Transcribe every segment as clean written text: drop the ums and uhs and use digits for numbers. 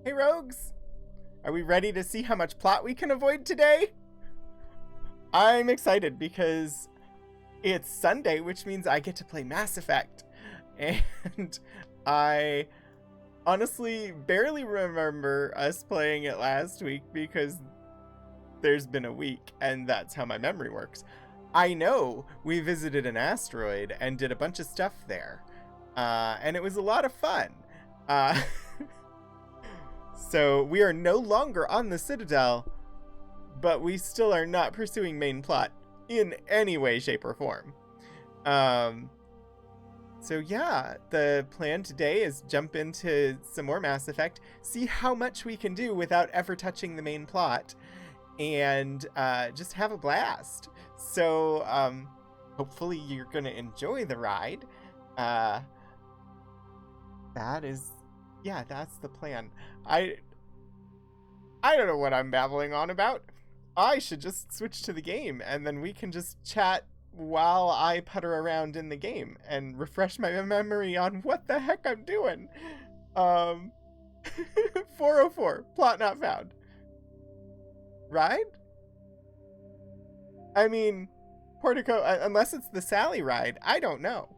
Hey rogues! Are we ready to see how much plot we can avoid today? I'm excited because it's Sunday, which means I get to play Mass Effect. And I honestly barely remember us playing it last week because there's been a week and that's how my memory works. I know we visited an asteroid and did a bunch of stuff there. And it was a lot of fun. So we are no longer on the Citadel, but we still are not pursuing main plot in any way, shape, or form. So yeah, the plan today is jump into some more Mass Effect, see how much we can do without ever touching the main plot, and just have a blast. So hopefully you're going to enjoy the ride. That's the plan. I don't know what I'm babbling on about. I should just switch to the game, and then we can just chat while I putter around in the game and refresh my memory on what the heck I'm doing. 404, plot not found. Ride? I mean, Portico, unless it's the Sally ride, I don't know.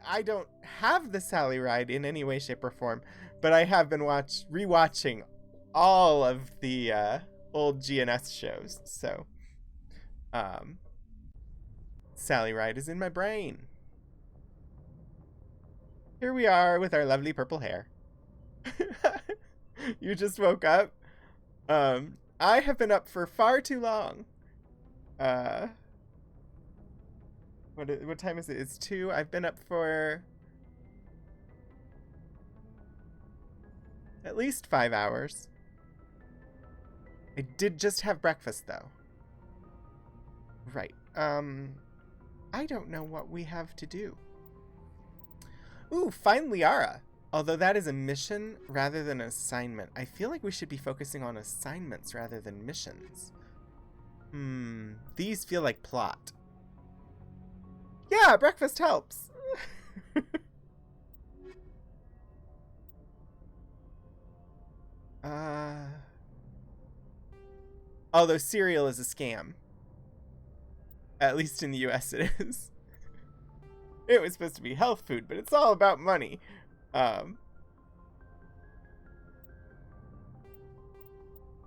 I don't have the Sally ride in any way, shape, or form, but I have been rewatching all of the old GNS shows, so Sally ride is in my brain. Here we are with our lovely purple hair. You just woke up? I have been up for far too long. What time is it? It's 2. I've been up for at least 5 hours. I did just have breakfast, though. Right. I don't know what we have to do. Ooh, find Liara. Although that is a mission rather than an assignment. I feel like we should be focusing on assignments rather than missions. These feel like plot. Yeah, breakfast helps. Although cereal is a scam. At least in the US it is. It was supposed to be health food, but it's all about money.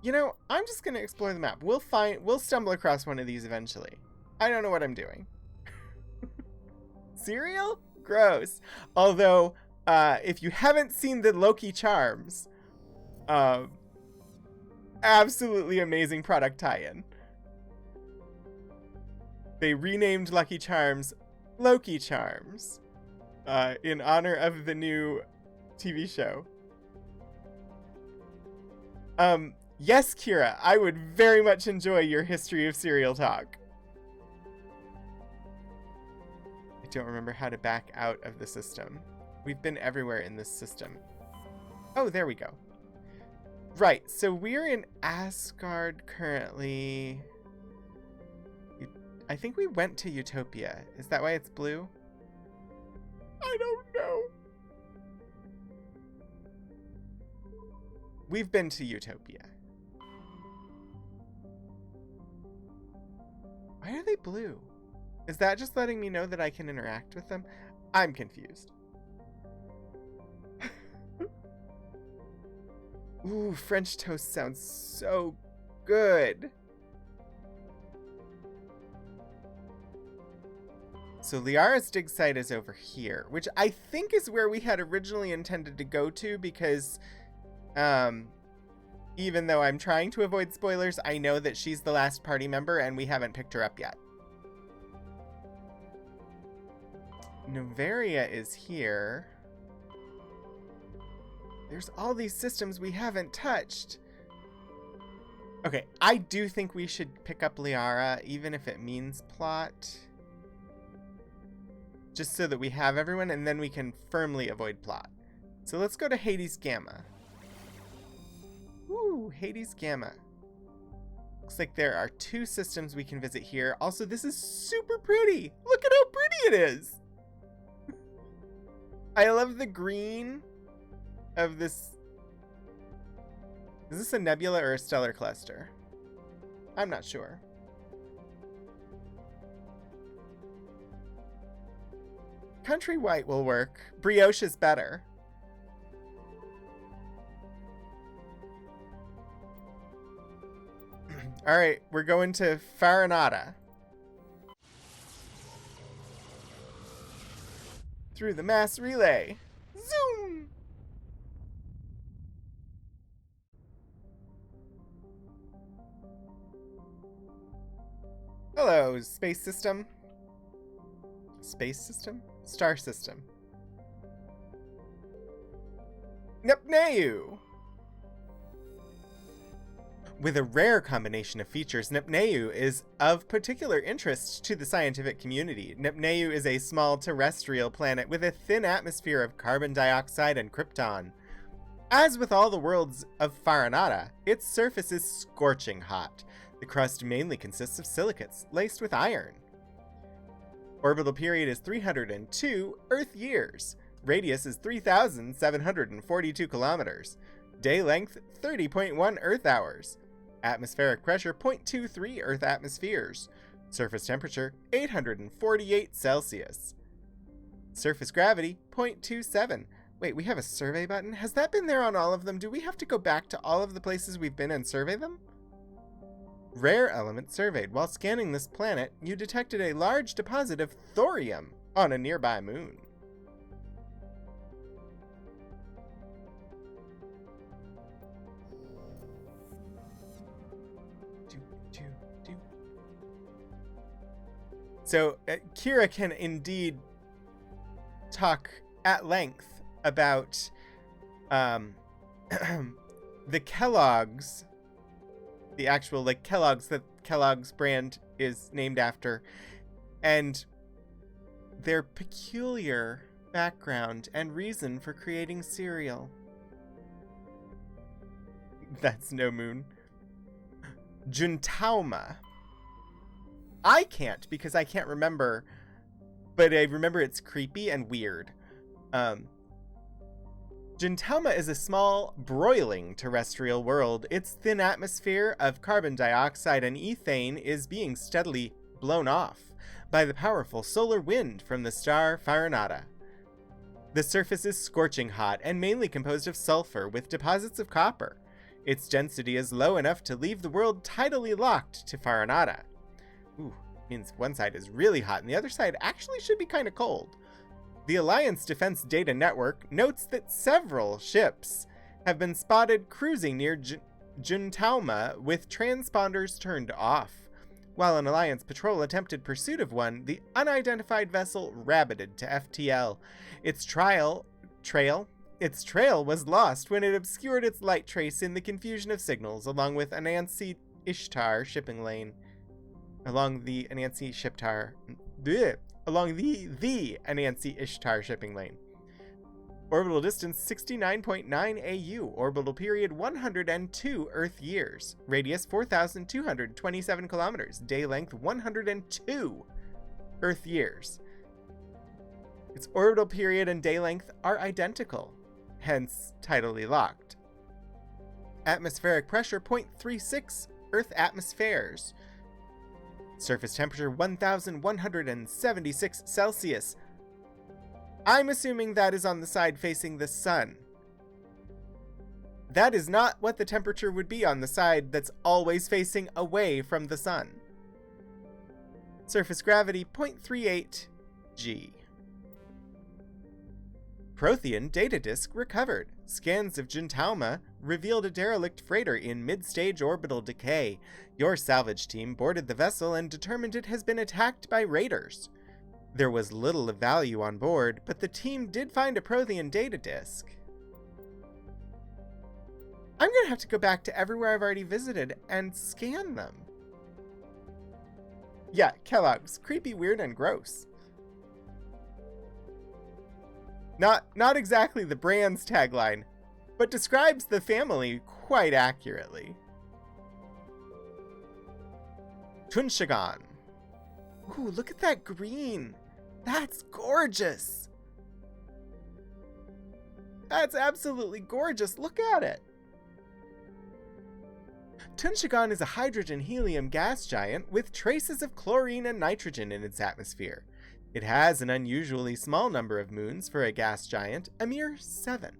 You know, I'm just gonna explore the map. We'll stumble across one of these eventually. I don't know what I'm doing. Cereal? Gross. Although, if you haven't seen the Loki Charms, absolutely amazing product tie-in. They renamed Lucky Charms Loki Charms in honor of the new TV show. Yes, Kira, I would very much enjoy your history of cereal talk. I don't remember how to back out of the system. We've been everywhere in this system. Oh, there we go. Right, so we're in Asgard currently. I think we went to Utopia. Is that why it's blue? I don't know. We've been to Utopia. Why are they blue? Is that just letting me know that I can interact with them? I'm confused. Ooh, French toast sounds so good. So Liara's dig site is over here, which I think is where we had originally intended to go to because, even though I'm trying to avoid spoilers, I know that she's the last party member and we haven't picked her up yet. Noveria is here. There's all these systems we haven't touched. Okay, I do think we should pick up Liara, even if it means plot. Just so that we have everyone, and then we can firmly avoid plot. So let's go to Hades Gamma. Ooh, Hades Gamma. Looks like there are 2 systems we can visit here. Also, this is super pretty. Look at how pretty it is. I love the green of this. Is this a nebula or a stellar cluster? I'm not sure. Country white will work. Brioche is better. All right, we're going to Farinata. Through the mass relay. Zoom! Hello, space system. Space system? Star system. Nepneu! With a rare combination of features, Nepneu is of particular interest to the scientific community. Nepneu is a small terrestrial planet with a thin atmosphere of carbon dioxide and krypton. As with all the worlds of Farinata, its surface is scorching hot. The crust mainly consists of silicates laced with iron. Orbital period is 302 Earth years. Radius is 3,742 kilometers. Day length 30.1 Earth hours. Atmospheric pressure 0.23 Earth atmospheres. Surface temperature 848 Celsius. Surface gravity 0.27. Wait, we have a survey button? Has that been there on all of them? Do we have to go back to all of the places we've been and survey them? Rare element surveyed. While scanning this planet, you detected a large deposit of thorium on a nearby moon. So, Kira can indeed talk at length about the Kellogg's, the actual Kellogg's that Kellogg's brand is named after, and their peculiar background and reason for creating cereal. That's no moon. Juntauma. I can't because I can't remember, but I remember it's creepy and weird. Juntauma is a small, broiling terrestrial world. Its thin atmosphere of carbon dioxide and ethane is being steadily blown off by the powerful solar wind from the star Farinata. The surface is scorching hot and mainly composed of sulfur with deposits of copper. Its density is low enough to leave the world tidally locked to Farinata. Ooh, means one side is really hot and the other side actually should be kind of cold. The Alliance Defense Data Network notes that several ships have been spotted cruising near Juntauma with transponders turned off. While an Alliance patrol attempted pursuit of one, the unidentified vessel rabbited to FTL. Its trail was lost when it obscured its light trace in the confusion of signals along with Anansi Ishtar shipping lane. Along the Anansi Ishtar shipping lane. Orbital distance 69.9 AU. Orbital period 102 Earth years. Radius 4,227 kilometers. Day length 102 Earth years. Its orbital period and day length are identical, hence tidally locked. Atmospheric pressure 0.36 Earth atmospheres. Surface temperature 1,176 Celsius. I'm assuming that is on the side facing the sun. That is not what the temperature would be on the side that's always facing away from the sun. Surface gravity 0.38 G. Prothean data disk recovered. Scans of Juntauma revealed a derelict freighter in mid-stage orbital decay. Your salvage team boarded the vessel and determined it has been attacked by raiders. There was little of value on board, but the team did find a Prothean data disk. I'm gonna have to go back to everywhere I've already visited and scan them. Yeah, Kellogg's. Creepy, weird, and gross. Not exactly the brand's tagline, but describes the family quite accurately. Tunshagan. Ooh, look at that green. That's gorgeous. That's absolutely gorgeous. Look at it. Tunshagon is a hydrogen-helium gas giant with traces of chlorine and nitrogen in its atmosphere. It has an unusually small number of moons for a gas giant, a mere 7.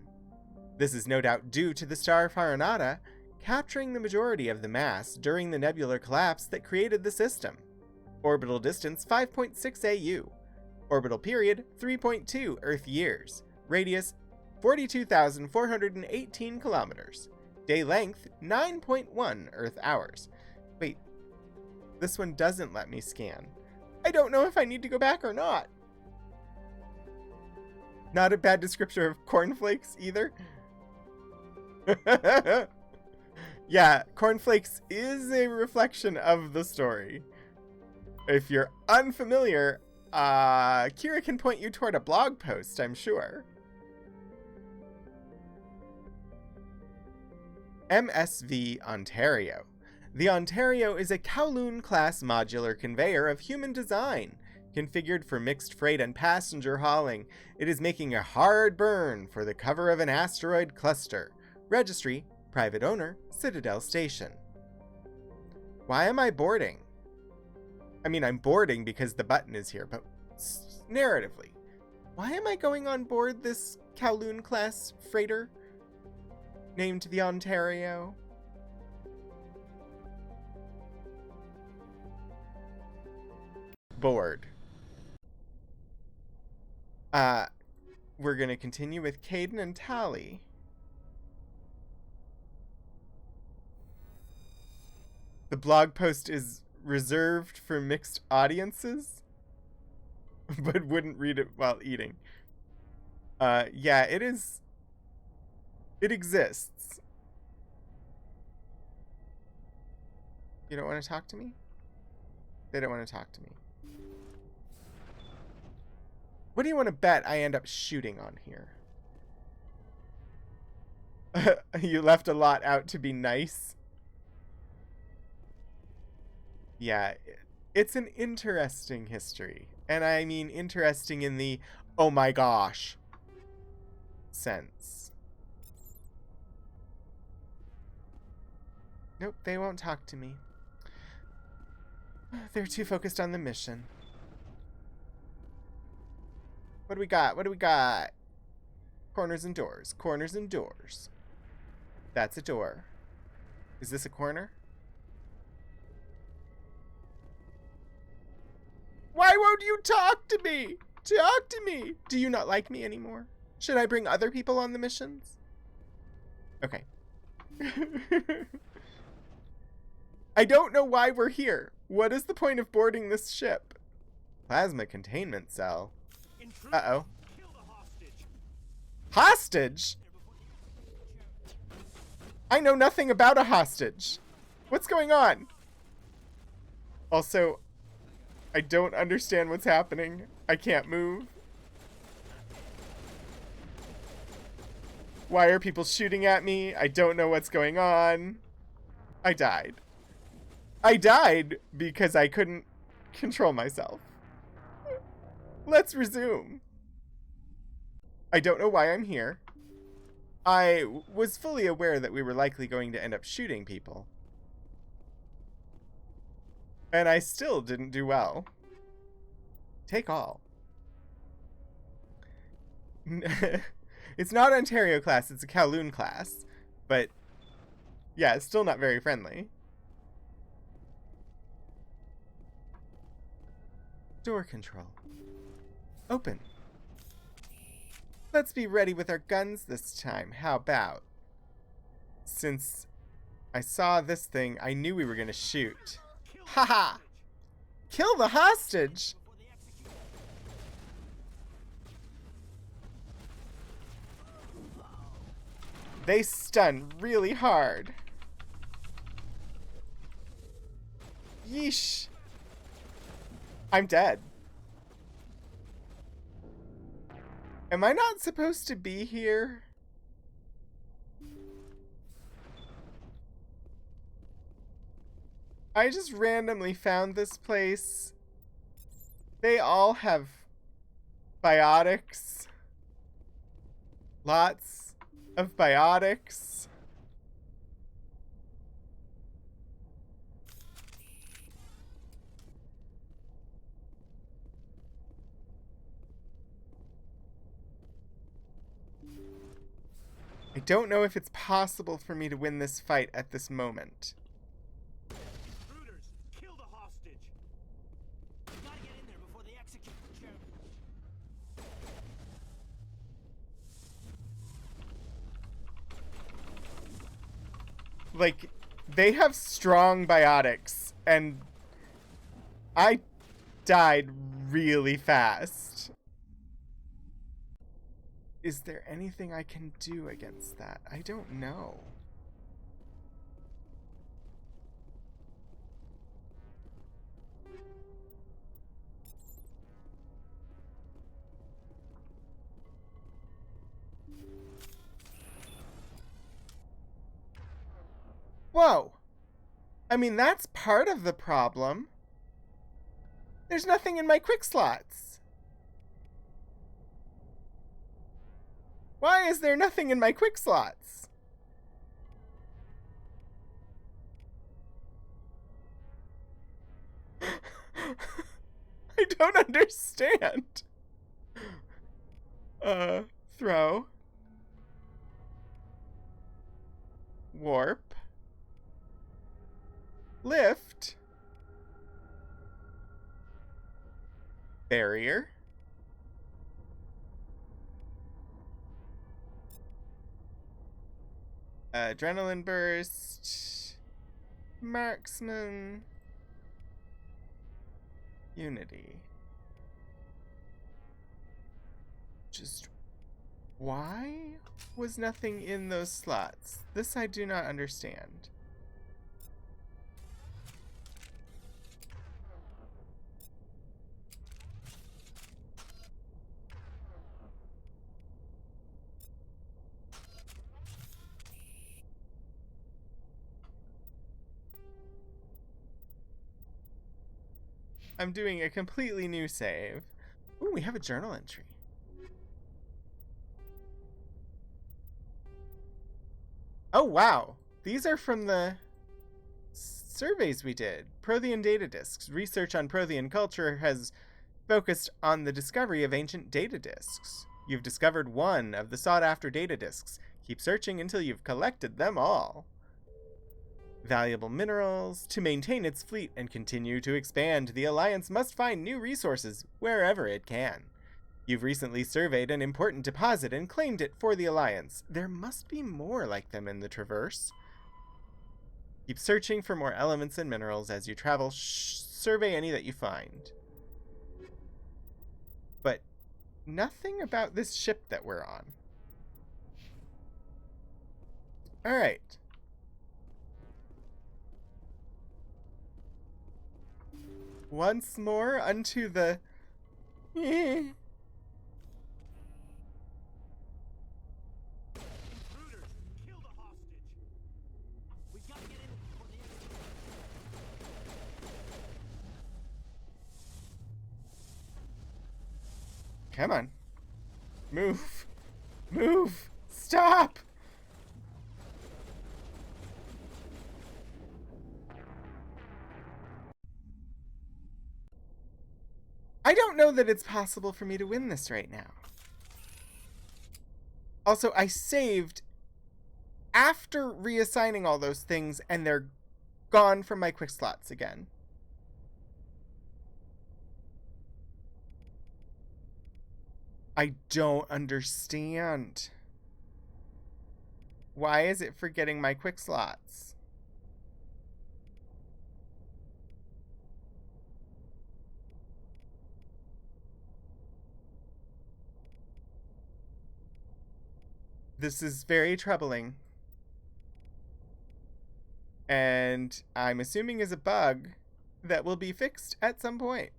This is no doubt due to the star Farinata capturing the majority of the mass during the nebular collapse that created the system. Orbital distance 5.6 AU. Orbital period 3.2 Earth years. Radius 42,418 kilometers. Day length 9.1 Earth hours. Wait, this one doesn't let me scan. I don't know if I need to go back or not. Not a bad descriptor of cornflakes either. Yeah, cornflakes is a reflection of the story. If you're unfamiliar, Kira can point you toward a blog post, I'm sure. MSV Ontario. The Ontario is a Kowloon-class modular conveyor of human design. Configured for mixed freight and passenger hauling, it is making a hard burn for the cover of an asteroid cluster. Registry, private owner, Citadel Station. Why am I boarding? I mean, I'm boarding because the button is here, but narratively, why am I going on board this Kowloon-class freighter named the Ontario? Bored. We're gonna continue with Caden and Tally. The blog post is reserved for mixed audiences, but wouldn't read it while eating. Yeah, it is. It exists. You don't want to talk to me? They don't want to talk to me. What do you want to bet I end up shooting on here? You left a lot out to be nice. Yeah, it's an interesting history. And I mean interesting in the, oh my gosh, sense. Nope, they won't talk to me. They're too focused on the mission. What do we got? What do we got? Corners and doors. Corners and doors. That's a door. Is this a corner? Why won't you talk to me? Talk to me! Do you not like me anymore? Should I bring other people on the missions? Okay. I don't know why we're here. What is the point of boarding this ship? Plasma containment cell. Uh-oh. Hostage? I know nothing about a hostage. What's going on? Also, I don't understand what's happening. I can't move. Why are people shooting at me? I don't know what's going on. I died. I died because I couldn't control myself. Let's resume. I don't know why I'm here. I was fully aware that we were likely going to end up shooting people. And I still didn't do well. Take all. It's not Ontario class, it's a Kowloon class. But, yeah, it's still not very friendly. Door control. Open. Let's be ready with our guns this time. How about? Since I saw this thing, I knew we were gonna shoot. Haha! Kill the hostage! They stun really hard. Yeesh. I'm dead. Am I not supposed to be here? I just randomly found this place. They all have biotics. Lots of biotics. I don't know if it's possible for me to win this fight at this moment. Intruders, kill the hostage. We gotta get in there before they execute the chairman. Like, they have strong biotics, and I died really fast. Is there anything I can do against that? I don't know. Whoa! I mean, that's part of the problem. There's nothing in my quick slots. Why is there nothing in my quick slots? I don't understand. Throw. Warp. Lift. Barrier. Adrenaline burst. Marksman. Unity. Just why was nothing in those slots? This I do not understand. I'm doing a completely new save. Ooh, we have a journal entry. Oh, wow. These are from the surveys we did. Prothean data disks. Research on Prothean culture has focused on the discovery of ancient data disks. You've discovered one of the sought-after data disks. Keep searching until you've collected them all. Valuable minerals. To maintain its fleet and continue to expand, the Alliance must find new resources wherever it can. You've recently surveyed an important deposit and claimed it for the Alliance. There must be more like them in the Traverse. Keep searching for more elements and minerals as you travel. Survey any that you find. But nothing about this ship that we're on. Alright. Once more unto the... Intruders, kill the hostage. We gotta get in there before they execute. Come on. Move. Move. Stop! I don't know that it's possible for me to win this right now. Also, I saved after reassigning all those things, and they're gone from my quick slots again. I don't understand. Why is it forgetting my quick slots? This is very troubling. And I'm assuming is a bug that will be fixed at some point.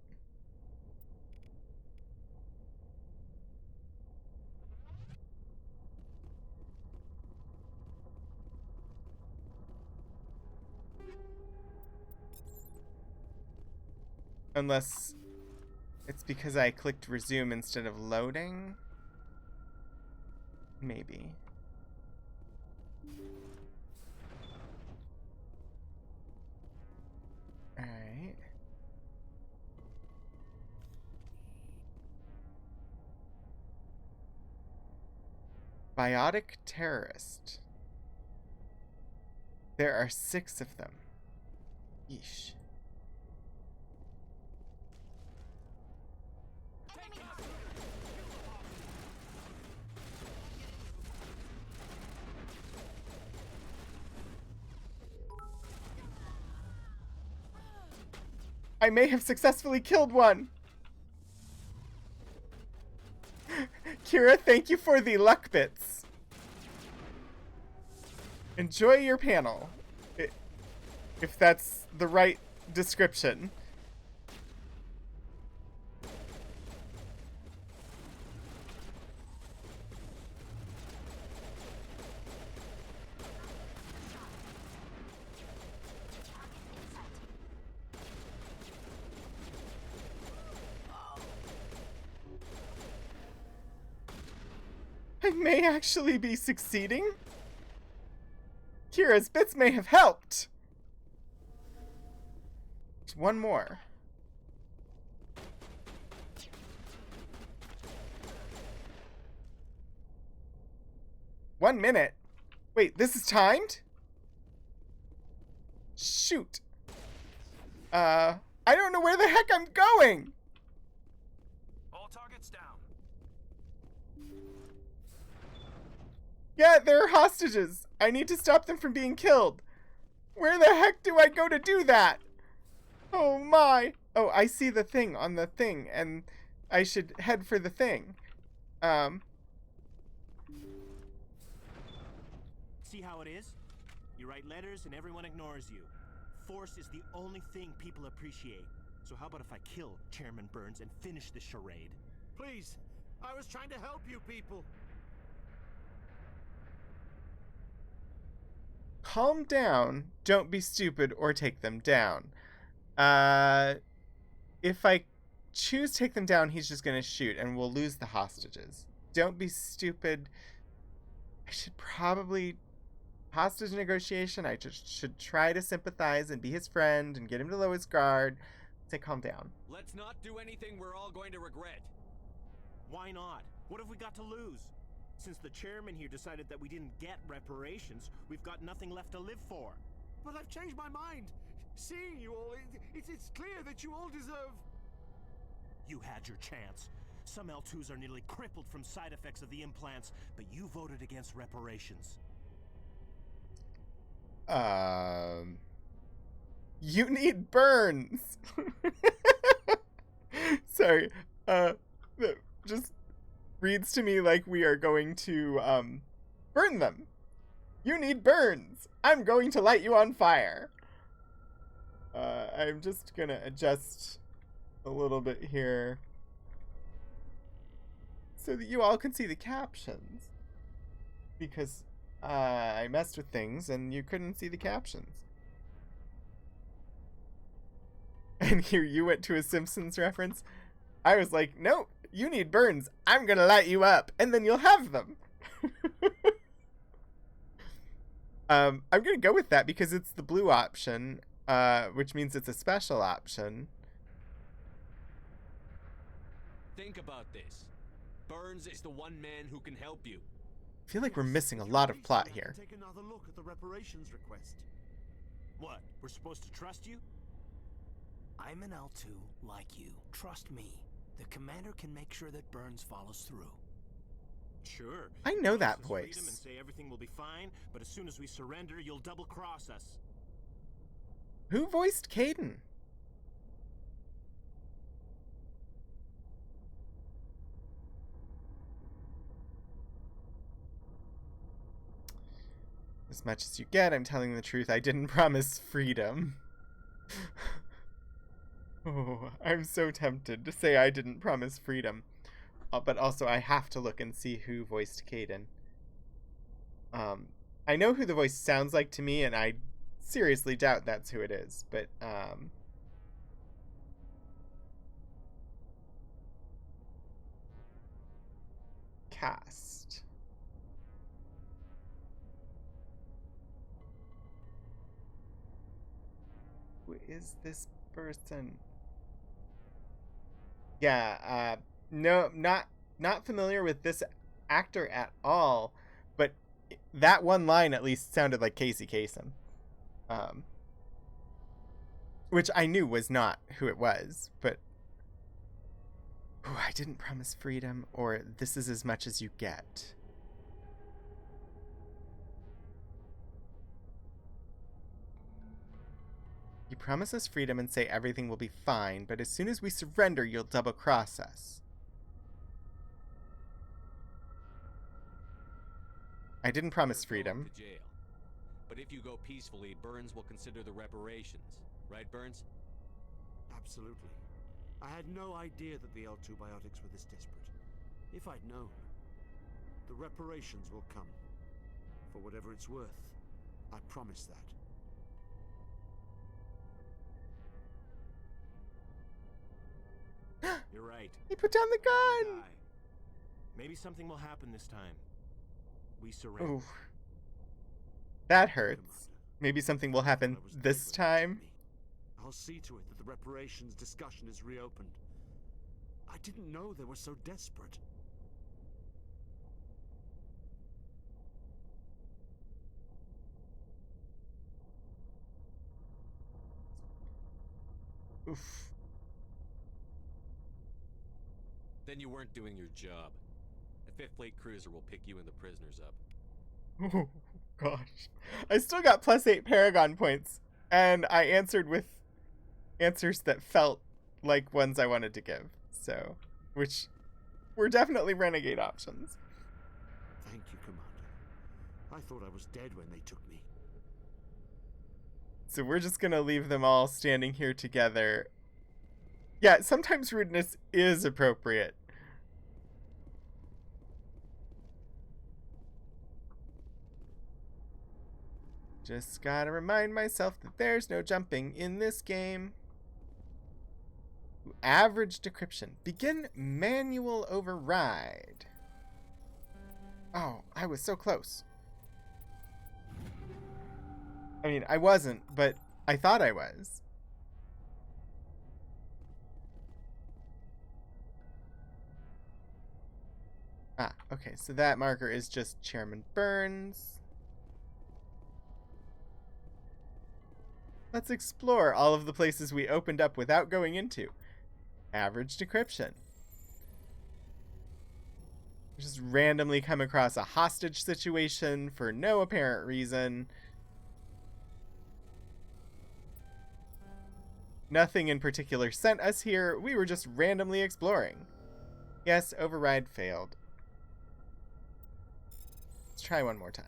Unless it's because I clicked resume instead of loading. Maybe. Alright. Biotic terrorist. There are 6 of them. Yeesh. I may have successfully killed one. Kira, thank you for the luck bits. Enjoy your panel, if that's the right description. I may actually be succeeding. Kira's bits may have helped. One more. One minute. Wait, this is timed? Shoot. I don't know where the heck I'm going. All targets down. Yeah, there are hostages. I need to stop them from being killed. Where the heck do I go to do that? Oh my. Oh, I see the thing on the thing, and I should head for the thing. See how it is? You write letters and everyone ignores you. Force is the only thing people appreciate. So how about if I kill Chairman Burns and finish this charade? Please, I was trying to help you people. Calm down. Don't be stupid or take them down. If I choose take them down, he's just gonna shoot and we'll lose the hostages. Don't be stupid. I should probably... Hostage negotiation, I just should try to sympathize and be his friend and get him to lower his guard. Say calm down. Let's not do anything we're all going to regret. Why not? What have we got to lose? Since the chairman here decided that we didn't get reparations, we've got nothing left to live for. But I've changed my mind. Seeing you all, it's clear that you all deserve... You had your chance. Some L2s are nearly crippled from side effects of the implants, but you voted against reparations. You need Burns. Sorry. Just reads to me like we are going to, burn them. You need Burns. I'm going to light you on fire. I'm just gonna adjust a little bit here so that you all can see the captions. Because I messed with things and you couldn't see the captions. And here you went to a Simpsons reference. I was like, no, you need Burns. I'm gonna light you up and then you'll have them. I'm gonna go with that because it's the blue option, which means it's a special option. Think about this. Burns is the one man who can help you. I feel like we're missing a lot of plot here. Take another look at the reparations request. What? We're supposed to trust you? I'm an L2 like you. Trust me. The commander can make sure that Burns follows through. Sure. I know that Promise us freedom voice. and say everything will be fine, but as soon as we surrender, you'll double-cross us. Who voiced Caden? As much as you get, I'm telling the truth. I didn't promise freedom. Oh, I'm so tempted to say I didn't promise freedom. But also, I have to look and see who voiced Caden. I know who the voice sounds like to me, and I seriously doubt that's who it is. But, cast. Who is this person? Yeah, no, not familiar with this actor at all, but that one line at least sounded like Casey Kasem. Which I knew was not who it was, but I didn't promise freedom, or this is as much as you get. You promise us freedom and say everything will be fine, but as soon as we surrender, you'll double-cross us. I didn't promise You're going freedom. to jail. But if you go peacefully, Burns will consider the reparations. Right, Burns? Absolutely. I had no idea that the L2 biotics were this desperate. If I'd known, the reparations will come. For whatever it's worth. I promise that. You're right. He put down the gun! Die. Maybe something will happen this time. We surrender. Ooh. That hurts. Maybe something will happen I was this dead when it hit time. me. I'll see to it that the reparations discussion is reopened. I didn't know they were so desperate. Oof. Then you weren't doing your job. The 5th Fleet cruiser will pick you and the prisoners up. Oh, gosh. I still got +8 Paragon points, and I answered with answers that felt like ones I wanted to give. So, which were definitely renegade options. Thank you, Commander. I thought I was dead when they took me. So we're just gonna leave them all standing here together. Yeah, sometimes rudeness is appropriate. Just gotta remind myself that there's no jumping in this game. Average decryption. Begin manual override. Oh, I was so close. I mean, I wasn't, but I thought I was. Ah, okay, so that marker is just Chairman Burns. Let's explore all of the places we opened up without going into. Average decryption. Just randomly come across a hostage situation for no apparent reason. Nothing in particular sent us here. We were just randomly exploring. Yes, override failed. Let's try one more time.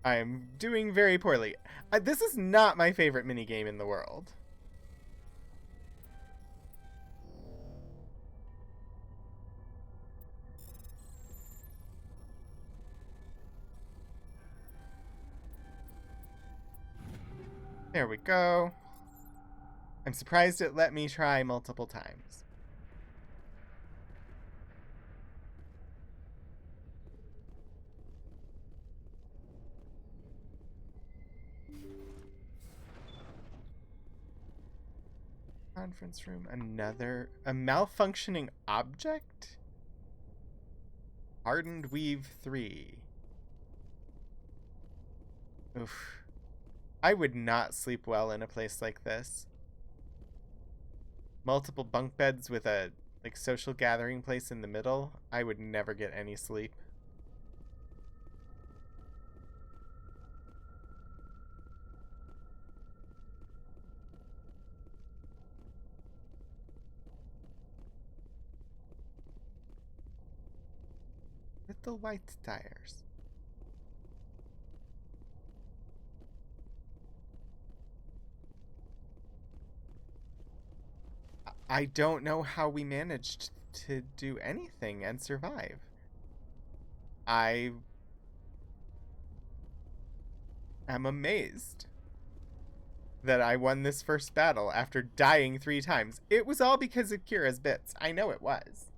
I am doing very poorly. This is not my favorite minigame in the world. There we go. I'm surprised it let me try multiple times. Conference room, a malfunctioning object? Hardened Weave 3. Oof. I would not sleep well in a place like this. Multiple bunk beds with a social gathering place in the middle. I would never get any sleep. Little white tires. I don't know how we managed to do anything and survive. I am amazed that I won this first battle after dying 3 times. It was all because of Kira's bits. I know it was.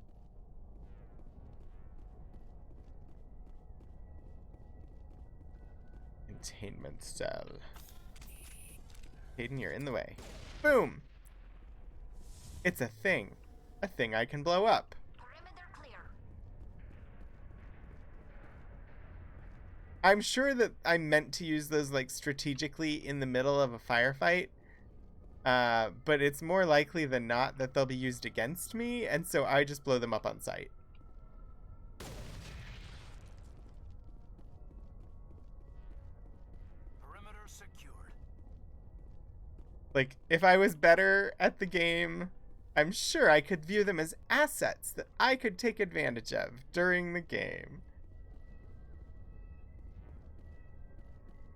containment cell. Hayden, you're in the way. Boom! It's a thing. A thing I can blow up. Perimeter clear. I'm sure that I meant to use those, like, strategically in the middle of a firefight. But it's more likely than not that they'll be used against me, and so I just blow them up on sight. Perimeter secured. Like, if I was better at the game, I'm sure I could view them as assets that I could take advantage of during the game.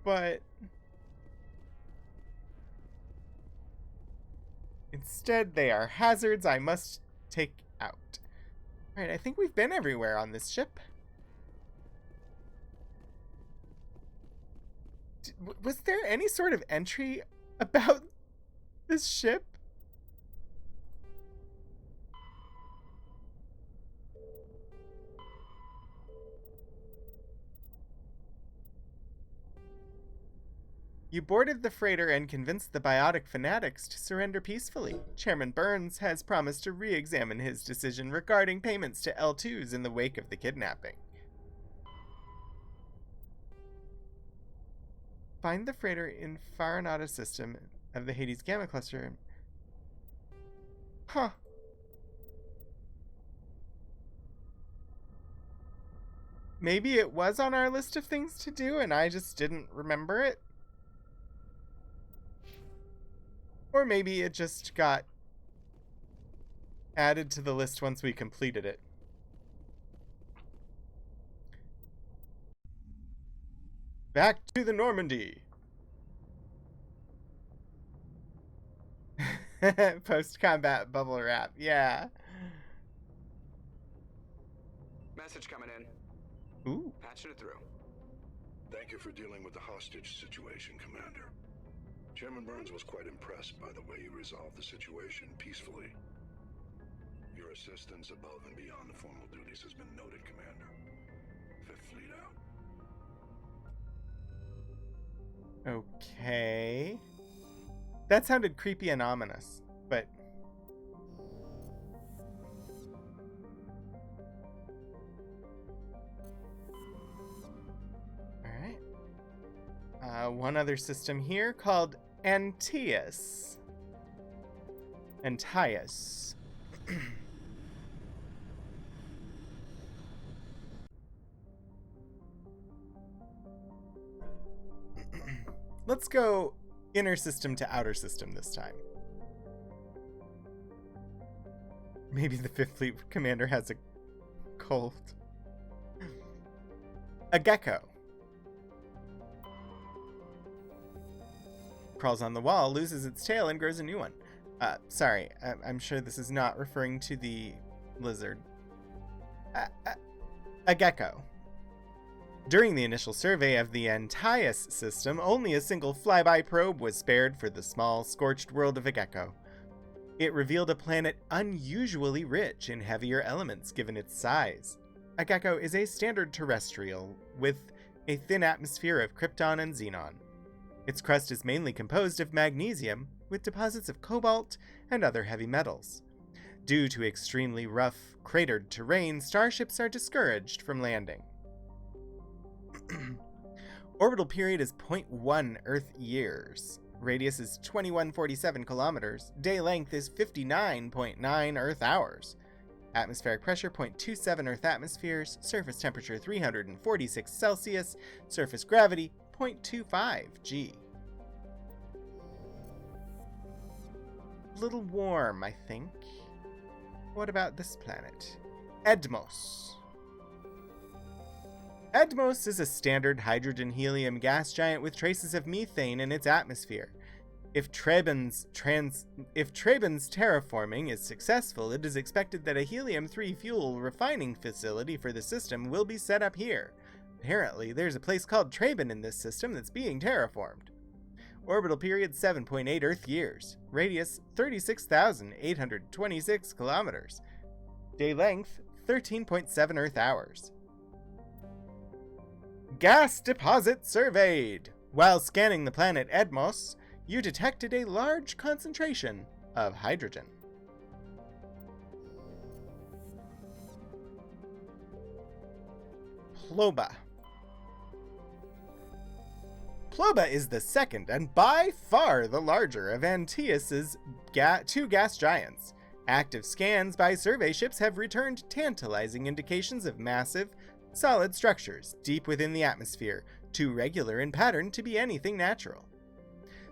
But instead, they are hazards I must take out. Alright, I think we've been everywhere on this ship. Was there any sort of entry about this ship? You boarded the freighter and convinced the biotic fanatics to surrender peacefully. Chairman Burns has promised to re-examine his decision regarding payments to L2s in the wake of the kidnapping. Find the freighter in Faranata system of the Hades Gamma Cluster. Huh. Maybe it was on our list of things to do and I just didn't remember it. Or maybe it just got added to the list once we completed it. Back to the Normandy. Post-combat bubble wrap, yeah. Message coming in. Ooh. Patching it through. Thank you for dealing with the hostage situation, Commander. Chairman Burns was quite impressed by the way you resolved the situation peacefully. Your assistance above and beyond the formal duties has been noted, Commander. Fifth Fleet out. Okay. That sounded creepy and ominous, but... Alright. One other system here called Antaeus. Antaeus. Let's go inner system to outer system this time. Maybe the Fifth Fleet commander has a cold. A gecko. Crawls on the wall, loses its tail, and grows a new one. Sorry, I'm sure this is not referring to the lizard. A gecko. During the initial survey of the Antaeus system, only a single flyby probe was spared for the small, scorched world of a gecko. It revealed a planet unusually rich in heavier elements given its size. A gecko is a standard terrestrial with a thin atmosphere of krypton and xenon. Its crust is mainly composed of magnesium, with deposits of cobalt and other heavy metals. Due to extremely rough, cratered terrain, starships are discouraged from landing. Orbital period is 0.1 Earth years. Radius is 2147 kilometers. Day length is 59.9 Earth hours. Atmospheric pressure 0.27 Earth atmospheres. Surface temperature 346 Celsius. Surface gravity 0.25 G. Little warm, I think. What about this planet? Edmos. Edmos is a standard hydrogen-helium gas giant with traces of methane in its atmosphere. If Traben's terraforming is successful, it is expected that a helium-3 fuel refining facility for the system will be set up here. Apparently, there's a place called Traben in this system that's being terraformed. Orbital period 7.8 Earth years. Radius 36,826 kilometers. Day length 13.7 Earth hours. Gas deposit surveyed. While scanning the planet Edmos, you detected a large concentration of hydrogen. Ploba. Ploba is the second and by far the larger of Antaeus' two gas giants. Active scans by survey ships have returned tantalizing indications of massive, solid structures deep within the atmosphere, too regular in pattern to be anything natural.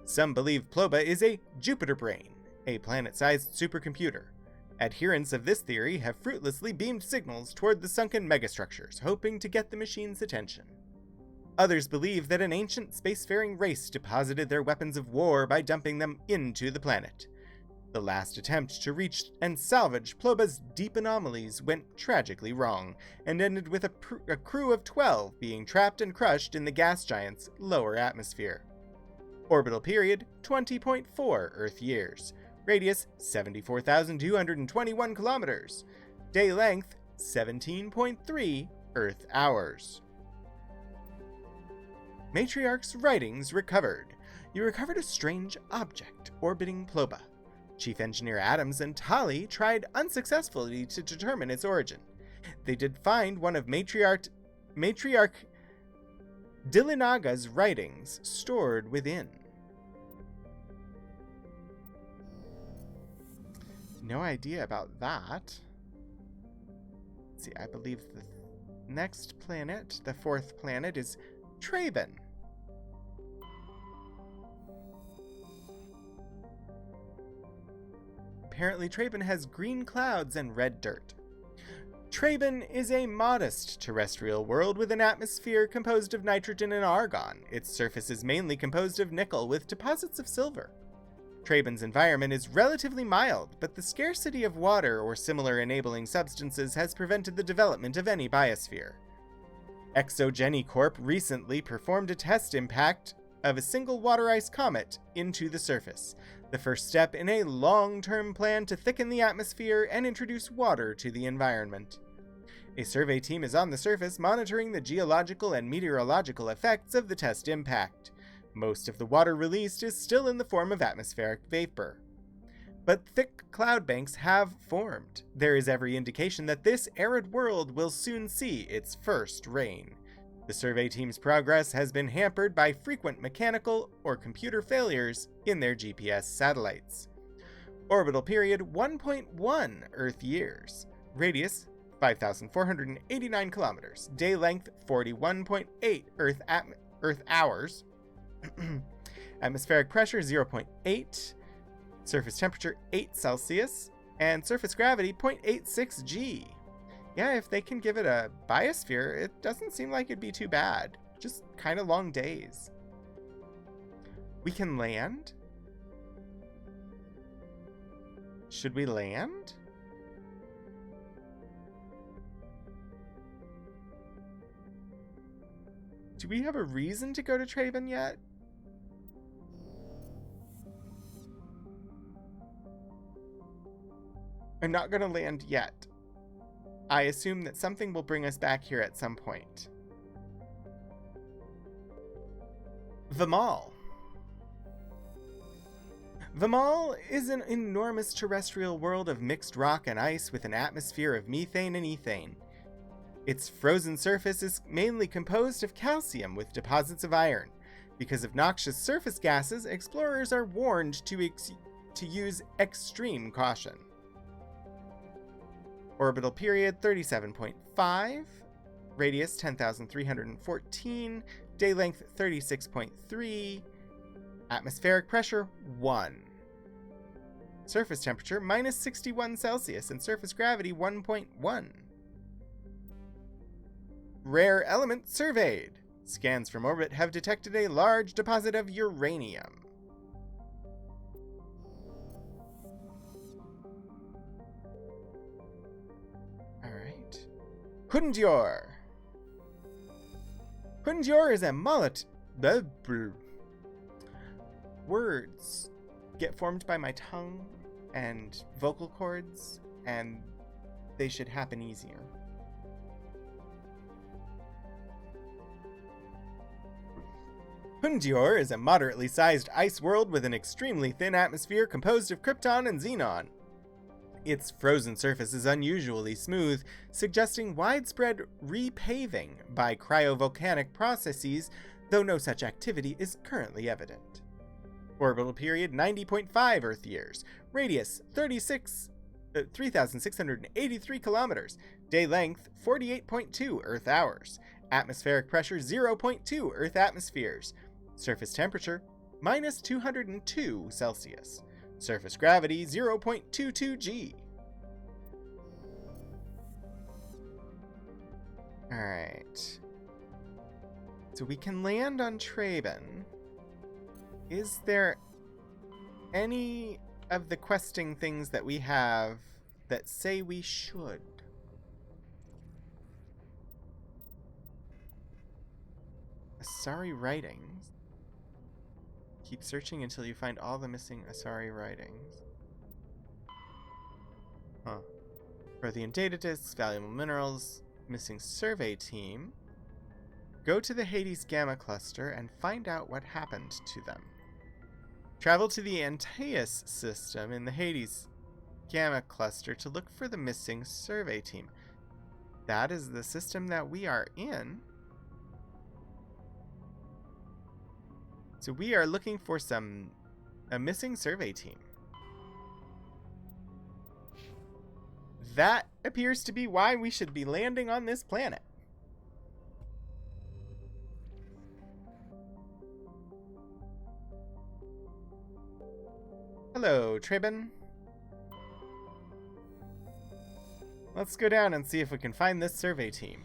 Some believe Ploba is a Jupiter brain, a planet-sized supercomputer. Adherents of this theory have fruitlessly beamed signals toward the sunken megastructures, hoping to get the machine's attention. Others believe that an ancient spacefaring race deposited their weapons of war by dumping them into the planet. The last attempt to reach and salvage Ploba's deep anomalies went tragically wrong, and ended with a crew of 12 being trapped and crushed in the gas giant's lower atmosphere. Orbital period, 20.4 Earth years. Radius, 74,221 kilometers. Day length, 17.3 Earth hours. Matriarch's writings recovered. You recovered a strange object orbiting Ploba. Chief Engineer Adams and Tali tried unsuccessfully to determine its origin. They did find one of Matriarch Dillinaga's writings stored within. No idea about that. Let's see, I believe the next planet, the fourth planet, is Traben. Apparently, Traben has green clouds and red dirt. Traben is a modest terrestrial world with an atmosphere composed of nitrogen and argon. Its surface is mainly composed of nickel with deposits of silver. Traben's environment is relatively mild, but the scarcity of water or similar enabling substances has prevented the development of any biosphere. Exogeny Corp recently performed a test impact of a single water ice comet into the surface, the first step in a long-term plan to thicken the atmosphere and introduce water to the environment. A survey team is on the surface monitoring the geological and meteorological effects of the test impact. Most of the water released is still in the form of atmospheric vapor. But thick cloud banks have formed. There is every indication that this arid world will soon see its first rain. The survey team's progress has been hampered by frequent mechanical or computer failures in their GPS satellites. Orbital period 1.1 Earth years. Radius 5,489 kilometers. Day length 41.8 Earth hours. Atmospheric pressure 0.8. Surface temperature 8 Celsius. And surface gravity 0.86 G. Yeah, if they can give it a biosphere, it doesn't seem like it'd be too bad. Just kind of long days. We can land? Should we land? Do we have a reason to go to Traben yet? I'm not going to land yet. I assume that something will bring us back here at some point. Vimal. Vimal is an enormous terrestrial world of mixed rock and ice with an atmosphere of methane and ethane. Its frozen surface is mainly composed of calcium with deposits of iron. Because of noxious surface gases, explorers are warned to use extreme caution. Orbital period 37.5, radius 10,314, day length 36.3, atmospheric pressure 1. Surface temperature minus 61 Celsius and surface gravity 1.1. Rare element surveyed. Scans from orbit have detected a large deposit of uranium. Hundior. Hundior is a Words get formed by my tongue and vocal cords, and they should happen easier. Hundior is a moderately sized ice world with an extremely thin atmosphere composed of krypton and xenon. Its frozen surface is unusually smooth, suggesting widespread repaving by cryovolcanic processes, though no such activity is currently evident. Orbital period 90.5 Earth years. Radius 3,683 kilometers. Day length 48.2 Earth hours. Atmospheric pressure 0.2 Earth atmospheres. Surface temperature minus 202 Celsius. Surface gravity 0.22 G. Alright. So we can land on Traben. Is there any of the questing things that we have that say we should? Asari writings. Keep searching until you find all the missing Asari writings. Huh. Prothean data disks, valuable minerals, missing survey team. Go to the Hades Gamma Cluster and find out what happened to them. Travel to the Antaeus system in the Hades Gamma Cluster to look for the missing survey team. That is the system that we are in. So we are looking for a missing survey team. That appears to be why we should be landing on this planet. Hello, Traben. Let's go down and see if we can find this survey team.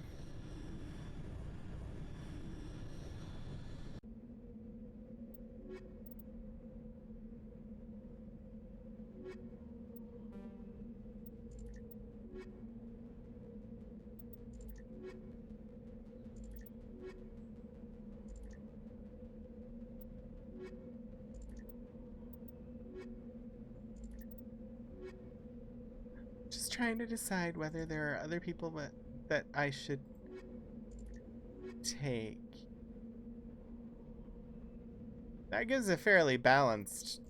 Trying to decide whether there are other people that I should take. That gives a fairly balanced.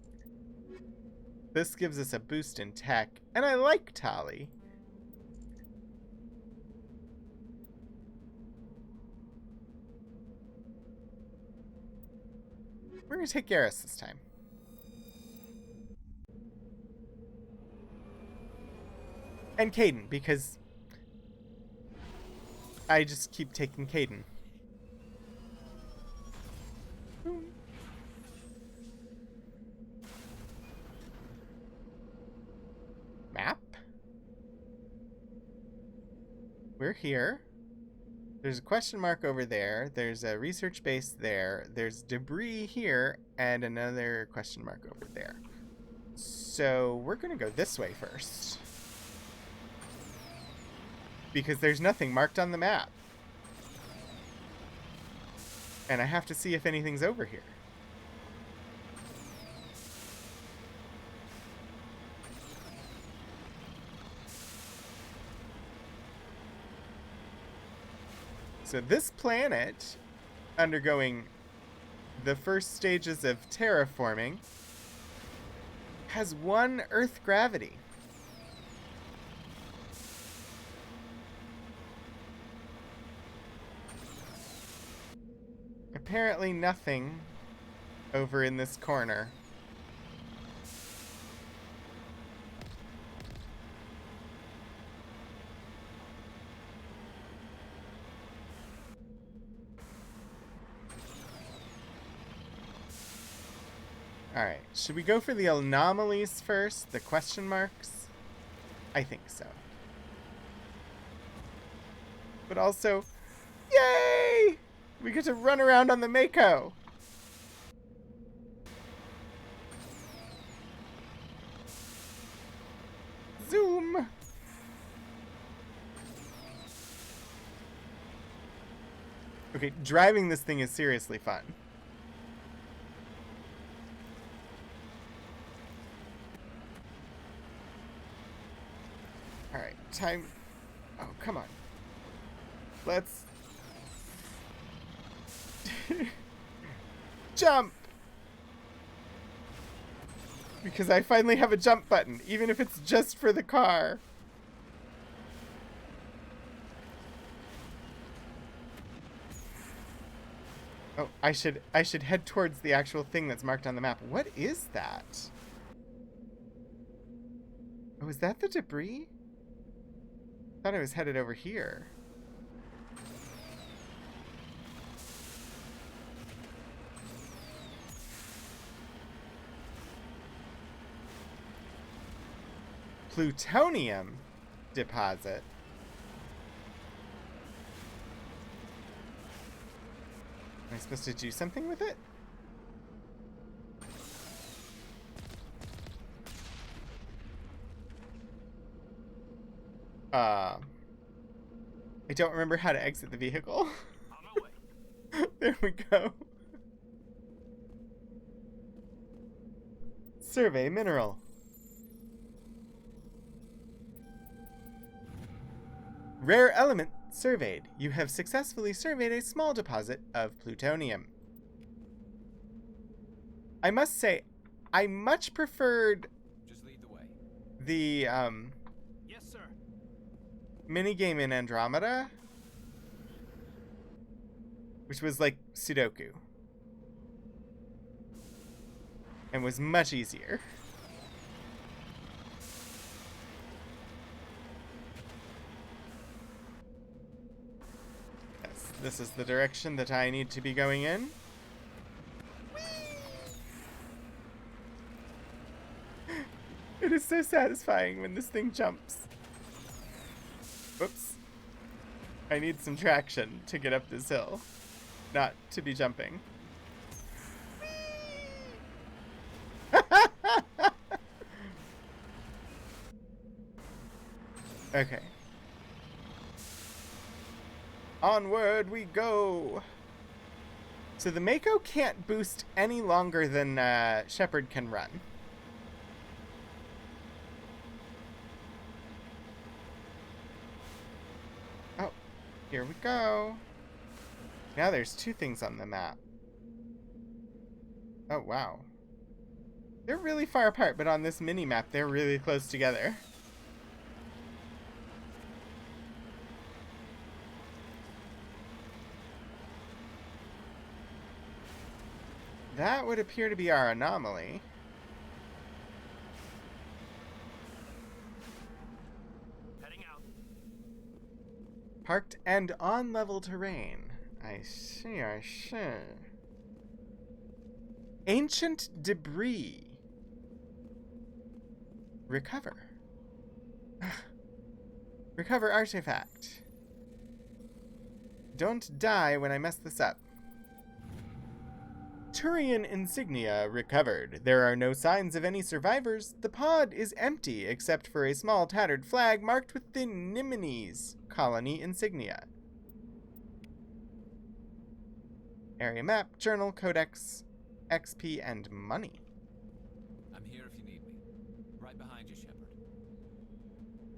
This gives us a boost in tech, and I like Tali. We're gonna take Garrus this time. And Kaidan, because I just keep taking Kaidan. Map? We're here. There's a question mark over there. There's a research base there. There's debris here and another question mark over there. So we're going to go this way first. Because there's nothing marked on the map. And I have to see if anything's over here. So this planet, undergoing the first stages of terraforming, has 1 Earth gravity. Apparently nothing over in this corner. Alright, should we go for the anomalies first? The question marks? I think so. But also, yay! We get to run around on the Mako! Zoom! Okay, driving this thing is seriously fun. Alright, time... Oh, come on. Let's... Jump! Because I finally have a jump button, even if it's just for the car. Oh, I should head towards the actual thing that's marked on the map. What is that? Oh, is that the debris? I thought I was headed over here. Plutonium deposit. Am I supposed to do something with it? I don't remember how to exit the vehicle. There we go. Survey mineral. Rare element surveyed. You have successfully surveyed a small deposit of plutonium. I must say, I much preferred Just lead the way. the Yes, sir. minigame in Andromeda, which was like Sudoku, and was much easier. Yes, this is the direction that I need to be going in. It is so satisfying when this thing jumps. Whoops. I need some traction to get up this hill, not to be jumping. Okay. Onward we go. So the Mako can't boost any longer than Shepard can run. Oh, here we go. Now there's two things on the map. Oh, wow. They're really far apart, but on this mini-map, they're really close together. That would appear to be our anomaly. Heading out. Parked and on level terrain. I see, I see. Ancient debris. Recover. Recover artifact. Don't die when I mess this up. Turian insignia recovered. There are no signs of any survivors. The pod is empty except for a small tattered flag marked with the Nimines colony insignia. Area map, journal, codex, XP, and money. I'm here if you need me. Right behind you, Shepard.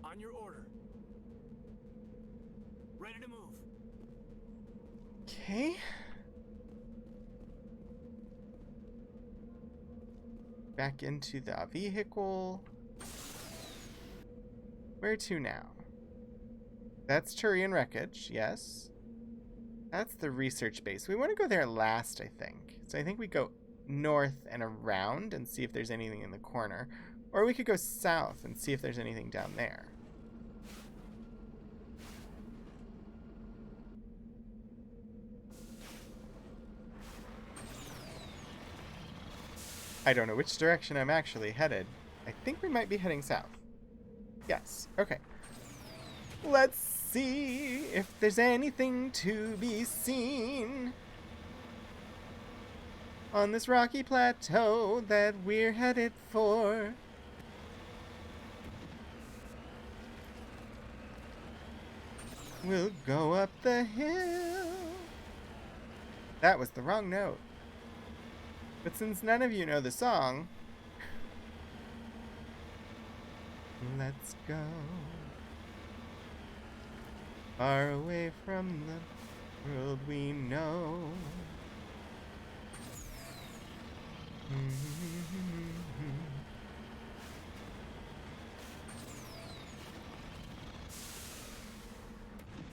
On your order. Ready to move. Okay. Back into the vehicle. Where to now? That's Turian wreckage, yes. That's the research base. We want to go there last, I think. So I think we go north and around and see if there's anything in the corner. Or we could go south and see if there's anything down there. I don't know which direction I'm actually headed. I think we might be heading south. Yes, okay. Let's see if there's anything to be seen on this rocky plateau that we're headed for. We'll go up the hill. That was the wrong note. But since none of you know the song, let's go far away from the world we know.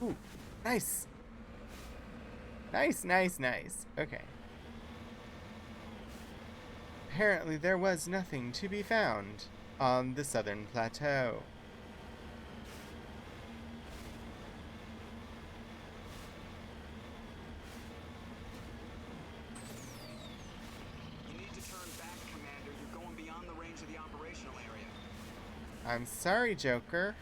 Ooh, nice. Nice, nice, nice. Okay. Apparently there was nothing to be found on the southern plateau. You need to turn back, Commander. You're going beyond the range of the operational area. I'm sorry, Joker.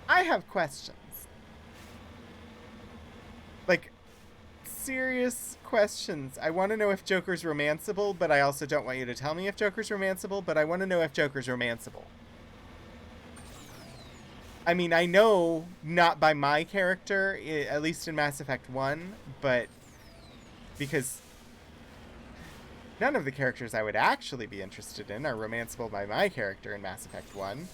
I have questions. Like, serious questions. I want to know if Joker's romanceable, but I also don't want you to tell me if Joker's romanceable, but I want to know if Joker's romanceable. I mean, I know not by my character, at least in Mass Effect 1, but because none of the characters I would actually be interested in are romanceable by my character in Mass Effect 1.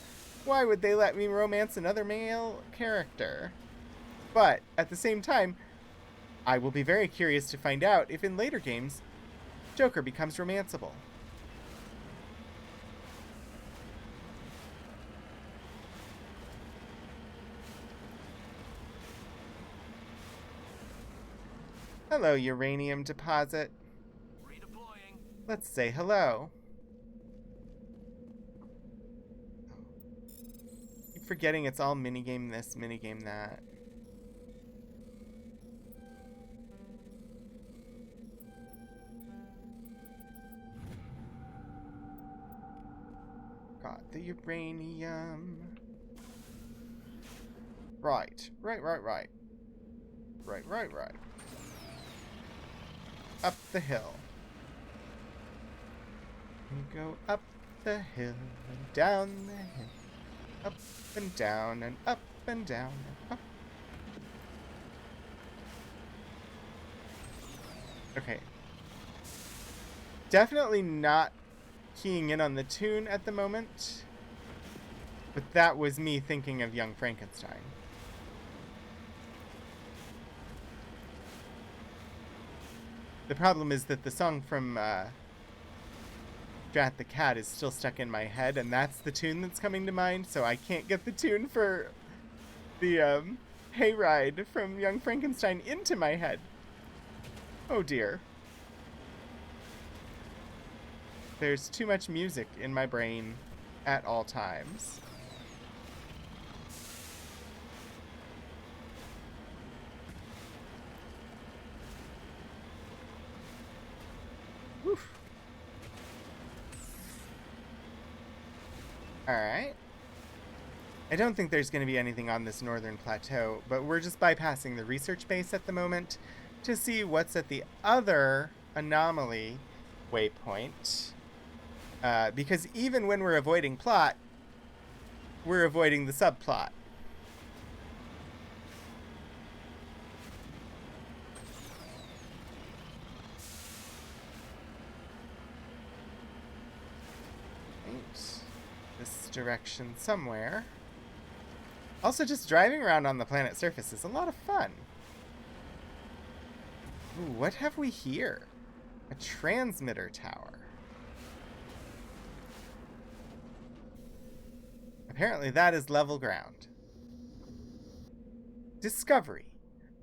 Why would they let me romance another male character? But, at the same time, I will be very curious to find out if in later games, Joker becomes romanceable. Hello, uranium deposit. Redeploying. Let's say hello. Keep forgetting it's all minigame this, minigame that. Got the uranium. Right. Right. Up the hill. We go up the hill and down the hill. Up and down and up and down and up. Okay. Definitely not keying in on the tune at the moment. But that was me thinking of Young Frankenstein. The problem is that the song from Drat the Cat is still stuck in my head, and that's the tune that's coming to mind, so I can't get the tune for the Hayride from Young Frankenstein into my head. Oh dear. There's too much music in my brain at all times. Woof. Alright. I don't think there's going to be anything on this northern plateau, but we're just bypassing the research base at the moment to see what's at the other anomaly waypoint. Because even when we're avoiding plot, we're avoiding the subplot. This direction somewhere. Also, just driving around on the planet's surface is a lot of fun. Ooh, what have we here? A transmitter tower. Apparently that is level ground. Discovery.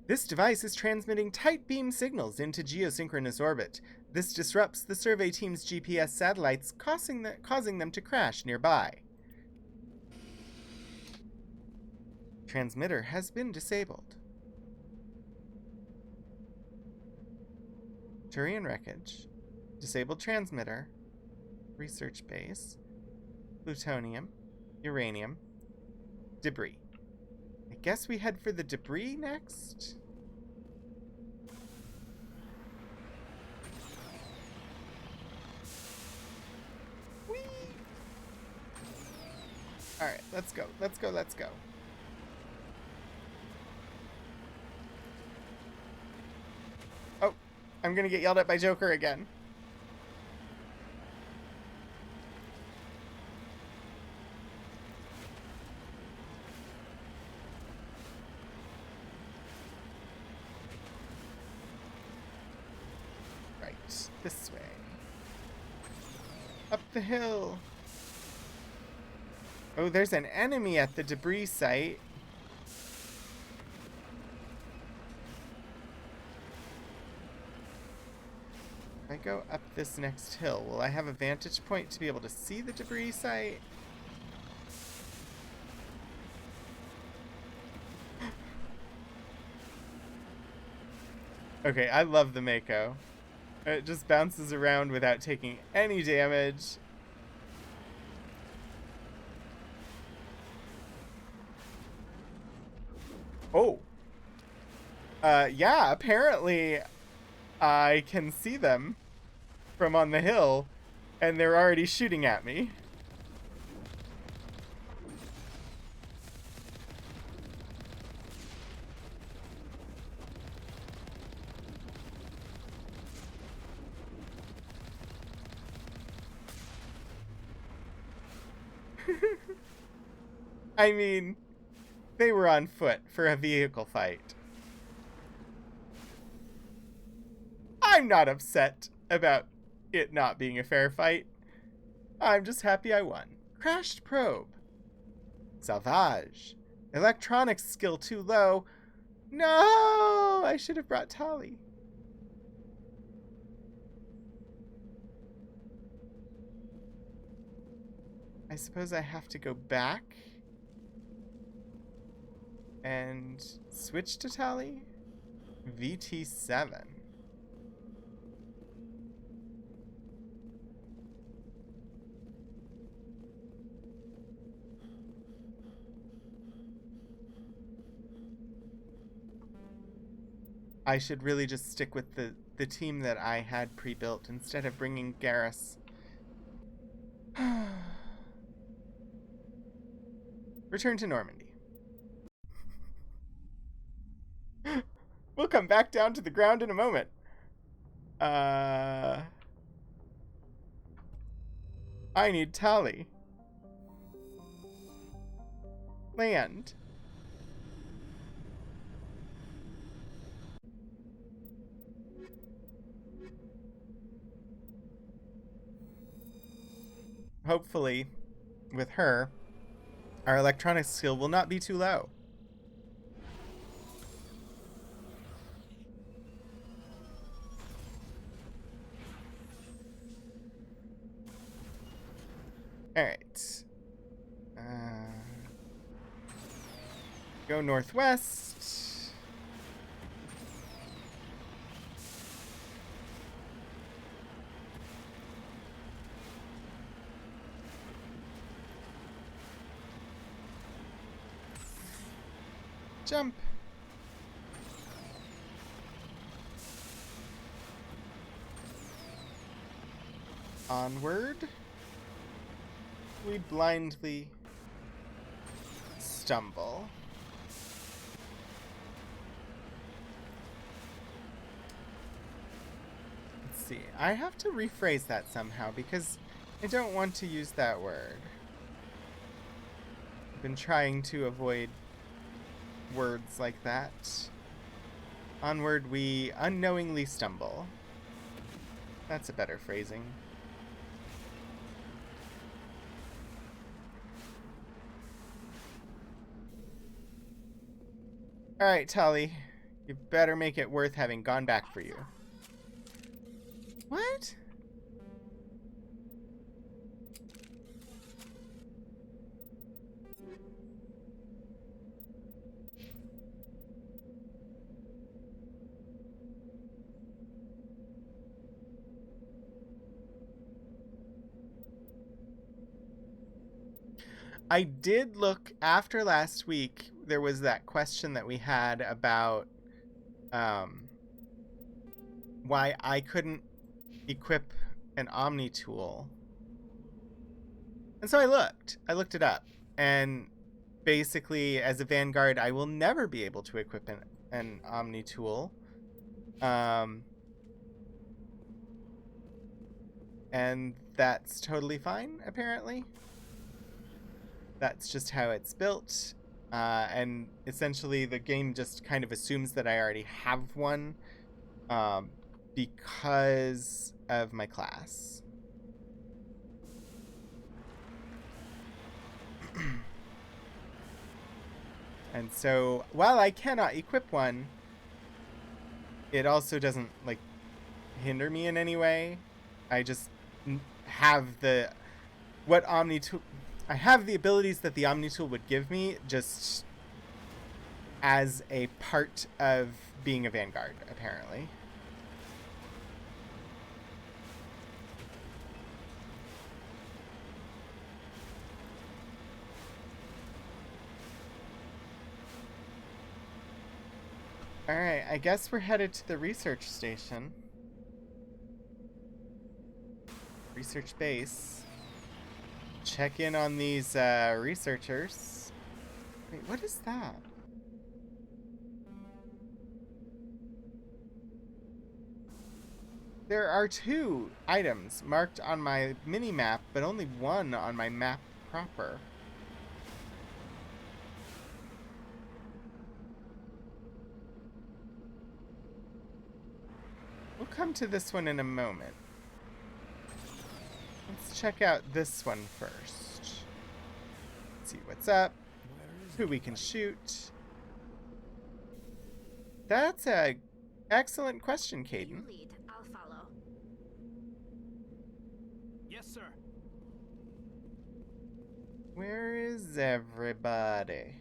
This device is transmitting tight beam signals into geosynchronous orbit. This disrupts the survey team's GPS satellites, causing them to crash nearby. Transmitter has been disabled. Turian wreckage. Disabled transmitter. Research base. Plutonium. Uranium. Debris. I guess we head for the debris next? Whee! Alright, let's go. Let's go. Oh, I'm gonna get yelled at by Joker again. This way. Up the hill. Oh, there's an enemy at the debris site. If I go up this next hill, will I have a vantage point to be able to see the debris site? Okay, I love the Mako. It just bounces around without taking any damage. Oh. Yeah, apparently I can see them from on the hill, and they're already shooting at me. I mean, they were on foot for a vehicle fight. I'm not upset about it not being a fair fight. I'm just happy I won. Crashed probe. Salvage. Electronics skill too low. No! I should have brought Tali. I suppose I have to go back and switch to Tali. VT7. I should really just stick with the team that I had pre-built instead of bringing Garrus. Return to Normandy. We'll come back down to the ground in a moment. I need Tali. Land. Hopefully, with her, our electronics skill will not be too low. Alright. Go northwest. Jump. Onward. We blindly stumble. Let's see. I have to rephrase that somehow because I don't want to use that word. I've been trying to avoid words like that. Onward we unknowingly stumble. That's a better phrasing. Alright, Tali. You better make it worth having gone back for you. What? I did look after last week. There was that question that we had about why I couldn't equip an Omni tool. And so I looked it up, and basically as a Vanguard I will never be able to equip an Omni tool. And that's totally fine, apparently. That's just how it's built. And essentially the game just kind of assumes that I already have one. because of my class. And so, while I cannot equip one, it also doesn't, like, hinder me in any way. I just have the... what Omni Tool... I have the abilities that the Omni Tool would give me, just as a part of being a Vanguard, apparently. Alright, I guess we're headed to the research station. Research base. Check in on these researchers. Wait, what is that? There are 2 items marked on my mini-map, but only 1 on my map proper. We'll come to this one in a moment. Let's check out this one first. See what's up, who we can shoot. That's a excellent question, Caden. You lead, I'll follow. Yes, sir. Where is everybody?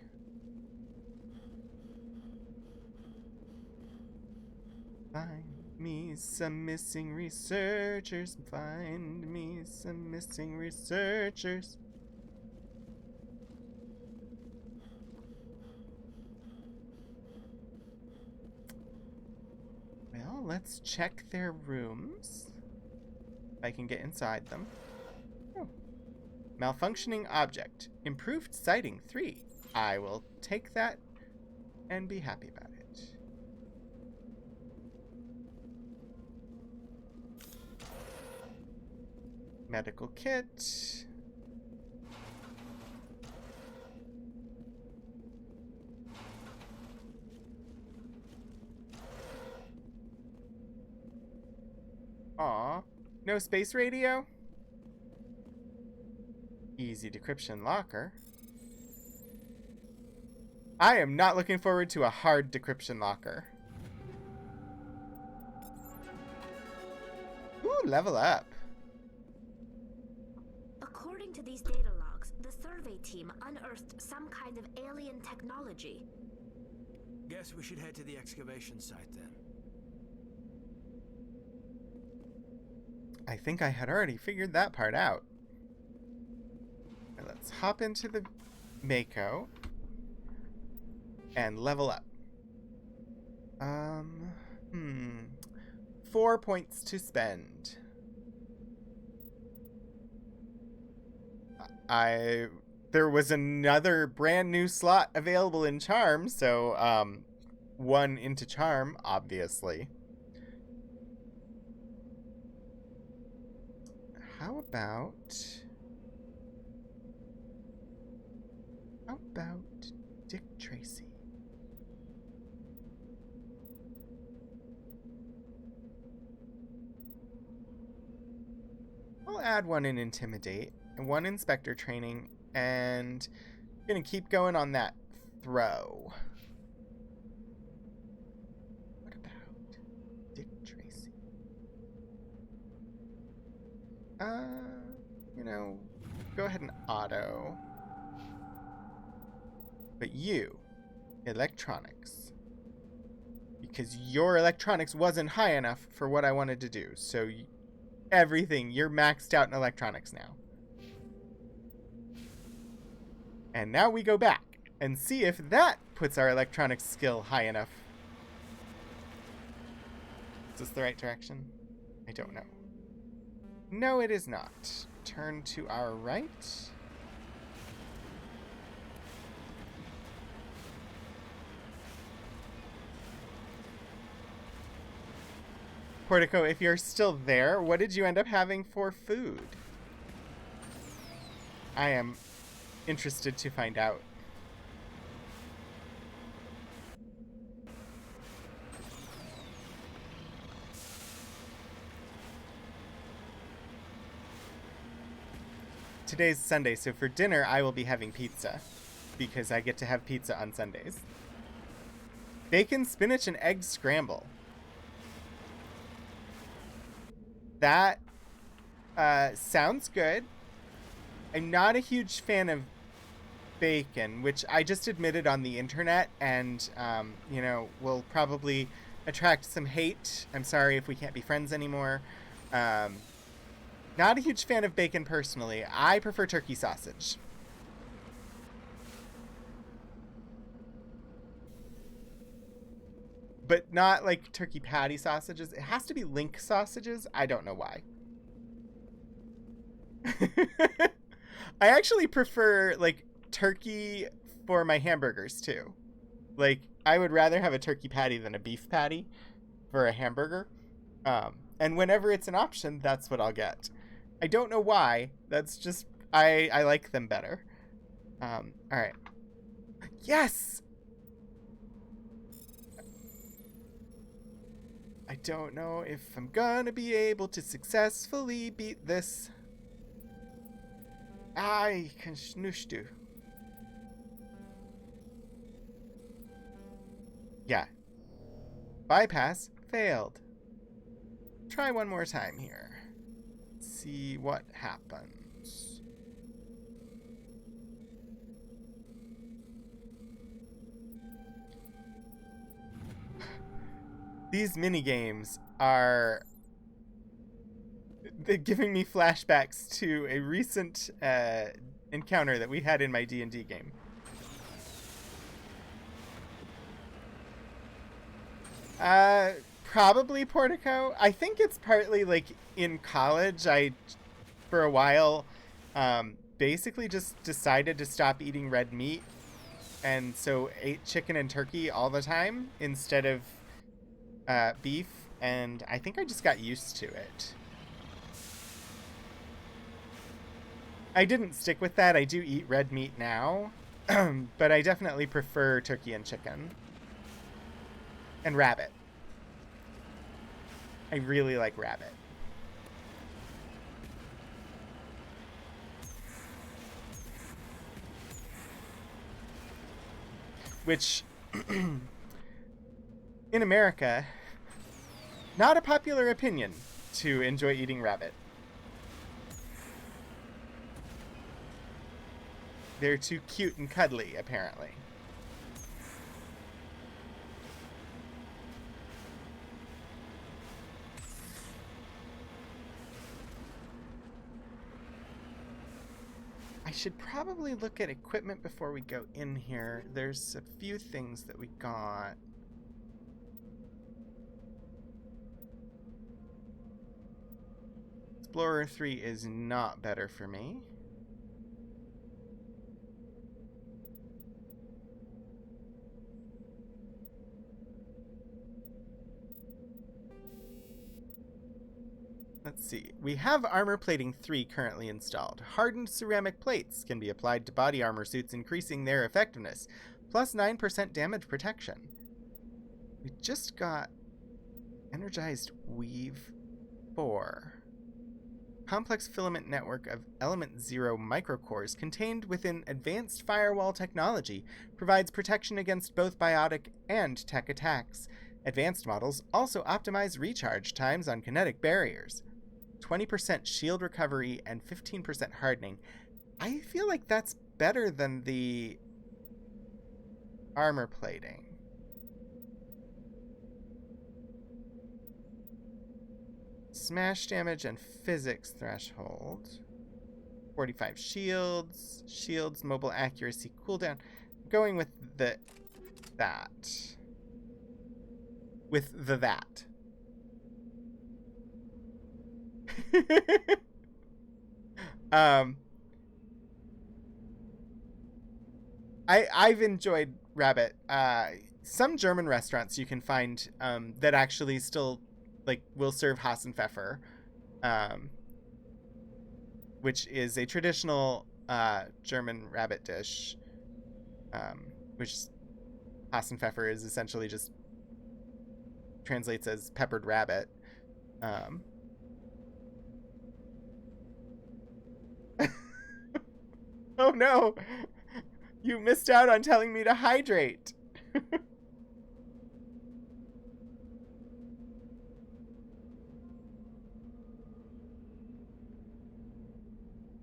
Find me some missing researchers. Find me some missing researchers. Well, let's check their rooms. If I can get inside them. Oh. Malfunctioning object. Improved sighting 3. I will take that and be happy about it. Medical kit. Aw, no space radio? Easy decryption locker. I am not looking forward to a hard decryption locker. Ooh, level up. According to these data logs, the survey team unearthed some kind of alien technology. Guess we should head to the excavation site then. I think I had already figured that part out. Now let's hop into the Mako and level up. 4 points to spend. There was another brand new slot available in Charm, so 1 into Charm, obviously. How about Dick Tracy? I'll add 1 in Intimidate and 1 Inspector Training, and gonna keep going on that throw. What about Dick Tracy? You know, go ahead and auto. But you, electronics. Because your electronics wasn't high enough for what I wanted to do. So everything, you're maxed out in electronics now. And now we go back and see if that puts our electronics skill high enough. Is this the right direction? I don't know. No, it is not. Turn to our right. Portico, if you're still there, what did you end up having for food? I am interested to find out. today's Sunday, so for dinner I will be having pizza because I get to have pizza on Sundays. Bacon, spinach, and egg scramble. That sounds good. I'm not a huge fan of bacon, which I just admitted on the internet, and, you know, will probably attract some hate. I'm sorry if we can't be friends anymore. Not a huge fan of bacon personally. I prefer turkey sausage. But not like turkey patty sausages. It has to be link sausages. I don't know why. I actually prefer like turkey for my hamburgers too. Like I would rather have a turkey patty than a beef patty for a hamburger. And whenever it's an option, that's what I'll get. I don't know why. That's just I like them better. All right. Yes. I don't know if I'm gonna be able to successfully beat this. I can schnushtu. Yeah. Bypass failed. Try one more time here. See what happens. These minigames are giving me flashbacks to a recent encounter that we had in my D&D game. Probably Portico. I think it's partly like in college, for a while, basically just decided to stop eating red meat. And so ate chicken and turkey all the time instead of beef. And I think I just got used to it. I didn't stick with that. I do eat red meat now. But I definitely prefer turkey and chicken. And rabbit. I really like rabbit. Which, in America, not a popular opinion to enjoy eating rabbit. They're too cute and cuddly, apparently. I should probably look at equipment before we go in here. There's a few things that we got. Explorer 3 is not better for me. Let's see. We have Armor Plating 3 currently installed. Hardened ceramic plates can be applied to body armor suits, increasing their effectiveness, plus 9% damage protection. We just got Energized Weave 4. Complex filament network of Element 0 microcores contained within advanced firewall technology provides protection against both biotic and tech attacks. Advanced models also optimize recharge times on kinetic barriers. 20% shield recovery and 15% hardening. I feel like that's better than the armor plating. Smash damage and physics threshold. 45 shields. Shields, mobile accuracy, cooldown. Going with that. With that. I've enjoyed rabbit. Some German restaurants you can find that actually still will serve Hassenpfeffer, which is a traditional German rabbit dish, which Hassenpfeffer is essentially just translates as peppered rabbit. Oh no! You missed out on telling me to hydrate.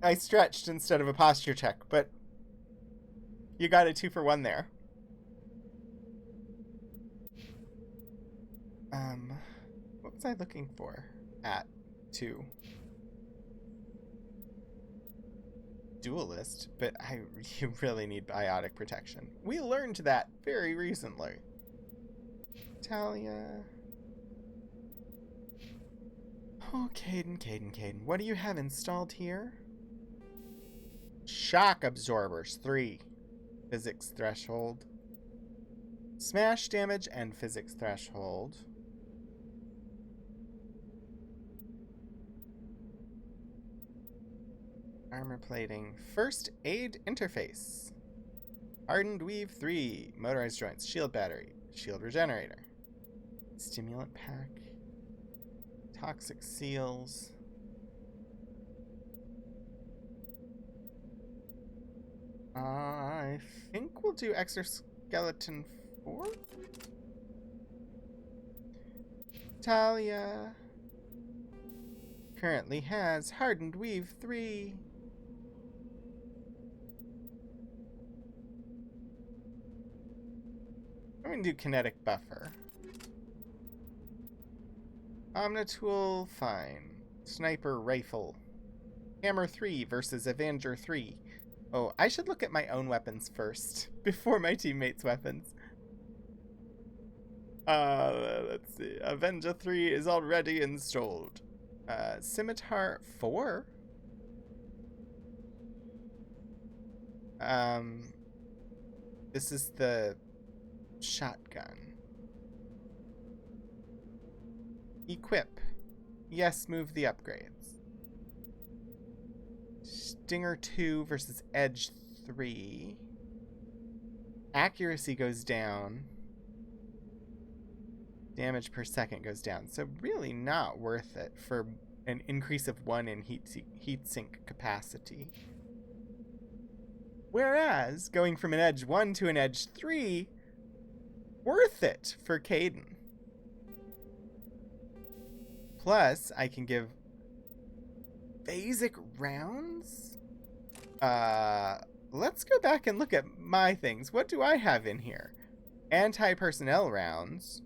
I stretched instead of a posture check, but you got a 2-for-1 there. What was I looking for at 2? Duelist, but you really need biotic protection. We learned that very recently. Talia. Oh, Kaidan. What do you have installed here? Shock absorbers, 3. Physics threshold. Smash damage and physics threshold. Armor plating. First aid interface. Hardened weave 3. Motorized joints. Shield battery. Shield regenerator. Stimulant pack. Toxic seals. I think we'll do exoskeleton 4. Talia currently has hardened weave 3. I'm gonna do kinetic buffer. Omnitool, fine. Sniper rifle. Hammer 3 versus Avenger 3. Oh, I should look at my own weapons first, before my teammates' weapons. Let's see. Avenger 3 is already installed. Scimitar 4? This is the shotgun. Equip. Yes, move the upgrades. Stinger 2 versus Edge 3. Accuracy goes down. Damage per second goes down. So really not worth it for an increase of 1 in heat sink capacity. Whereas, going from an Edge 1 to an Edge 3, worth it for Kaidan. Plus, I can give basic rounds? Let's go back and look at my things. What do I have in here? Anti-personnel rounds.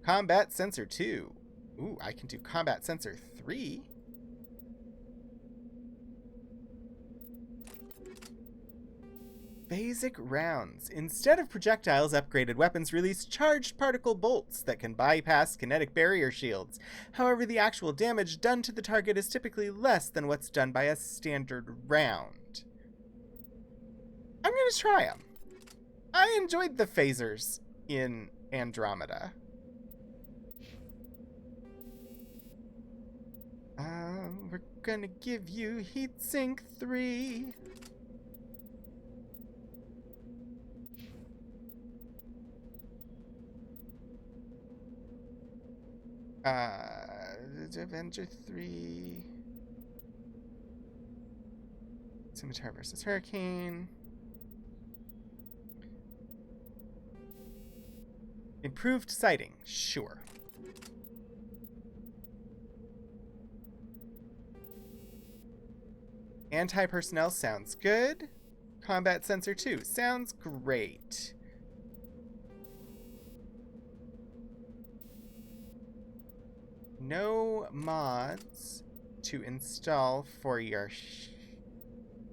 Combat sensor 2. Ooh, I can do combat sensor 3. Basic rounds. Instead of projectiles, upgraded weapons release charged particle bolts that can bypass kinetic barrier shields. However, the actual damage done to the target is typically less than what's done by a standard round. I'm gonna try them. I enjoyed the phasers in Andromeda. We're gonna give you Heatsink 3. Avenger 3. Scimitar versus Hurricane. Improved sighting, sure. Anti-personnel sounds good. Combat sensor 2 sounds great. No mods to install for your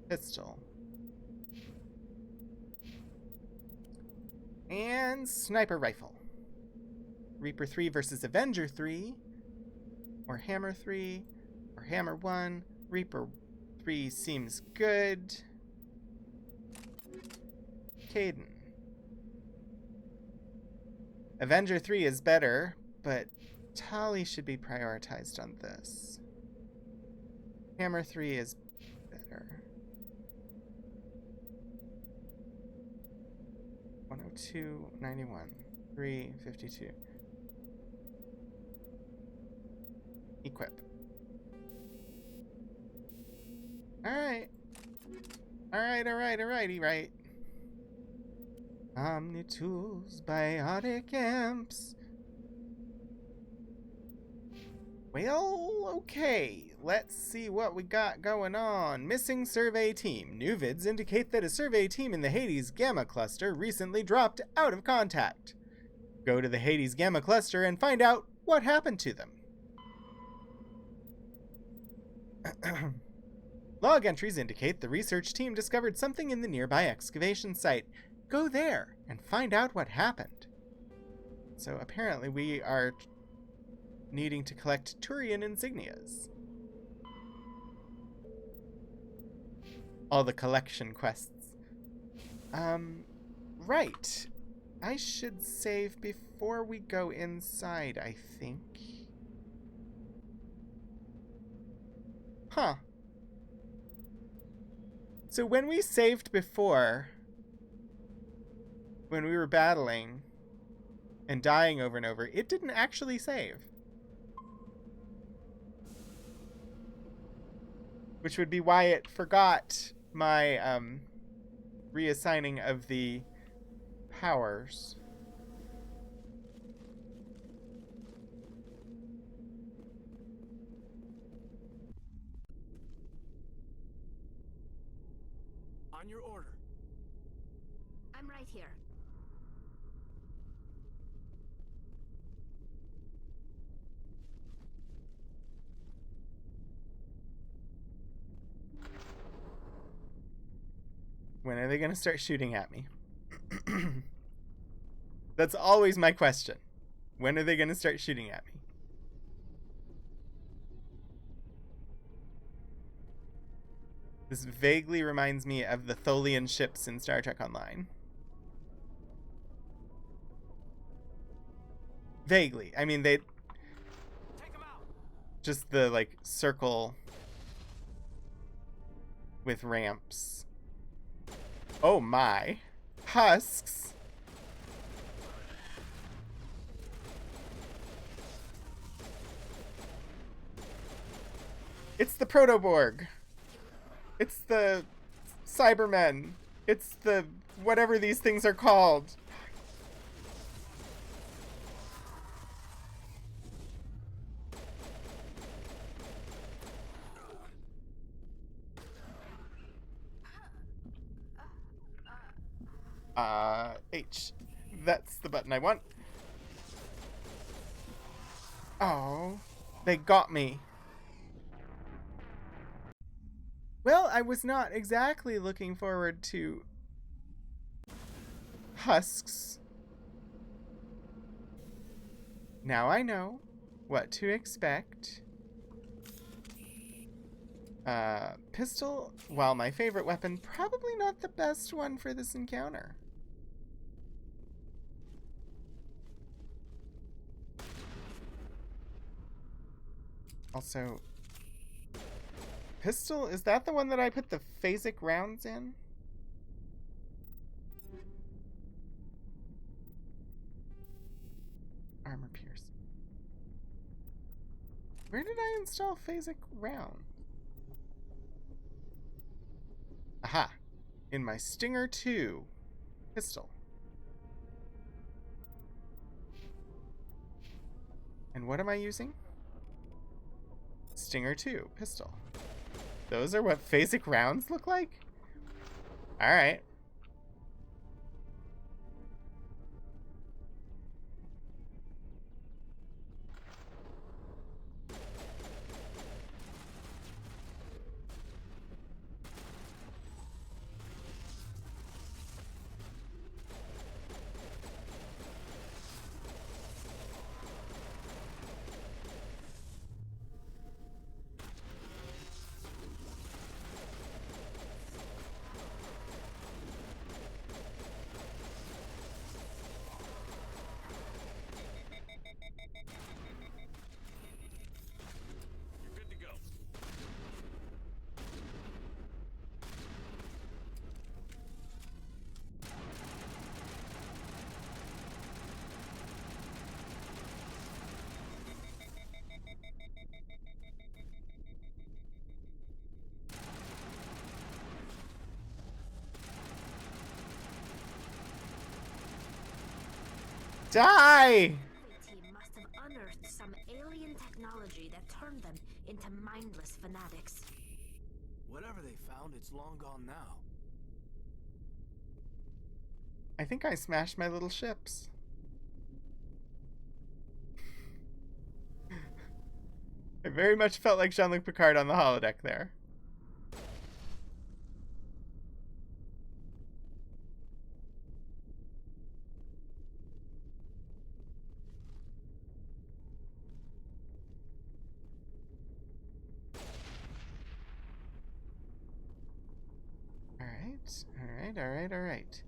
pistol. And sniper rifle. Reaper 3 versus Avenger 3. Or Hammer 3. Or Hammer 1. Reaper 3 seems good. Kaidan. Avenger 3 is better, but Tali should be prioritized on this. Hammer 3 is better. 102, 91, 352. Equip. Alright. Alrighty, right. Omnitools, biotic amps. Well, okay. Let's see what we got going on. Missing survey team. New vids indicate that a survey team in the Hades Gamma Cluster recently dropped out of contact. Go to the Hades Gamma Cluster and find out what happened to them. Log entries indicate the research team discovered something in the nearby excavation site. Go there and find out what happened. So apparently we are needing to collect Turian insignias. All the collection quests. Right. I should save before we go inside, I think. Huh. So when we saved before, when we were battling and dying over and over, it didn't actually save. Which would be why it forgot my reassigning of the powers. On your order. I'm right here. When are they going to start shooting at me? That's always my question. When are they going to start shooting at me? This vaguely reminds me of the Tholian ships in Star Trek Online. Vaguely. I mean, they... Take 'em out. Just the, like, circle with ramps. Oh my. Husks. It's the Protoborg. It's the Cybermen. It's the whatever these things are called. H. That's the button I want. Oh, they got me. Well, I was not exactly looking forward to husks. Now I know what to expect. Pistol, while my favorite weapon, probably not the best one for this encounter. Also, pistol, is that the one that I put the phasic rounds in? Armor pierce. Where did I install phasic round? Aha! In my Stinger 2 pistol. And what am I using? Stinger 2 pistol. Those are what phasic rounds look like? Alright. Die! Survey team must have unearthed some alien technology that turned them into mindless fanatics. Whatever they found, it's long gone now. I think I smashed my little ships. I very much felt like Jean-Luc Picard on the holodeck there. Alright.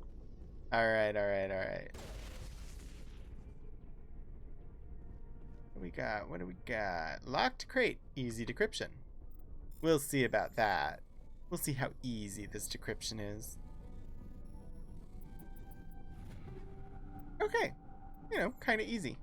What do we got? Locked crate. Easy decryption. We'll see about that. We'll see how easy this decryption is. Okay. You know, kind of easy.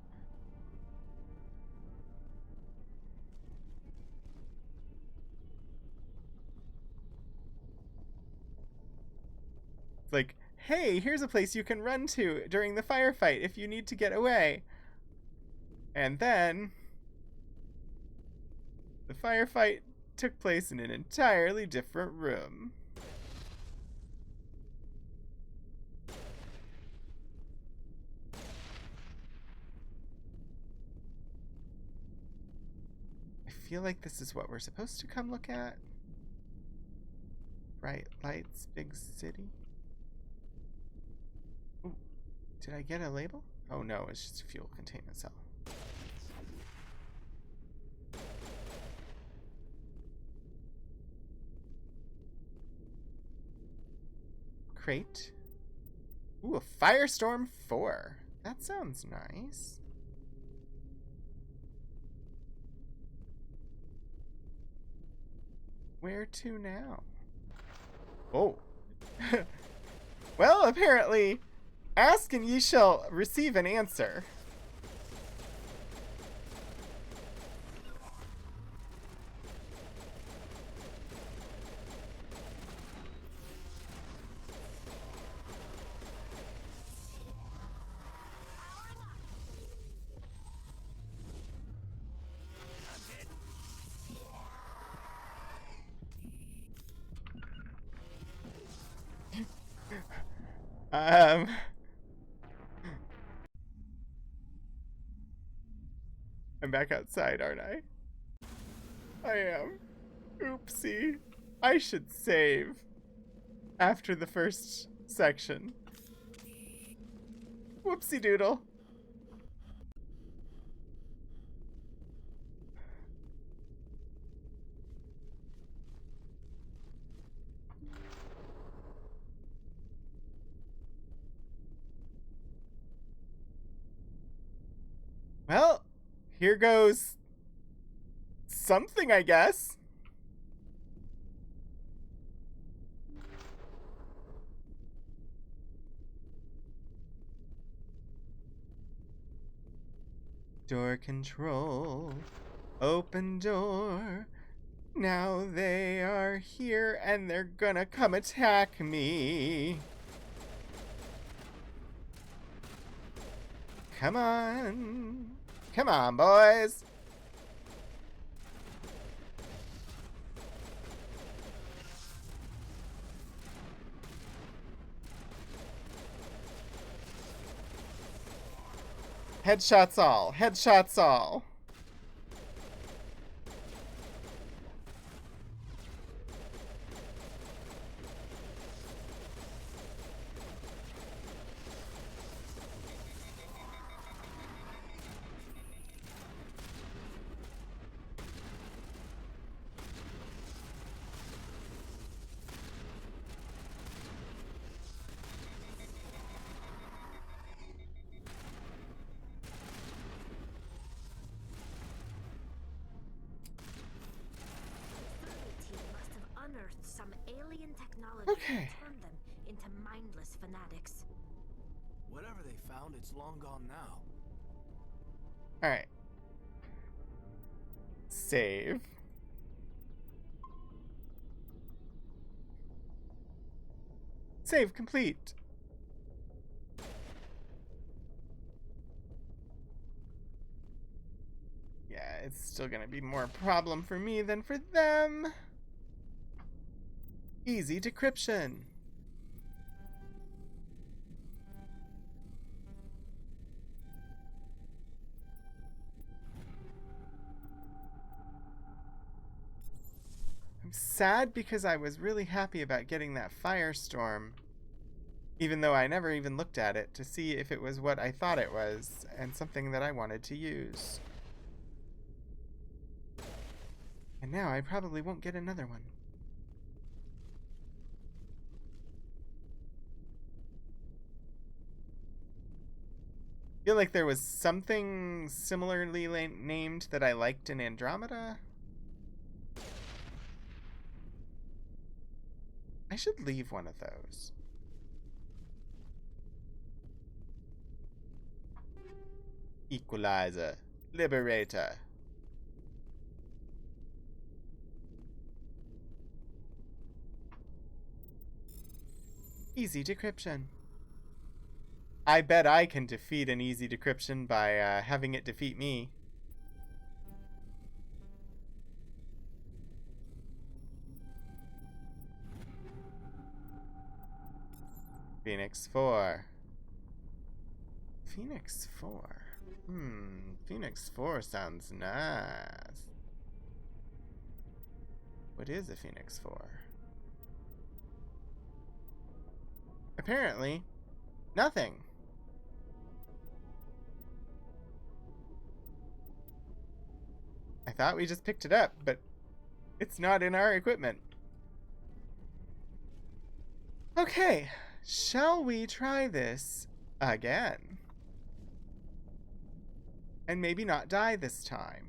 Like, hey, here's a place you can run to during the firefight if you need to get away. And then the firefight took place in an entirely different room. I feel like this is what we're supposed to come look at. Bright lights, big city. Ooh, did I get a label? Oh no, it's just a fuel containment cell. Crate. Ooh, a Firestorm 4. That sounds nice. Where to now? Oh. Well, apparently, ask and ye shall receive an answer. I'm back outside, aren't I? I am. Oopsie. I should save after the first section. Whoopsie doodle. Well, here goes something, I guess. Door control. Open door. Now they are here and they're gonna come attack me. Come on. Come on, boys. Headshots all. Headshots all. Some alien technology Okay. that turned them into mindless fanatics. Whatever they found, it's long gone now. Alright. Save. Save complete. still gonna be more problem for me than for them. Easy decryption. I'm sad because I was really happy about getting that firestorm, even though I never even looked at it to see if it was what I thought it was and something that I wanted to use. And now I probably won't get another one. I feel like there was something similarly named that I liked in Andromeda. I should leave one of those. Equalizer. Liberator. Easy decryption. I bet I can defeat an easy decryption by having it defeat me. Phoenix 4. Phoenix 4. Phoenix 4 sounds nice. What is a Phoenix 4? Apparently, nothing. I thought we just picked it up, but it's not in our equipment. Okay, shall we try this again? And maybe not die this time.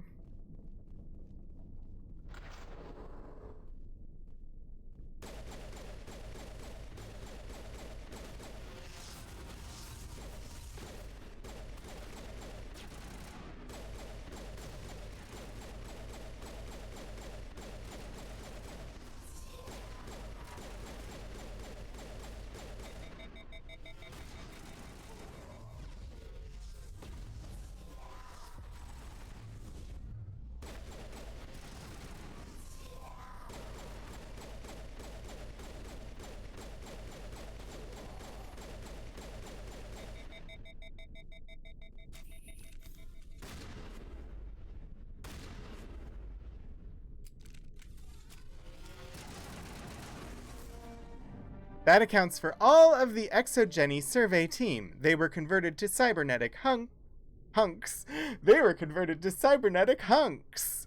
That accounts for all of the Exogeny survey team. They were converted to cybernetic hunks. They were converted to cybernetic hunks.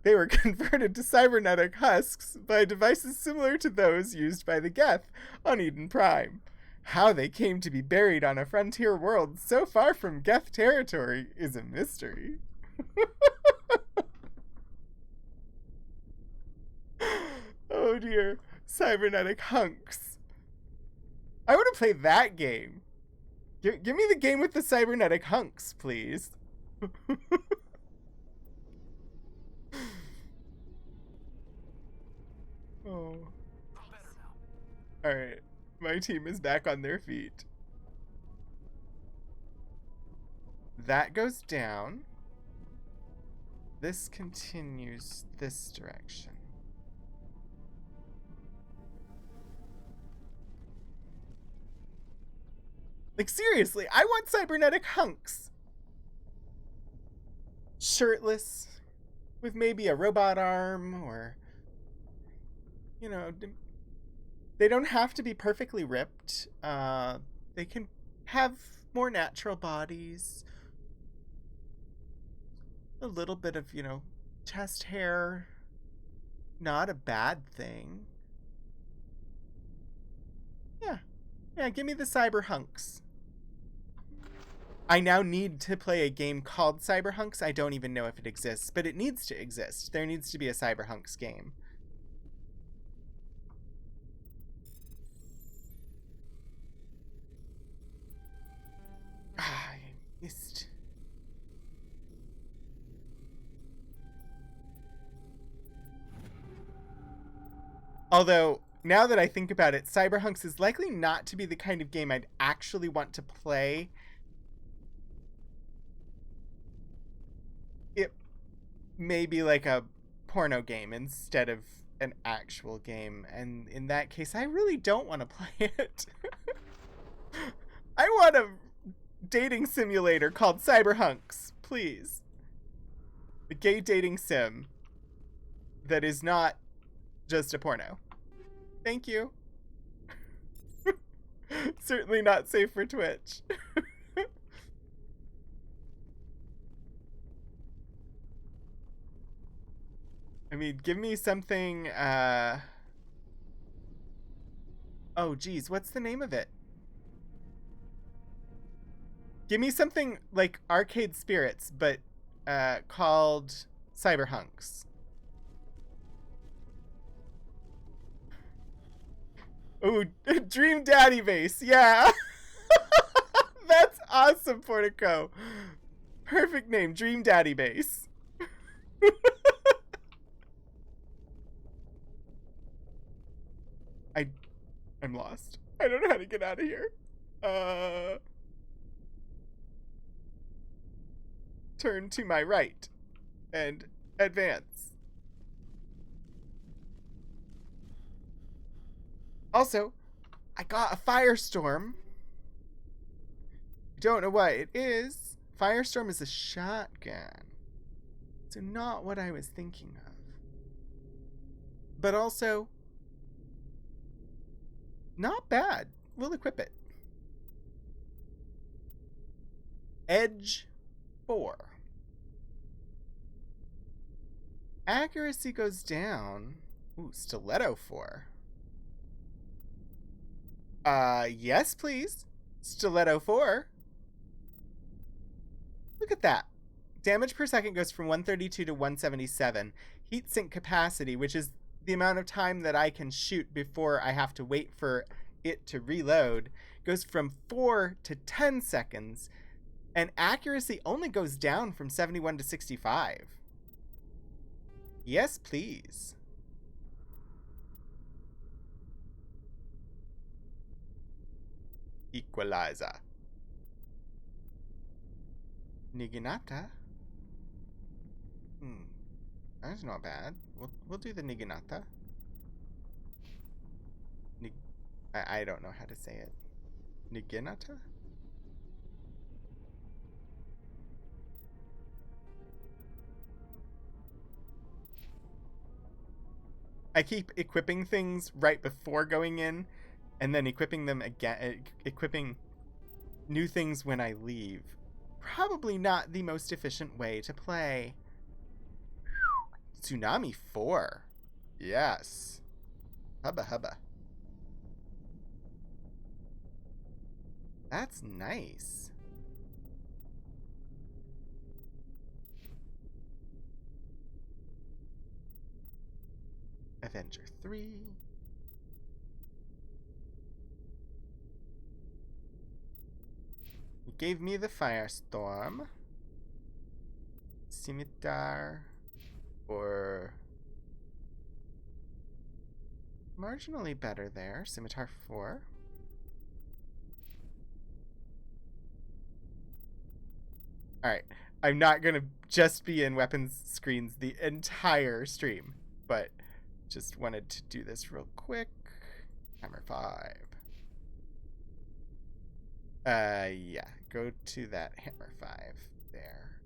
They were converted to cybernetic husks by devices similar to those used by the Geth on Eden Prime. How they came to be buried on a frontier world so far from Geth territory is a mystery. Oh dear, cybernetic hunks. I want to play that game. Give me the game with the cybernetic hunks, please. Oh. Alright, my team is back on their feet. That goes down. This continues this direction. Like, seriously, I want cybernetic hunks. Shirtless, with maybe a robot arm, or, you know, they don't have to be perfectly ripped. They can have more natural bodies. A little bit of, you know, chest hair. Not a bad thing. Yeah, give me the cyber hunks. I now need to play a game called Cyberhunks. I don't even know if it exists, but it needs to exist. There needs to be a Cyberhunks game. I missed. Although, now that I think about it, Cyberhunks is likely not to be the kind of game I'd actually want to play maybe like a porno game instead of an actual game. And in that case, I really don't want to play it. I want a dating simulator called Cyberhunks, please. A gay dating sim that is not just a porno. Thank you. Certainly not safe for Twitch. I mean, give me something, oh, geez, what's the name of it? Give me something like Arcade Spirits, but, called Cyberhunks. Oh, Dream Daddy Base, yeah! That's awesome, Portico. Perfect name, Dream Daddy Base. I'm lost. I don't know how to get out of here. Turn to my right and advance. Also, I got a Firestorm. Don't know what it is. Firestorm is a shotgun. So not what I was thinking of. But also, not bad. We'll equip it. Edge 4. Accuracy goes down. Ooh, Stiletto 4. Yes, please. Stiletto 4. Look at that. Damage per second goes from 132 to 177. Heatsink capacity, which is the amount of time that I can shoot before I have to wait for it to reload, goes from 4 to 10 seconds, and accuracy only goes down from 71 to 65. Yes, please. Equalizer. Niginata? That's not bad. We'll do the Niginata. I don't know how to say it. Niginata? I keep equipping things right before going in, and then equipping them again, equipping new things when I leave. Probably not the most efficient way to play. Tsunami 4. Yes. Hubba hubba. That's nice. Avenger 3. He gave me the Firestorm. Scimitar. Or marginally better there. Scimitar 4. Alright, I'm not gonna just be in weapons screens the entire stream, but just wanted to do this real quick. Hammer 5. Yeah, go to that Hammer 5 there.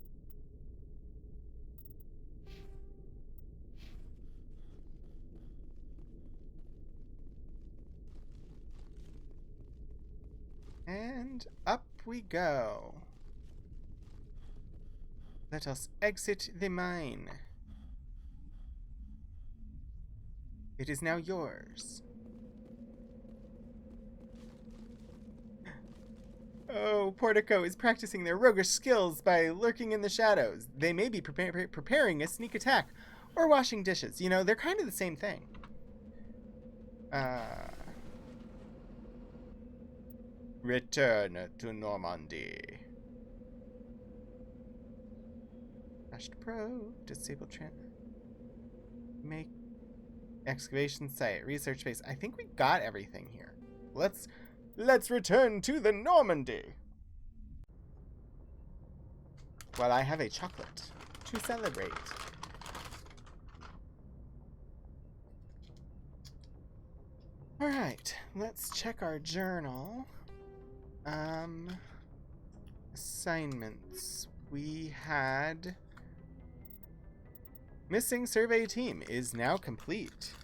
And up we go. Let us exit the mine. It is now yours. Oh, Portico is practicing their roguish skills by lurking in the shadows. They may be preparing a sneak attack or washing dishes. You know, they're kind of the same thing. Return to Normandy. Flashed probe, disable make excavation site, research base. I think we got everything here. Let's return to the Normandy. Well, I have a chocolate to celebrate. Alright, let's check our journal. Assignments. We had... Missing survey team is now complete.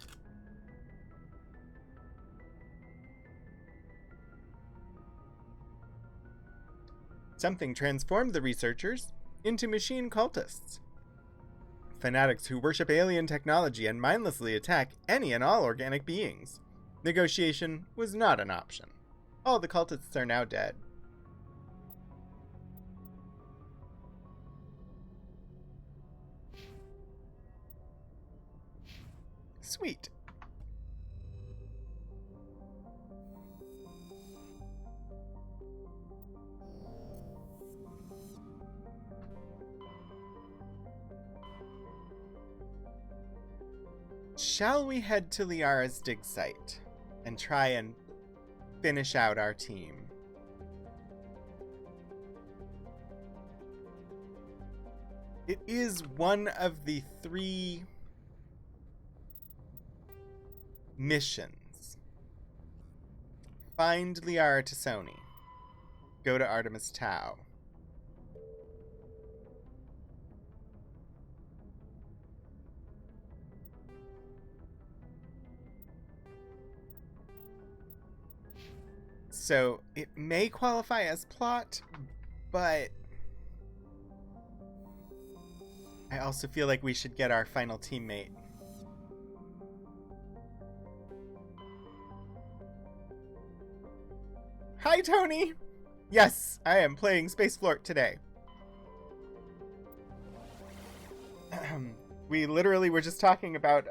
Something transformed the researchers into machine cultists. Fanatics who worship alien technology and mindlessly attack any and all organic beings. Negotiation was not an option. All the cultists are now dead. Sweet. Shall we head to Liara's dig site and try and finish out our team? It is one of the 3 missions. Find Liara Tassoni. Go to Artemis Tau. So, it may qualify as plot, but I also feel like we should get our final teammate. Hi, Tony! Yes, I am playing Space Flort today. We literally were just talking about,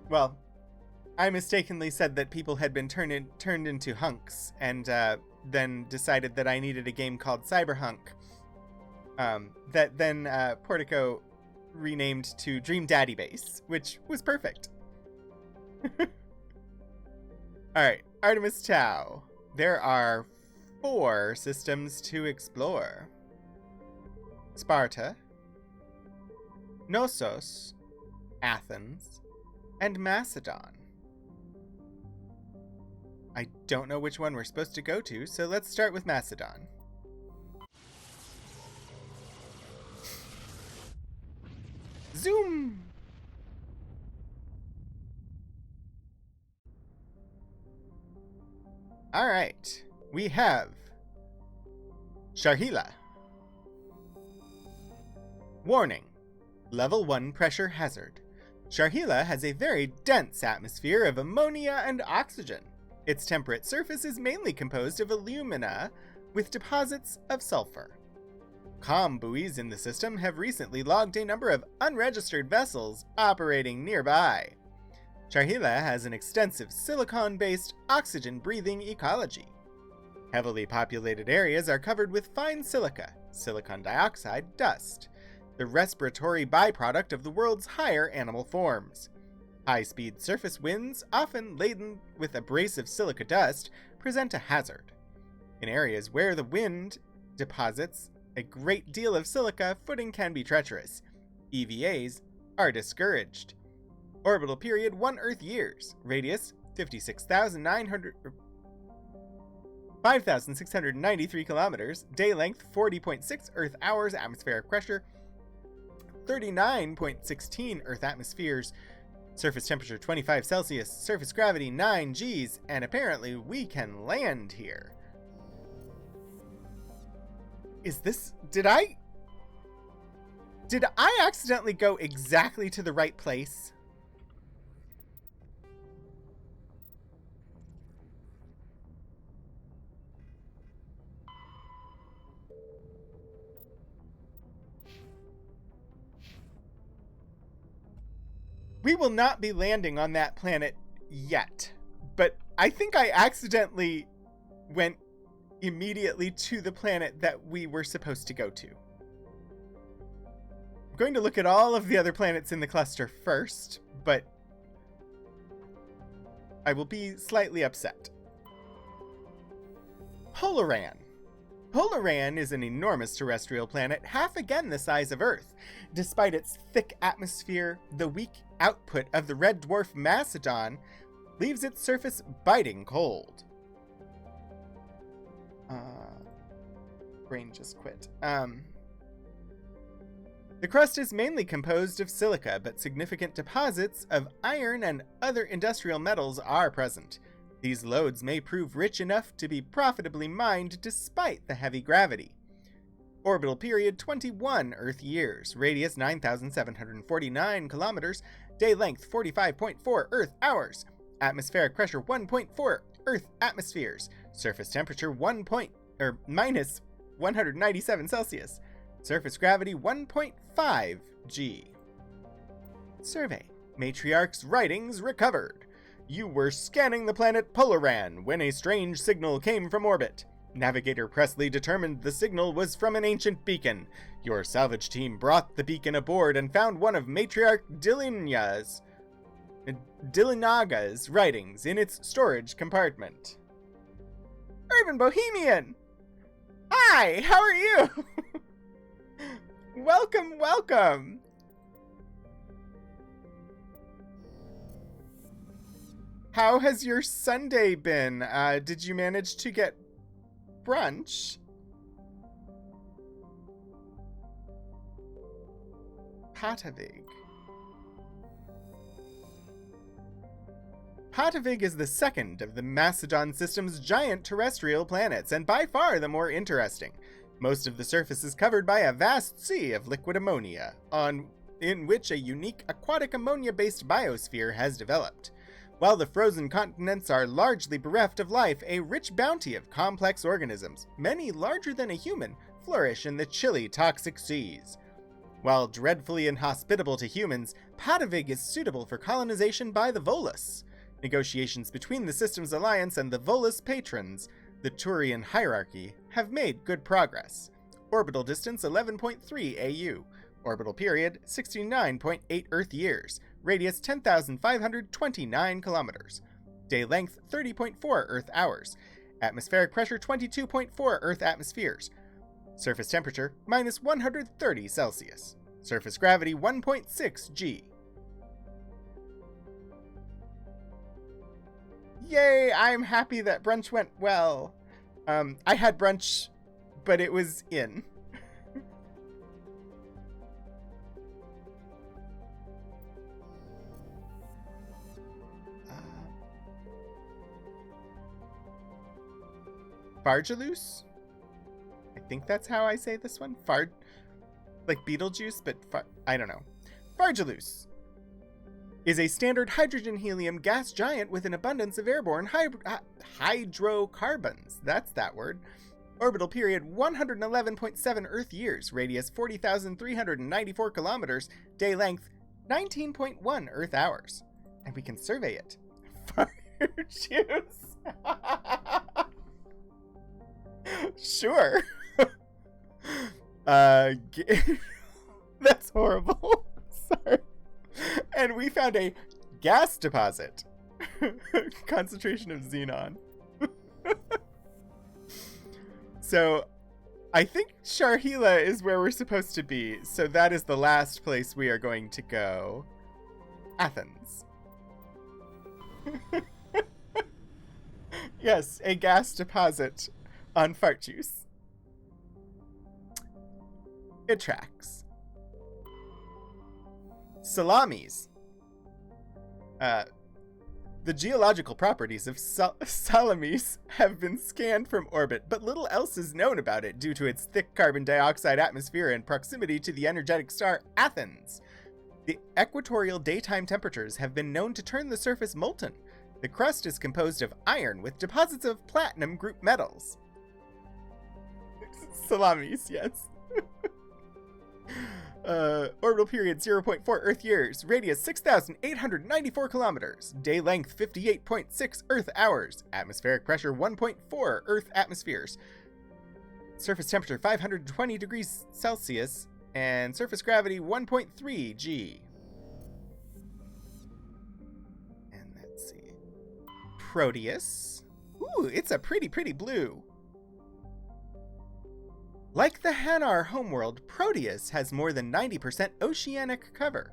well, I mistakenly said that people had been turned into hunks, and then decided that I needed a game called Cyberhunk. That then Portico renamed to Dream Daddy Base, which was perfect. Alright, Artemis Tau. There are 4 systems to explore. Sparta, Knossos, Athens, and Macedon. I don't know which one we're supposed to go to, so let's start with Macedon. Zoom! Alright, we have Sharhila. Warning, level 1 pressure hazard. Sharhila has a very dense atmosphere of ammonia and oxygen. Its temperate surface is mainly composed of alumina with deposits of sulfur. Comm buoys in the system have recently logged a number of unregistered vessels operating nearby. Sharhila has an extensive silicon-based oxygen-breathing ecology. Heavily populated areas are covered with fine silica, silicon dioxide dust, the respiratory byproduct of the world's higher animal forms. High-speed surface winds, often laden with abrasive silica dust, present a hazard. In areas where the wind deposits a great deal of silica, footing can be treacherous. EVAs are discouraged. Orbital period 1 Earth years. Radius 5,693 kilometers. Day length 40.6 Earth hours. Atmospheric pressure 39.16 Earth atmospheres. Surface temperature 25 Celsius. Surface gravity 9 Gs. And apparently we can land here. Is this... Did I accidentally go exactly to the right place? We will not be landing on that planet yet, but I think I accidentally went immediately to the planet that we were supposed to go to. I'm going to look at all of the other planets in the cluster first, but I will be slightly upset. Polaran. Polaran is an enormous terrestrial planet, half again the size of Earth. Despite its thick atmosphere, the weak output of the red dwarf Macedon leaves its surface biting cold. Brain just quit. The crust is mainly composed of silica, but significant deposits of iron and other industrial metals are present. These lodes may prove rich enough to be profitably mined despite the heavy gravity. Orbital period 21 Earth years, radius 9,749 kilometers, day length 45.4 Earth hours, atmospheric pressure 1.4 Earth atmospheres, surface temperature minus 197 Celsius, surface gravity 1.5 G. Survey. Matriarch's writings recovered. You were scanning the planet Polaran when a strange signal came from orbit. Navigator Presley determined the signal was from an ancient beacon. Your salvage team brought the beacon aboard and found one of Matriarch Dilinaga's writings in its storage compartment. Urban Bohemian! Hi, how are you? Welcome, welcome! How has your Sunday been? Did you manage to get brunch? Patavig. Patavig is the second of the Macedon system's giant terrestrial planets, and by far the more interesting. Most of the surface is covered by a vast sea of liquid ammonia, in which a unique aquatic ammonia-based biosphere has developed. While the frozen continents are largely bereft of life, a rich bounty of complex organisms, many larger than a human, flourish in the chilly, toxic seas. While dreadfully inhospitable to humans, Patavig is suitable for colonization by the Volus. Negotiations between the system's alliance and the Volus patrons, the Turian hierarchy, have made good progress. Orbital distance 11.3 AU. Orbital period 69.8 Earth years. Radius 10,529 kilometers. Day length 30.4 Earth hours. Atmospheric pressure 22.4 Earth atmospheres. Surface temperature minus 130 Celsius. Surface gravity 1.6 G. Yay, I'm happy that brunch went well. I had brunch, but it was in. Farjalus? I think that's how I say this one. Like Beetlejuice, but I don't know. Farjalus is a standard hydrogen-helium gas giant with an abundance of airborne hydrocarbons. That's that word. Orbital period 111.7 Earth years. Radius 40,394 kilometers. Day length 19.1 Earth hours. And we can survey it. Farjalus. Sure. That's horrible. Sorry. And we found a gas deposit. Concentration of xenon. So, I think Sharhila is where we're supposed to be. So that is the last place we are going to go. Athens. Yes, a gas deposit on fart juice. It tracks. Salamis. The geological properties of Salamis have been scanned from orbit, but little else is known about it due to its thick carbon dioxide atmosphere and proximity to the energetic star Athens. The equatorial daytime temperatures have been known to turn the surface molten. The crust is composed of iron with deposits of platinum group metals. Salamis, yes. Orbital period 0.4 Earth years. Radius 6,894 kilometers. Day length 58.6 Earth hours. Atmospheric pressure 1.4 Earth atmospheres. Surface temperature 520 degrees Celsius. And surface gravity 1.3 G. And let's see. Proteus. Ooh, it's a pretty blue. Like the Hanar homeworld, Proteus has more than 90% oceanic cover.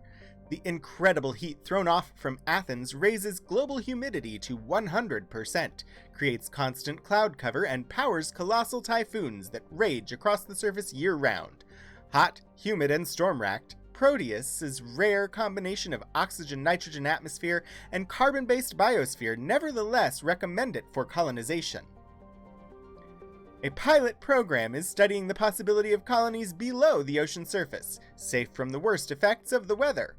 The incredible heat thrown off from Athens raises global humidity to 100%, creates constant cloud cover, and powers colossal typhoons that rage across the surface year-round. Hot, humid, and storm-racked, Proteus's rare combination of oxygen-nitrogen atmosphere and carbon-based biosphere nevertheless recommend it for colonization. A pilot program is studying the possibility of colonies below the ocean surface, safe from the worst effects of the weather.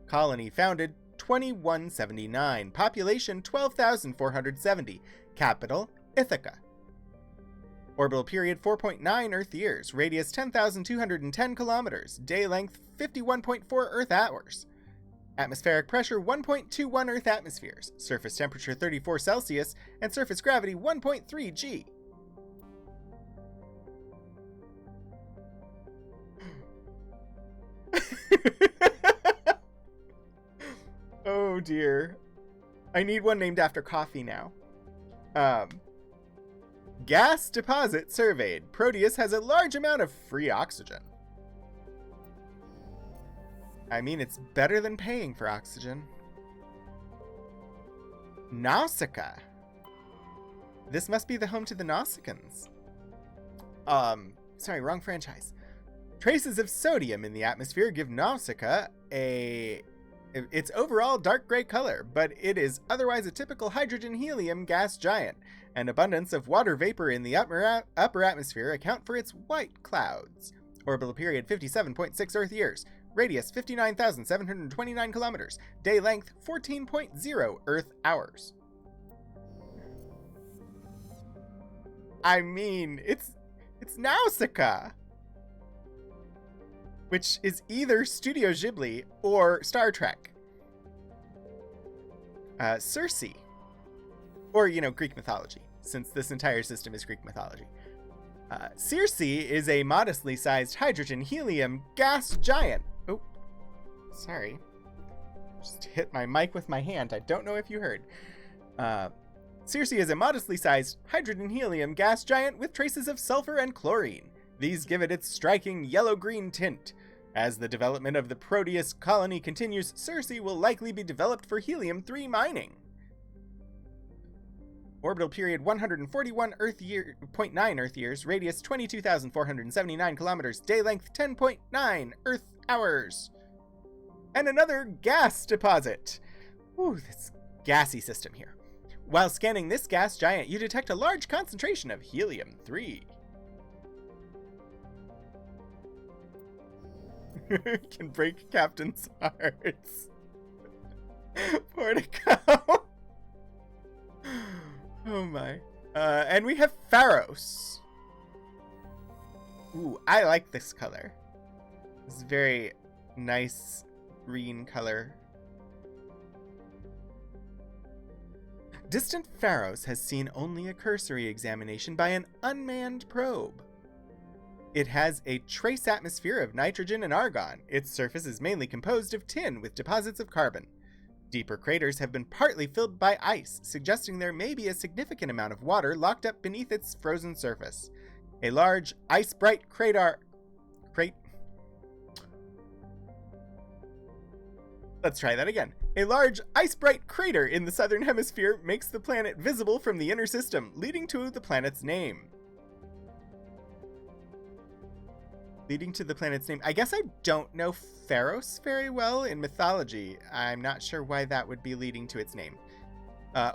Colony founded 2179, population 12,470, capital Ithaca. Orbital period 4.9 Earth years, radius 10,210 kilometers, day length 51.4 Earth hours. Atmospheric pressure 1.21 Earth atmospheres, surface temperature 34 Celsius, and surface gravity 1.3 G. Oh dear. I need one named after coffee now. Gas deposit surveyed. Proteus has a large amount of free oxygen. I mean, it's better than paying for oxygen. Nausicaa. This must be the home to the Nausicans. Sorry, wrong franchise. Traces of sodium in the atmosphere give Nausicaa its overall dark gray color, but it is otherwise a typical hydrogen-helium gas giant. An abundance of water vapor in the upper atmosphere account for its white clouds. Orbital period 57.6 Earth years. Radius 59,729 kilometers. Day length 14.0 Earth hours. I mean, it's Nausicaa, which is either Studio Ghibli or Star Trek. Circe. Or, Greek mythology, since this entire system is Greek mythology. Circe is a modestly sized hydrogen-helium gas giant. Oh, sorry. Just hit my mic with my hand. I don't know if you heard. Circe is a modestly sized hydrogen-helium gas giant with traces of sulfur and chlorine. These give it its striking yellow-green tint. As the development of the Proteus colony continues, Circe will likely be developed for helium-3 mining. Orbital period 141.9 Earth years, radius 22,479 kilometers, day length 10.9 Earth hours. And another gas deposit. Ooh, this gassy system here. While scanning this gas giant, you detect a large concentration of helium-3. Can break captain's hearts. Portico. Oh my. And we have Pharos. Ooh, I like this color. It's very nice green color. Distant Pharos has seen only a cursory examination by an unmanned probe. It has a trace atmosphere of nitrogen and argon. Its surface is mainly composed of tin with deposits of carbon. Deeper craters have been partly filled by ice, suggesting there may be a significant amount of water locked up beneath its frozen surface. A large, ice-bright crater... Let's try that again. A large, ice-bright crater in the southern hemisphere makes the planet visible from the inner system, leading to the planet's name. I guess I don't know Pharos very well in mythology. I'm not sure why that would be leading to its name.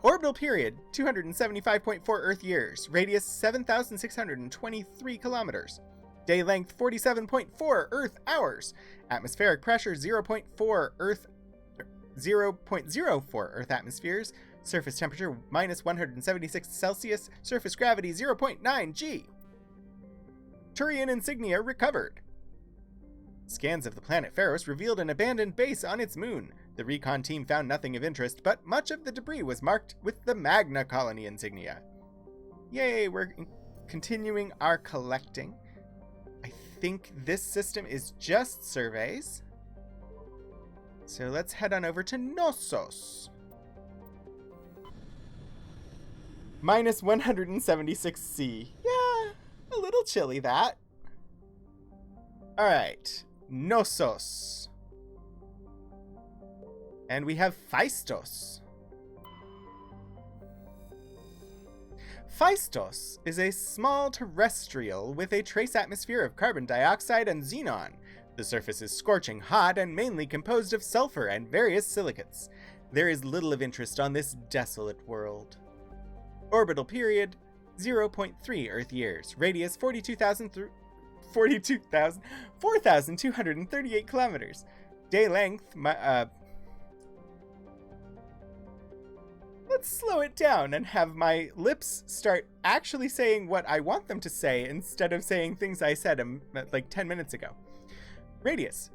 Orbital period, 275.4 Earth years. Radius, 7,623 kilometers. Day length, 47.4 Earth hours. Atmospheric pressure, 0.04 Earth atmospheres. Surface temperature, minus 176 Celsius. Surface gravity, 0.9 G. Turian insignia recovered. Scans of the planet Pharos revealed an abandoned base on its moon. The recon team found nothing of interest, but much of the debris was marked with the Magna colony insignia. Yay, we're continuing our collecting. I think this system is just surveys. So let's head on over to Knossos. Minus 176 C. Yeah, a little chilly that. Alright. Knossos. And we have Phaistos. Phaistos is a small terrestrial with a trace atmosphere of carbon dioxide and xenon. The surface is scorching hot and mainly composed of sulfur and various silicates. There is little of interest on this desolate world. Orbital period, 0.3 Earth years. Radius, 4,238 kilometers. Day length, let's slow it down and have my lips start actually saying what I want them to say instead of saying things I said like 10 minutes ago. Radius,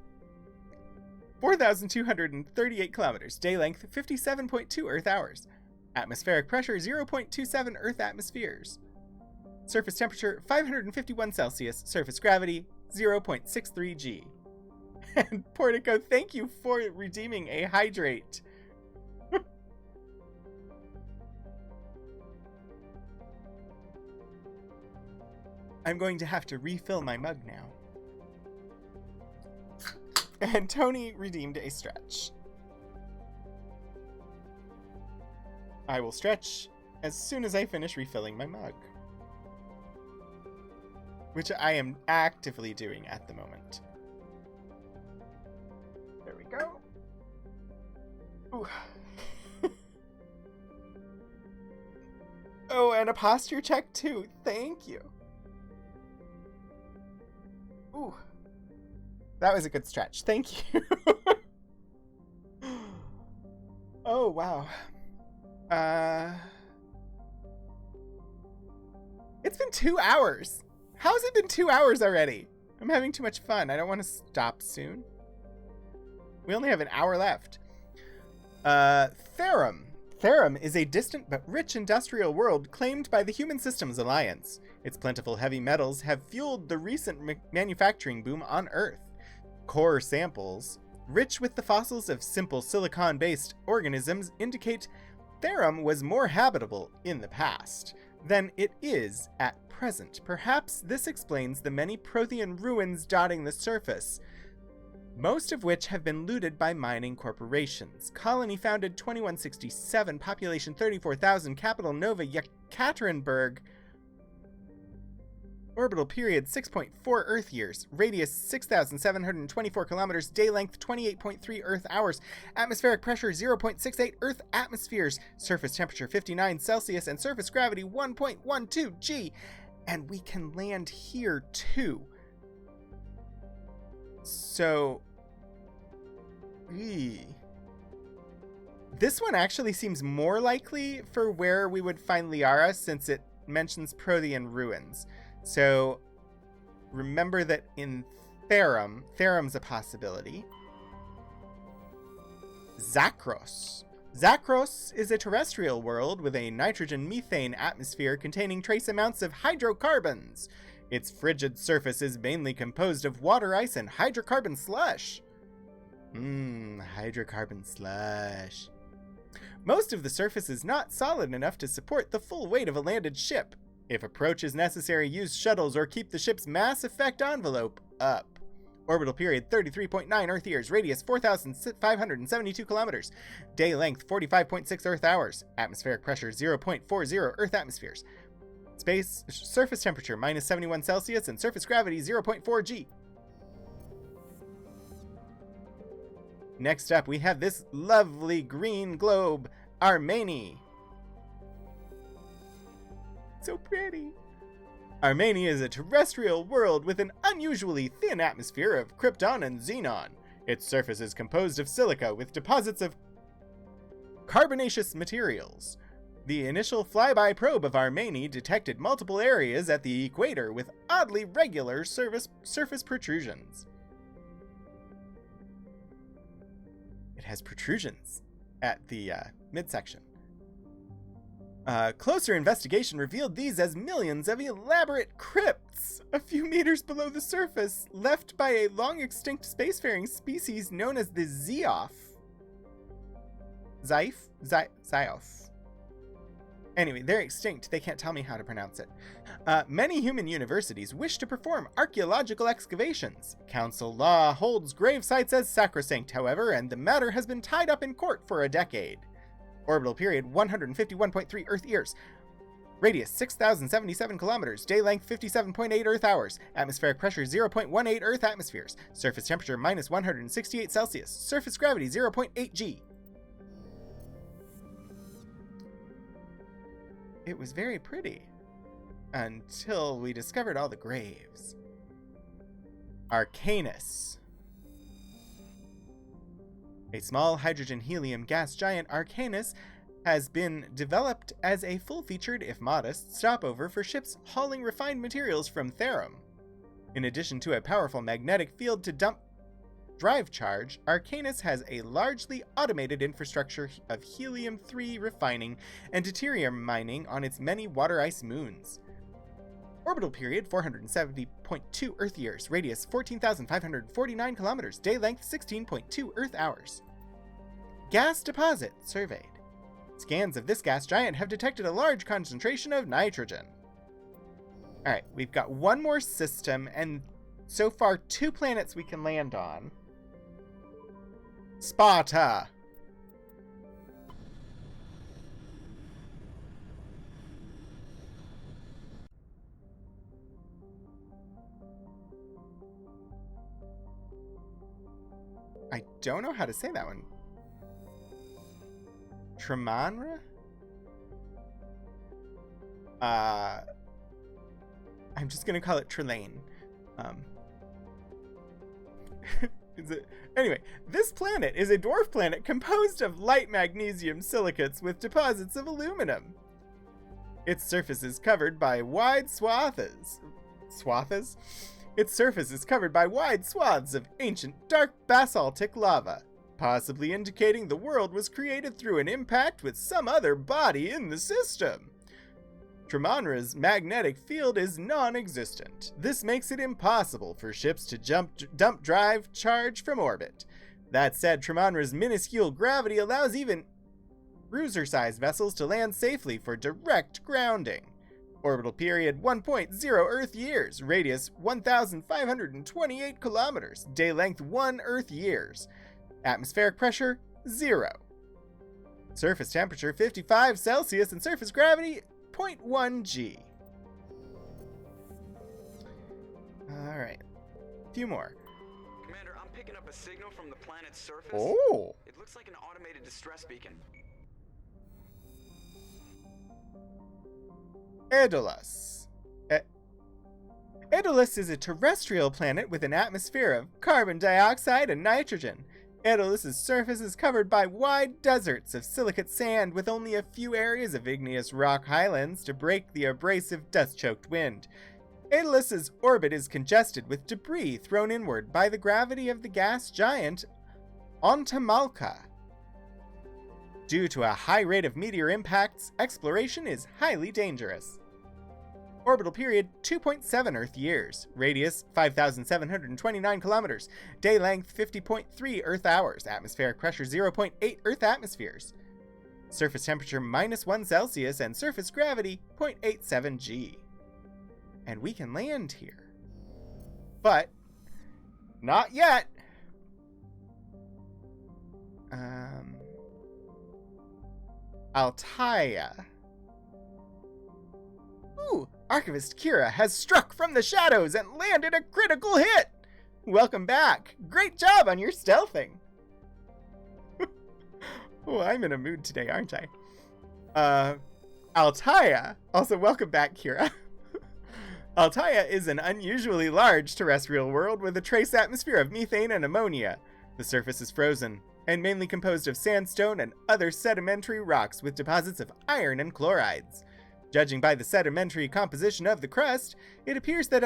4,238 kilometers. Day length, 57.2 Earth hours. Atmospheric pressure, 0.27 Earth atmospheres. Surface temperature, 551 Celsius. Surface gravity, 0.63 G. And Portico, thank you for redeeming a hydrate. I'm going to have to refill my mug now. And Tony redeemed a stretch. I will stretch as soon as I finish refilling my mug. Which I am actively doing at the moment. There we go. Ooh. Oh, and a posture check too. Thank you. Ooh. That was a good stretch. Thank you. Oh, wow. It's been 2 hours. How's it been 2 hours already? I'm having too much fun. I don't want to stop soon. We only have an hour left. Therum. Therum is a distant but rich industrial world claimed by the Human Systems Alliance. Its plentiful heavy metals have fueled the recent manufacturing boom on Earth. Core samples, rich with the fossils of simple silicon-based organisms, indicate Therum was more habitable in the past than it is at present. Perhaps this explains the many Prothean ruins dotting the surface, most of which have been looted by mining corporations. Colony founded 2167, population 34,000, capital Nova Yekaterinburg. Orbital period 6.4 Earth years. Radius 6,724 kilometers. Day length 28.3 Earth hours. Atmospheric pressure 0.68 Earth atmospheres. Surface temperature 59 Celsius and surface gravity 1.12 G. And we can land here too. So, this one actually seems more likely for where we would find Liara, since it mentions Prothean ruins. So, remember that in Therum's a possibility. Zakros. Zakros is a terrestrial world with a nitrogen-methane atmosphere containing trace amounts of hydrocarbons. Its frigid surface is mainly composed of water ice and hydrocarbon slush. Hydrocarbon slush. Most of the surface is not solid enough to support the full weight of a landed ship. If approach is necessary, use shuttles or keep the ship's mass effect envelope up. Orbital period 33.9 Earth years. Radius 4,572 kilometers. Day length 45.6 Earth hours. Atmospheric pressure 0.40 Earth atmospheres. Surface temperature minus 71 Celsius and surface gravity 0.4 G. Next up, we have this lovely green globe, Armeni. So pretty. Armeni is a terrestrial world with an unusually thin atmosphere of krypton and xenon. Its surface is composed of silica with deposits of carbonaceous materials. The initial flyby probe of Armeni detected multiple areas at the equator with oddly regular surface protrusions. It has protrusions at the midsection. Closer investigation revealed these as millions of elaborate crypts a few meters below the surface, left by a long-extinct spacefaring species known as the Zioff. Zioff. Anyway, they're extinct. They can't tell me how to pronounce it. Many human universities wish to perform archaeological excavations. Council law holds grave sites as sacrosanct, however, and the matter has been tied up in court for a decade. Orbital period 151.3 Earth years. Radius 6,077 kilometers. Day length 57.8 Earth hours. Atmospheric pressure 0.18 Earth atmospheres. Surface temperature minus 168 Celsius. Surface gravity 0.8 G. It was very pretty. Until we discovered all the graves. Arcanus. A small hydrogen-helium gas giant, Arcanus has been developed as a full-featured, if modest, stopover for ships hauling refined materials from Therum. In addition to a powerful magnetic field to dump drive charge, Arcanus has a largely automated infrastructure of helium-3 refining and deuterium mining on its many water-ice moons. Orbital period 470.2 Earth years. Radius 14,549 kilometers. Day length 16.2 Earth hours. Gas deposit surveyed. Scans of this gas giant have detected a large concentration of nitrogen. Alright, we've got one more system, and so far 2 planets we can land on. Sparta. I don't know how to say that one. Tremanra? I'm just gonna call it Trelane. Anyway, this planet is a dwarf planet composed of light magnesium silicates with deposits of aluminum. Its surface is covered by wide swaths. Its surface is covered by wide swaths of ancient dark basaltic lava, possibly indicating the world was created through an impact with some other body in the system. Tremanra's magnetic field is non-existent. This makes it impossible for ships to dump drive charge from orbit. That said, Tremanra's minuscule gravity allows even cruiser-sized vessels to land safely for direct grounding. Orbital period 1.0 Earth years. Radius 1,528 kilometers. Day length 1 Earth years. Atmospheric pressure 0. Surface temperature 55 Celsius and surface gravity 0.1 G. Alright. A few more. Commander, I'm picking up a signal from the planet's surface. Oh! It looks like an automated distress beacon. Aeolus. Aeolus is a terrestrial planet with an atmosphere of carbon dioxide and nitrogen. Aeolus's surface is covered by wide deserts of silicate sand with only a few areas of igneous rock highlands to break the abrasive dust-choked wind. Aeolus's orbit is congested with debris thrown inward by the gravity of the gas giant Ontamalka. Due to a high rate of meteor impacts, exploration is highly dangerous. Orbital period 2.7 Earth years. Radius 5,729 kilometers. Day length 50.3 Earth hours. Atmospheric pressure 0.8 Earth atmospheres. Surface temperature minus 1 Celsius and surface gravity 0.87 G. And we can land here. But not yet. Altaia. Ooh, Archivist Kira has struck from the shadows and landed a critical hit! Welcome back! Great job on your stealthing! Oh, I'm in a mood today, aren't I? Altaia. Also, welcome back, Kira. Altaia is an unusually large terrestrial world with a trace atmosphere of methane and ammonia. The surface is frozen, and mainly composed of sandstone and other sedimentary rocks with deposits of iron and chlorides. Judging by the sedimentary composition of the crust, it appears that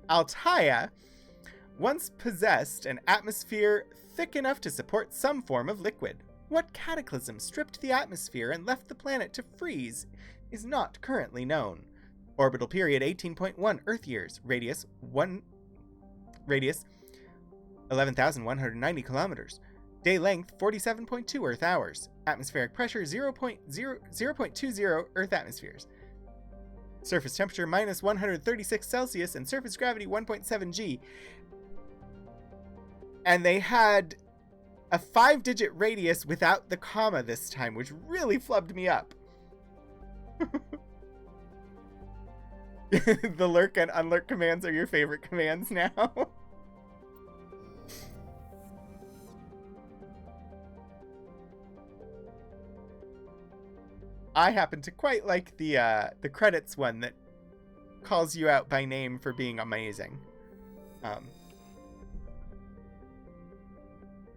Altaia once possessed an atmosphere thick enough to support some form of liquid. What cataclysm stripped the atmosphere and left the planet to freeze is not currently known. Orbital period 18.1 Earth years. Radius 11,190 kilometers. Day length 47.2 Earth hours. Atmospheric pressure 0.20 Earth atmospheres. Surface temperature minus 136 Celsius and surface gravity 1.7 G. And they had a 5-digit radius without the comma this time, which really flubbed me up. The lurk and unlurk commands are your favorite commands now. I happen to quite like the credits one that calls you out by name for being amazing.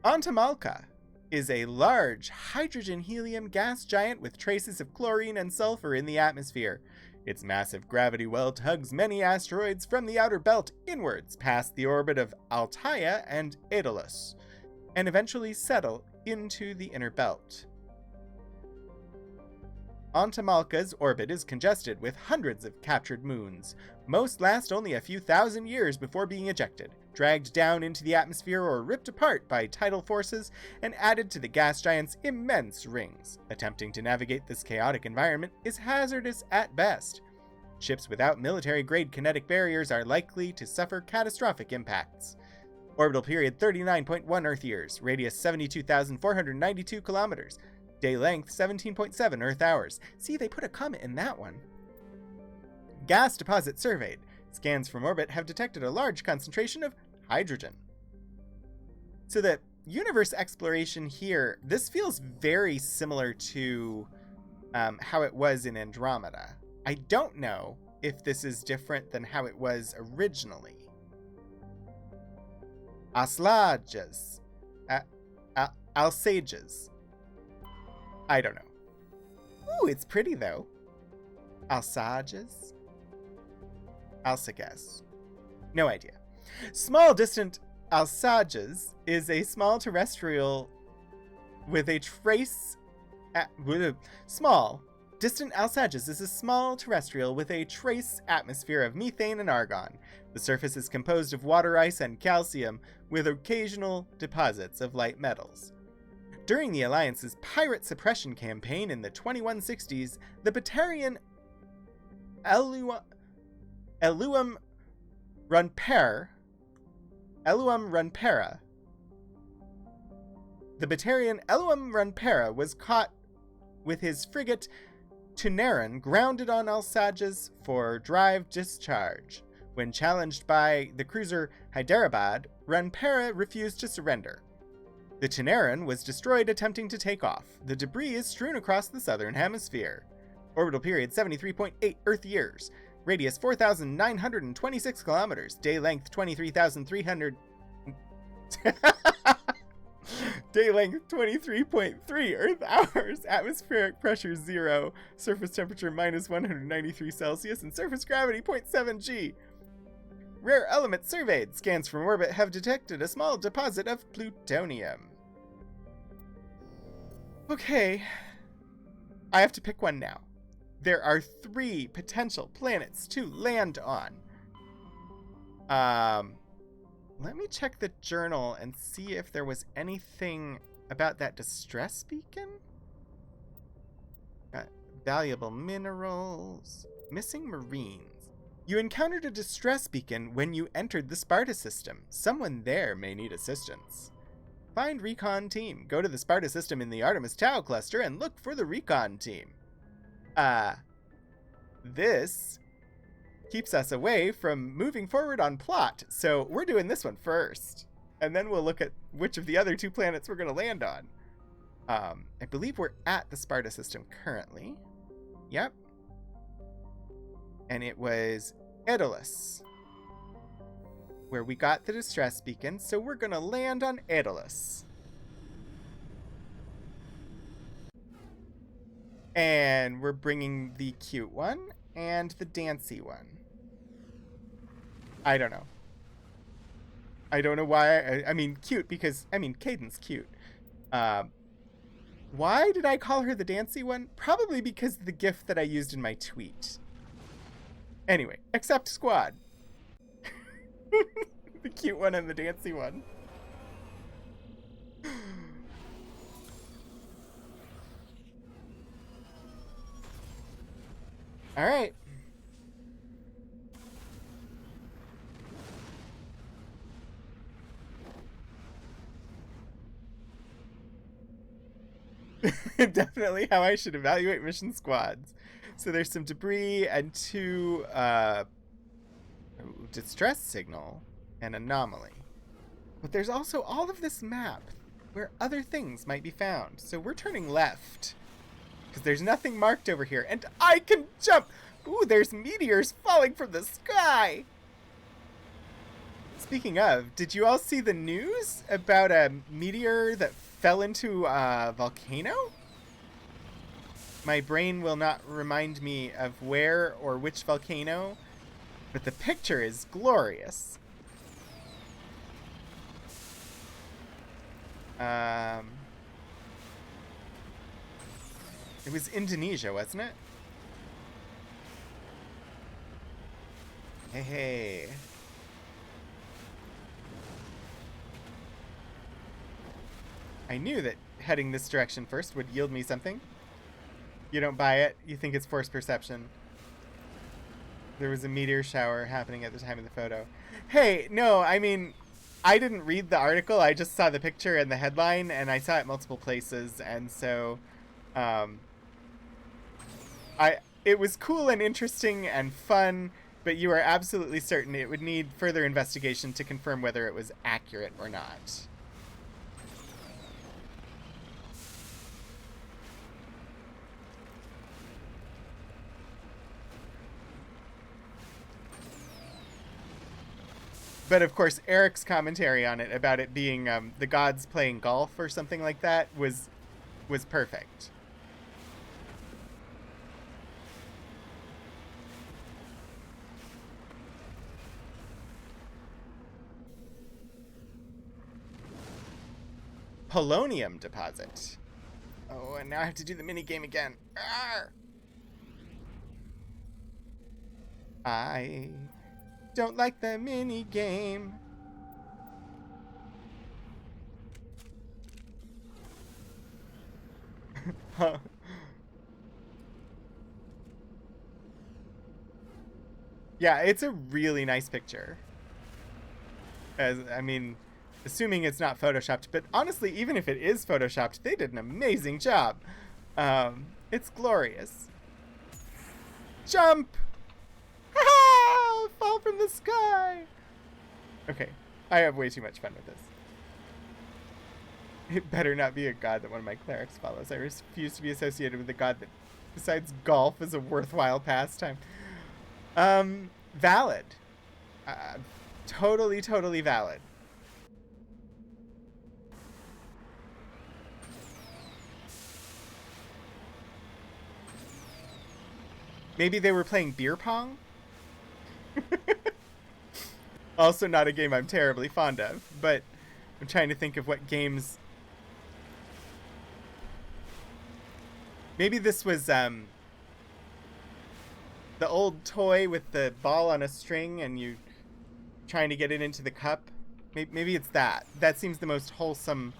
Antamalka is a large hydrogen-helium gas giant with traces of chlorine and sulfur in the atmosphere. Its massive gravity well tugs many asteroids from the outer belt inwards past the orbit of Altaia and Aeolus, and eventually settle into the inner belt. Antamalka's orbit is congested with hundreds of captured moons. Most last only a few thousand years before being ejected, dragged down into the atmosphere or ripped apart by tidal forces and added to the gas giant's immense rings. Attempting to navigate this chaotic environment is hazardous at best. Ships without military-grade kinetic barriers are likely to suffer catastrophic impacts. Orbital period 39.1 Earth years, radius 72,492 kilometers. Day length 17.7 Earth hours. See, they put a comma in that one. Gas deposit surveyed. Scans from orbit have detected a large concentration of hydrogen. So the universe exploration here, this feels very similar to how it was in Andromeda. I don't know if this is different than how it was originally. Alsages. Alsages. I don't know. Ooh, it's pretty though. Alsages? Alsages. No idea. Small distant Alsages is a small terrestrial with a trace... Small distant Alsages is a small terrestrial with a trace atmosphere of methane and argon. The surface is composed of water ice and calcium, with occasional deposits of light metals. During the Alliance's pirate suppression campaign in the 2160s, the Batarian Eluum Runpera. The Batarian Eluum Runpera was caught with his frigate Tunaran grounded on Alsages for drive discharge. When challenged by the cruiser Hyderabad, Runpera refused to surrender. The Tunaran was destroyed attempting to take off. The debris is strewn across the southern hemisphere. Orbital period 73.8 Earth years. Radius 4,926 kilometers. Day length 23,300... Day length 23.3 Earth hours. Atmospheric pressure 0. Surface temperature minus 193 Celsius. And surface gravity 0.7 G. Rare element surveyed. Scans from orbit have detected a small deposit of plutonium. Okay. I have to pick one now. There are 3 potential planets to land on. Let me check the journal and see if there was anything about that distress beacon. Valuable minerals. Missing marines. You encountered a distress beacon when you entered the Sparta system. Someone there may need assistance. Find recon team. Go to the Sparta system in the Artemis Tau cluster and look for the recon team. This keeps us away from moving forward on plot, so we're doing this one first. And then we'll look at which of the other 2 planets we're going to land on. I believe we're at the Sparta system currently. Yep. And it was Aeolus where we got the distress beacon, so we're gonna land on Aeolus. And we're bringing the cute one and the dancy one. I don't know. I don't know why. I mean, cute because, Kaiden's cute. Why did I call her the dancy one? Probably because of the GIF that I used in my tweet. Anyway, accept squad. The cute one and the dancy one. All right. Definitely how I should evaluate mission squads. So there's some debris and 2 distress signal and anomaly. But there's also all of this map where other things might be found. So we're turning left because there's nothing marked over here, and I can jump. Ooh, there's meteors falling from the sky. Speaking of, did you all see the news about a meteor that fell into a volcano? My brain will not remind me of where or which volcano, but the picture is glorious. It was Indonesia, wasn't it? Hey. I knew that heading this direction first would yield me something. You don't buy it? You think it's forced perception? There was a meteor shower happening at the time of the photo. Hey, no, I mean, I didn't read the article. I just saw the picture and the headline, and I saw it multiple places, and so it was cool and interesting and fun, but you are absolutely certain it would need further investigation to confirm whether it was accurate or not. But of course, Eric's commentary on it about it being the gods playing golf or something like that was perfect. Polonium deposit. Oh, and now I have to do the mini game again. Arr! I don't like the mini game. Huh. Yeah, it's a really nice picture. I mean, assuming it's not photoshopped, but honestly, even if it is photoshopped, they did an amazing job. It's glorious. Jump! Ha-ha! Fall from the sky! Okay, I have way too much fun with this. It better not be a god that one of my clerics follows. I refuse to be associated with a god that, besides golf, is a worthwhile pastime. Valid. Totally valid. Maybe they were playing beer pong? Also not a game I'm terribly fond of, but I'm trying to think of what games... Maybe this was the old toy with the ball on a string and you trying to get it into the cup. Maybe it's that. That seems the most wholesome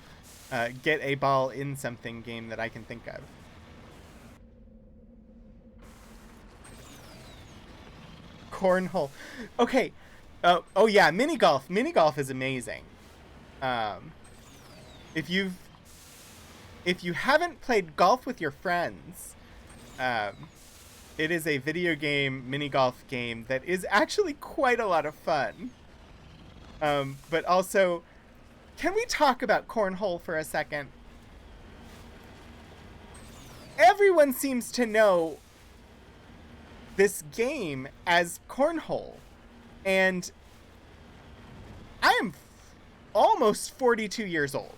get a ball in something game that I can think of. Cornhole. Okay. Oh yeah, mini golf. Mini golf is amazing. If you haven't played golf with your friends, it is a video game mini golf game that is actually quite a lot of fun. But also, can we talk about cornhole for a second? Everyone seems to know this game as cornhole, and I am almost 42 years old,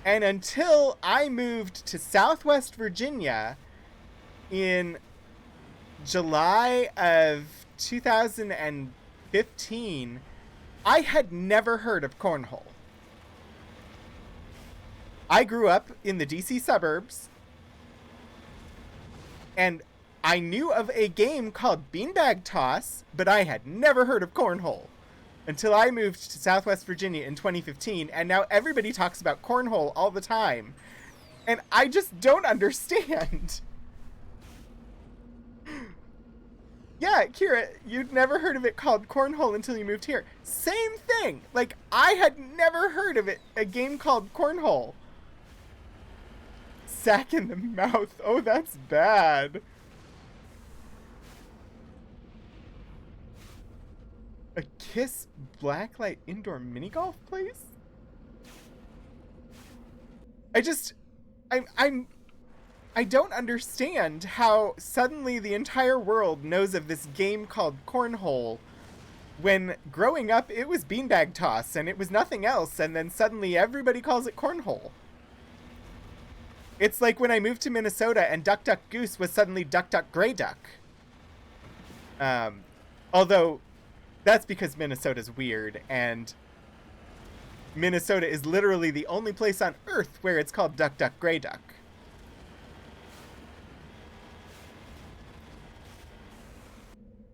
and until I moved to Southwest Virginia in July of 2015, I had never heard of cornhole. I grew up in the DC suburbs, and I knew of a game called Beanbag Toss, but I had never heard of cornhole until I moved to Southwest Virginia in 2015, and now everybody talks about cornhole all the time, and I just don't understand. Yeah, Kira, you'd never heard of it called Cornhole until you moved here. Same thing. Like, I had never heard of it, a game called Cornhole. Sack in the mouth. Oh, that's bad. A Kiss Blacklight indoor mini golf place? I don't understand how suddenly the entire world knows of this game called Cornhole when growing up it was beanbag toss and it was nothing else, and then suddenly everybody calls it Cornhole. It's like when I moved to Minnesota and Duck Duck Goose was suddenly Duck Duck Grey Duck. Although that's because Minnesota's weird, and Minnesota is literally the only place on Earth where it's called Duck Duck Grey Duck.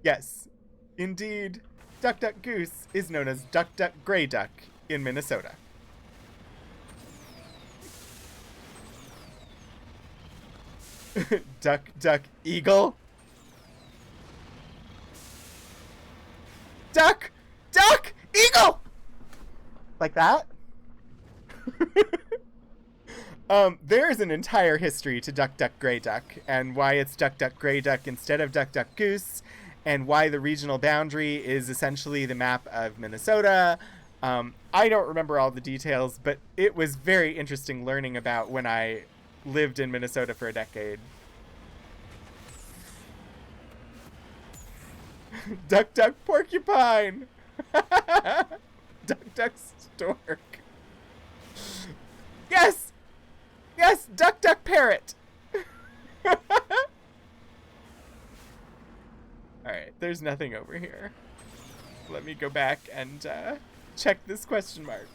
Yes, indeed, Duck Duck Goose is known as Duck Duck Grey Duck in Minnesota. Duck Duck Eagle. Duck! Duck! Eagle! Like that? There's an entire history to Duck Duck Grey Duck, and why it's Duck Duck Grey Duck instead of Duck Duck Goose, and why the regional boundary is essentially the map of Minnesota. I don't remember all the details, but it was very interesting learning about when I lived in Minnesota for a decade. Duck Duck Porcupine! Duck Duck Stork. Yes! Yes! Duck Duck Parrot! Alright, there's nothing over here. Let me go back and check this question mark.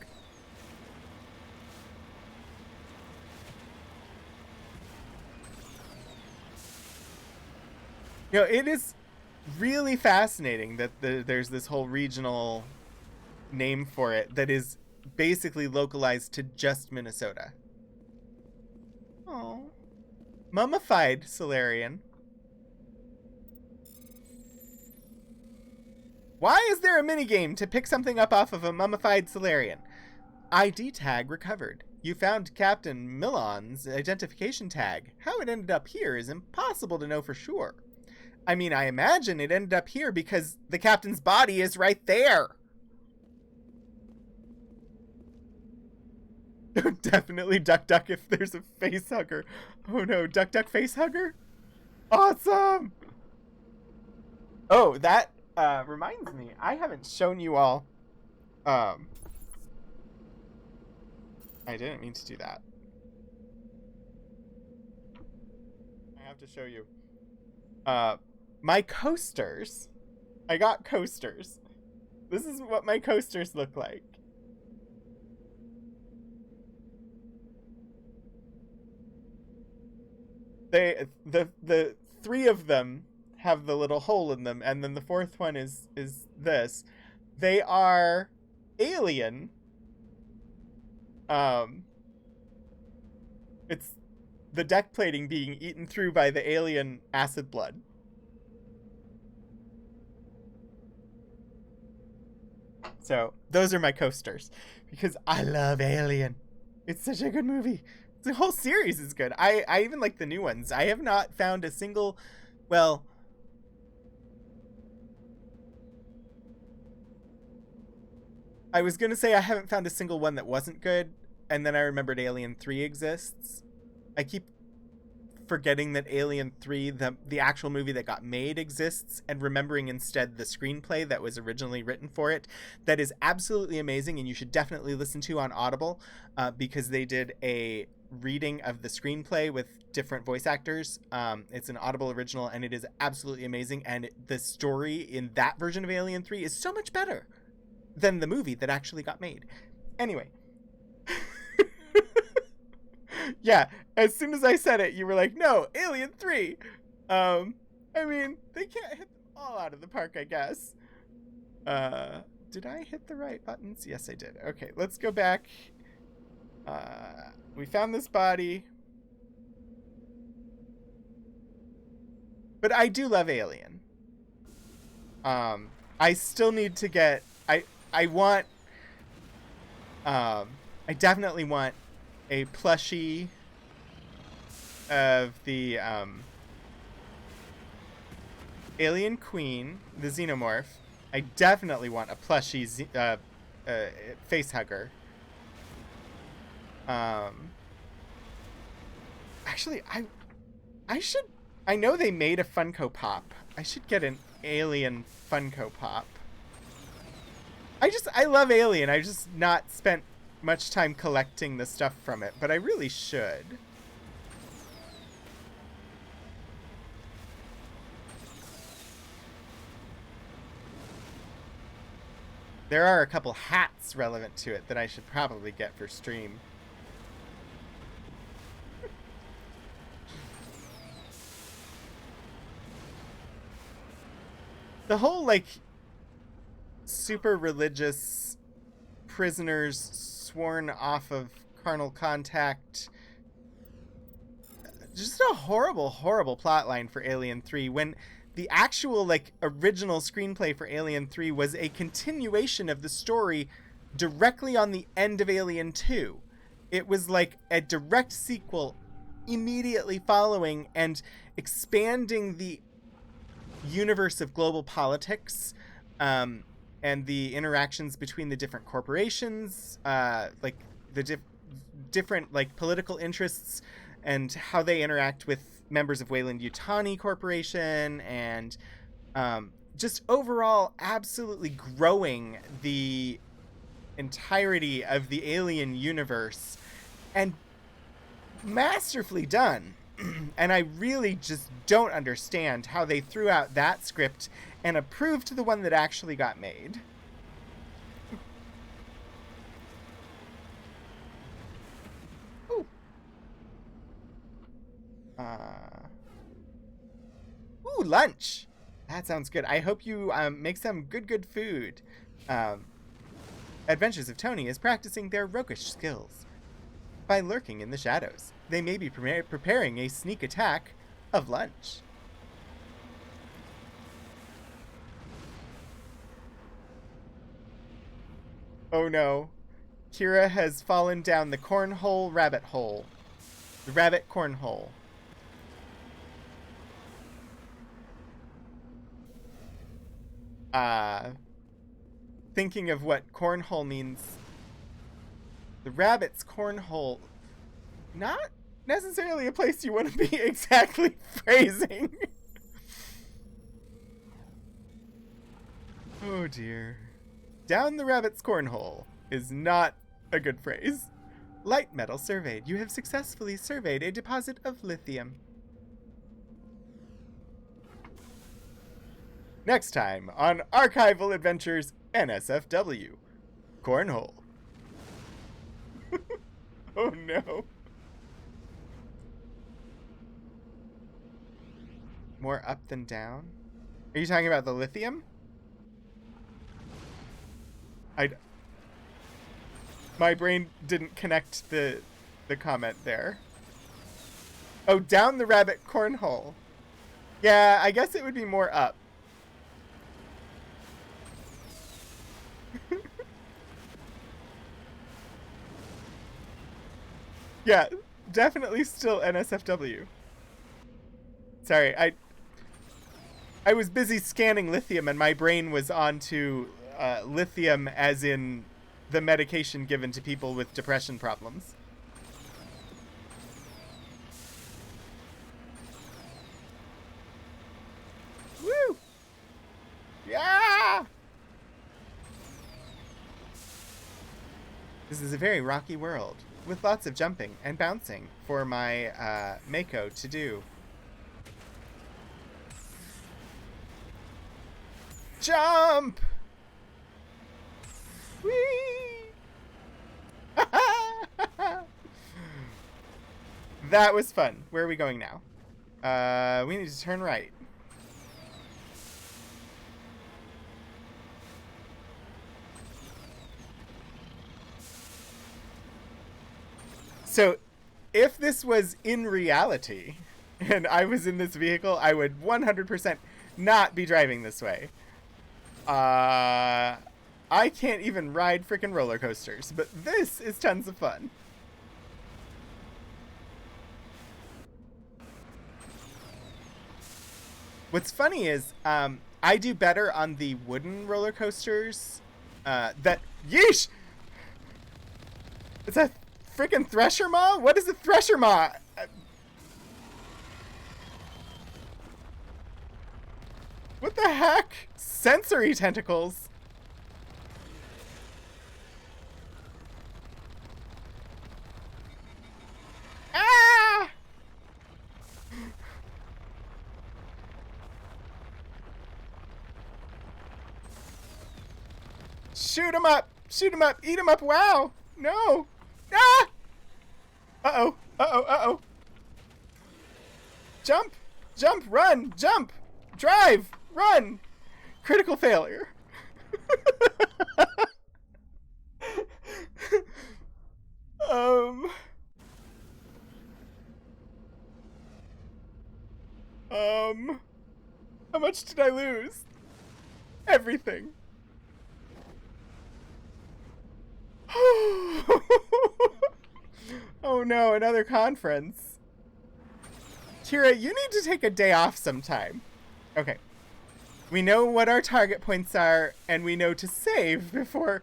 You know, it is really fascinating that there's this whole regional name for it that is basically localized to just Minnesota. Oh, mummified Solarian. Why is there a minigame to pick something up off of a mummified Solarian? ID tag recovered. You found Captain Milon's identification tag. How it ended up here is impossible to know for sure. I mean, I imagine it ended up here because the captain's body is right there. Definitely Duck Duck if there's a face hugger. Oh no, Duck Duck face hugger? Awesome! Oh, that reminds me. I haven't shown you all. I didn't mean to do that. I have to show you. My coasters. I got coasters. This is what my coasters look like. The three of them have the little hole in them, and then the fourth one is this. They are alien. It's the deck plating being eaten through by the alien acid blood. So those are my coasters because I love Alien. It's such a good movie. The whole series is good. I even like the new ones. I have not found a single, well, I was going to say I haven't found a single one that wasn't good, and then I remembered Alien 3 exists. I keep forgetting that Alien 3, the actual movie that got made, exists, and remembering instead the screenplay that was originally written for it. That is absolutely amazing, and you should definitely listen to on Audible, because they did a reading of the screenplay with different voice actors. It's an Audible original, and it is absolutely amazing, and the story in that version of Alien 3 is so much better than the movie that actually got made. Anyway. Yeah, as soon as I said it, you were like, no, Alien 3. I mean, they can't hit them all out of the park, I guess. Did I hit the right buttons? Yes, I did. Okay, let's go back. We found this body. But I do love Alien. I still need to get... I want... I definitely want a plushie of the Alien Queen, the Xenomorph. I definitely want a plushie face hugger. Actually, I should... I know they made a Funko Pop. I should get an Alien Funko Pop. I love Alien. I've just not spent much time collecting the stuff from it, but I really should. There are a couple hats relevant to it that I should probably get for stream. The whole, like, super religious prisoners sworn off of carnal contact. Just a horrible, horrible plotline for Alien 3, when the actual, like, original screenplay for Alien 3 was a continuation of the story directly on the end of Alien 2. It was like a direct sequel immediately following and expanding the universe of global politics, and the interactions between the different corporations, like the different like political interests and how they interact with members of Weyland-Yutani Corporation, and just overall absolutely growing the entirety of the Alien universe, and masterfully done. And I really just don't understand how they threw out that script and approved the one that actually got made. Ooh. Ooh, lunch. That sounds good. I hope you make some good food. Adventures of Tony is practicing their roguish skills. By lurking in the shadows, they may be preparing a sneak attack of lunch. Oh no. Kira has fallen down the cornhole rabbit hole. The rabbit cornhole. Thinking of what cornhole means. The rabbit's cornhole, not necessarily a place you want to be exactly phrasing. Oh dear. Down the rabbit's cornhole is not a good phrase. Light metal surveyed. You have successfully surveyed a deposit of lithium. Next time on Archival Adventures NSFW. Cornhole. Oh no. More up than down? Are you talking about the lithium? My brain didn't connect the comment there. Oh, down the rabbit cornhole. Yeah, I guess it would be more up. Yeah, definitely still NSFW. Sorry, I was busy scanning lithium and my brain was on to lithium as in the medication given to people with depression problems. Woo! Yeah! This is a very rocky world, with lots of jumping and bouncing for my Mako to do. Jump! Whee! That was fun. Where are we going now? We need to turn right. So, if this was in reality, and I was in this vehicle, I would 100% not be driving this way. I can't even ride freaking roller coasters, but this is tons of fun. What's funny is, I do better on the wooden roller coasters. Yeesh! It's a freaking Thresher Maw? What is a Thresher Maw? What the heck? Sensory tentacles. Ah! Shoot him up! Shoot him up! Eat him up! Wow! No! Ah! Uh-oh! Uh-oh! Uh-oh! Jump! Jump! Run! Jump! Drive! Run! Critical failure. How much did I lose? Everything. Oh no, another conference. Kira, you need to take a day off sometime. Okay. We know what our target points are, and we know to save before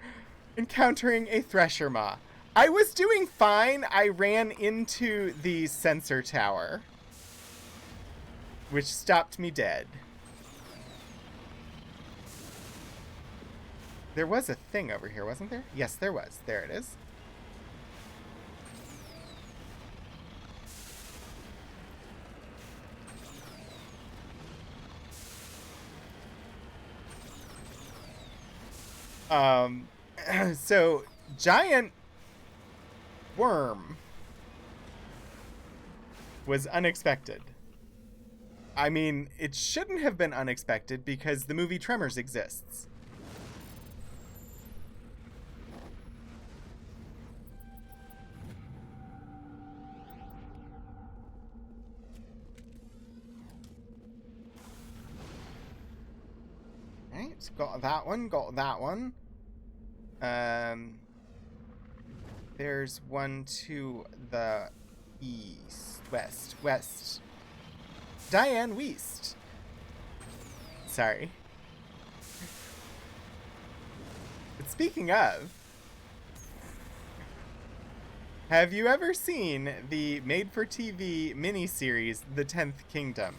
encountering a Thresher Maw. I was doing fine. I ran into the sensor tower, which stopped me dead. There was a thing over here, wasn't there? Yes, there was. There it is. So, giant worm was unexpected. I mean, it shouldn't have been unexpected because the movie Tremors exists. Right, got that one, got that one. There's one to the east, west. Diane Weist. Sorry. But speaking of, have you ever seen the made-for-TV miniseries, The 10th Kingdom?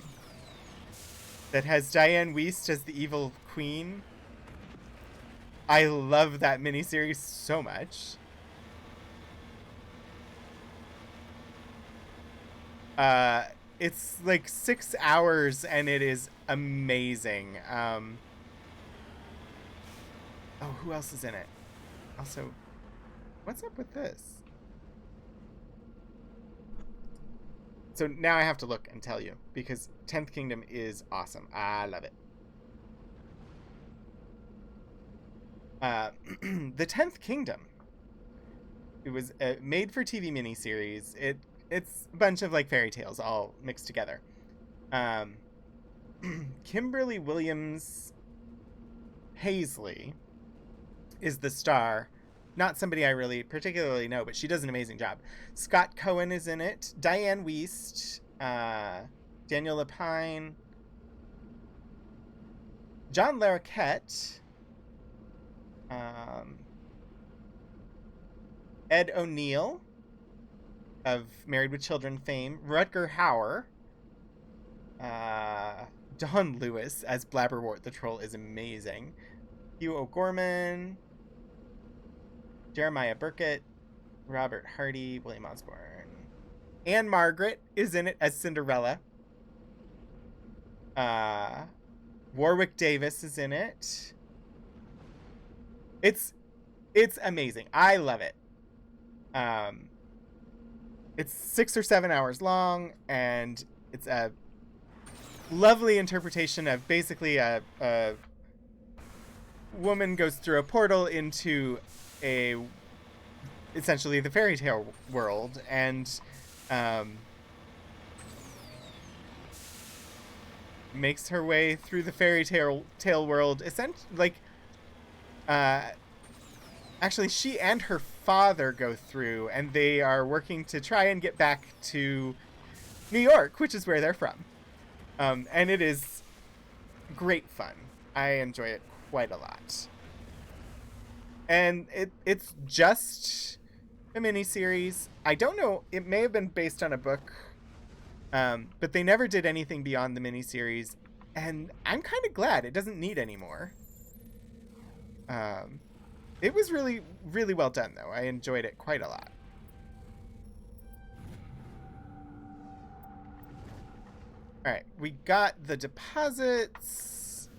That has Diane Weist as the evil queen? I love that miniseries so much. It's like 6 hours and it is amazing. Oh, who else is in it? Also, what's up with this? So now I have to look and tell you, because 10th Kingdom is awesome. I love it. The 10th Kingdom. It was a made-for-TV miniseries. It's a bunch of like fairy tales all mixed together. Kimberly Williams Paisley is the star. Not somebody I really particularly know, but she does an amazing job. Scott Cohen is in it. Diane Weist. Daniel Lapine. John Larroquette. Ed O'Neill of Married with Children fame. Rutger Hauer. Don Lewis as Blabberwort the Troll is amazing. Hugh O'Gorman. Jeremiah Burkett. Robert Hardy. William Osborne. Anne Margaret is in it as Cinderella. Warwick Davis is in it. It's amazing. I love it. It's 6 or 7 hours long, and it's a lovely interpretation of basically a woman goes through a portal into essentially the fairy tale world, and makes her way through the fairy tale world. Actually, she and her father go through, and they are working to try and get back to New York, which is where they're from. And it is great fun. I enjoy it quite a lot. And it's just a miniseries. I don't know. It may have been based on a book, but they never did anything beyond the miniseries, and I'm kind of glad it doesn't need any more. It was really, really well done, though. I enjoyed it quite a lot. All right, we got the deposits.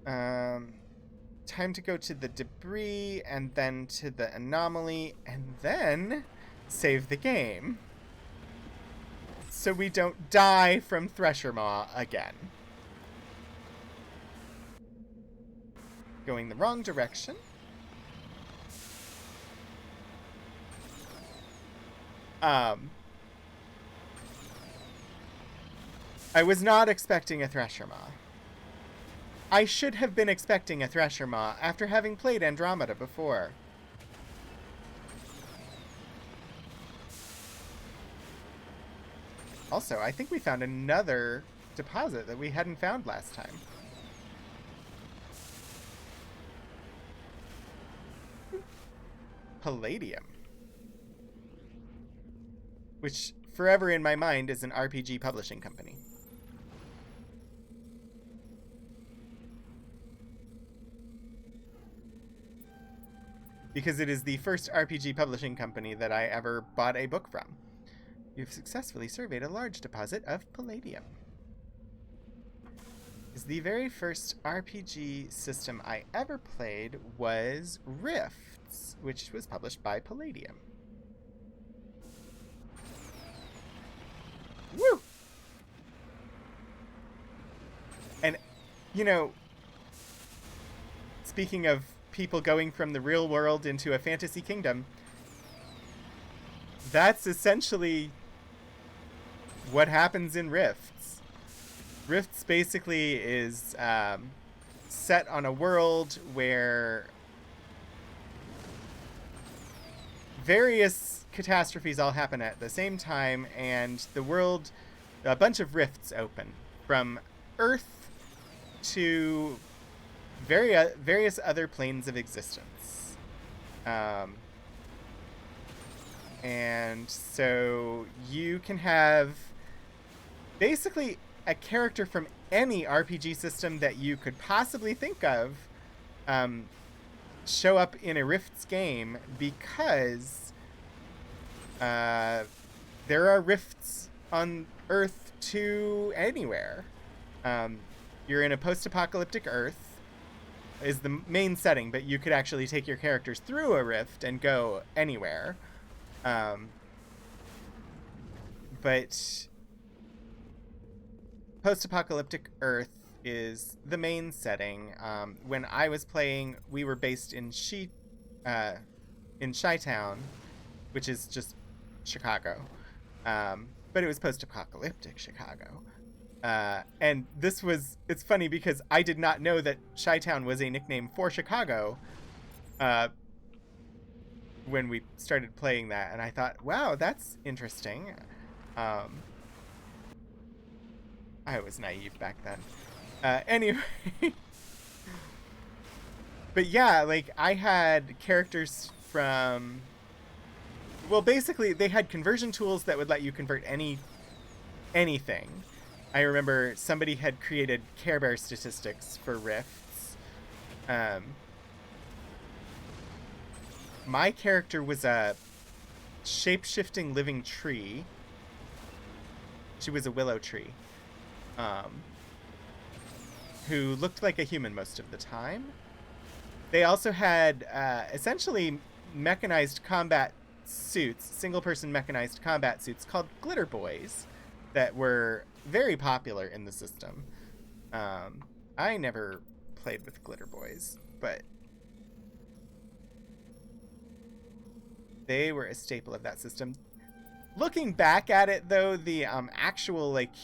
Time to go to the debris, and then to the anomaly, and then save the game. So we don't die from Thresher Maw again. Going the wrong direction. I was not expecting a Thresher Maw. I should have been expecting a Thresher Maw after having played Andromeda before. Also, I think we found another deposit that we hadn't found last time. Palladium. Which, forever in my mind, is an RPG publishing company. Because it is the first RPG publishing company that I ever bought a book from. You've successfully surveyed a large deposit of palladium. The very first RPG system I ever played was Rifts, which was published by Palladium. Woo! And, you know, speaking of people going from the real world into a fantasy kingdom, that's essentially what happens in Rifts. Rifts basically is set on a world where various catastrophes all happen at the same time, and the world, a bunch of rifts open from Earth to various other planes of existence. And so you can have basically a character from any RPG system that you could possibly think of show up in a Rifts game, because there are rifts on Earth to anywhere. You're in a post-apocalyptic Earth is the main setting, but you could actually take your characters through a rift and go anywhere. But post-apocalyptic Earth is the main setting. When I was playing, we were based in Chi-Town, which is just Chicago. But it was post-apocalyptic Chicago. And it's funny because I did not know that Chi-Town was a nickname for Chicago when we started playing that. And I thought, wow, that's interesting. I was naive back then. Anyway. But yeah, like, I had characters from... Well, basically, they had conversion tools that would let you convert anything. I remember somebody had created Care Bear statistics for Rifts. My character was a shape-shifting living tree. She was a willow tree. Who looked like a human most of the time. They also had essentially mechanized combat suits, single-person mechanized combat suits called Glitter Boys that were very popular in the system. I never played with Glitter Boys, but they were a staple of that system. Looking back at it, though, the actual, like,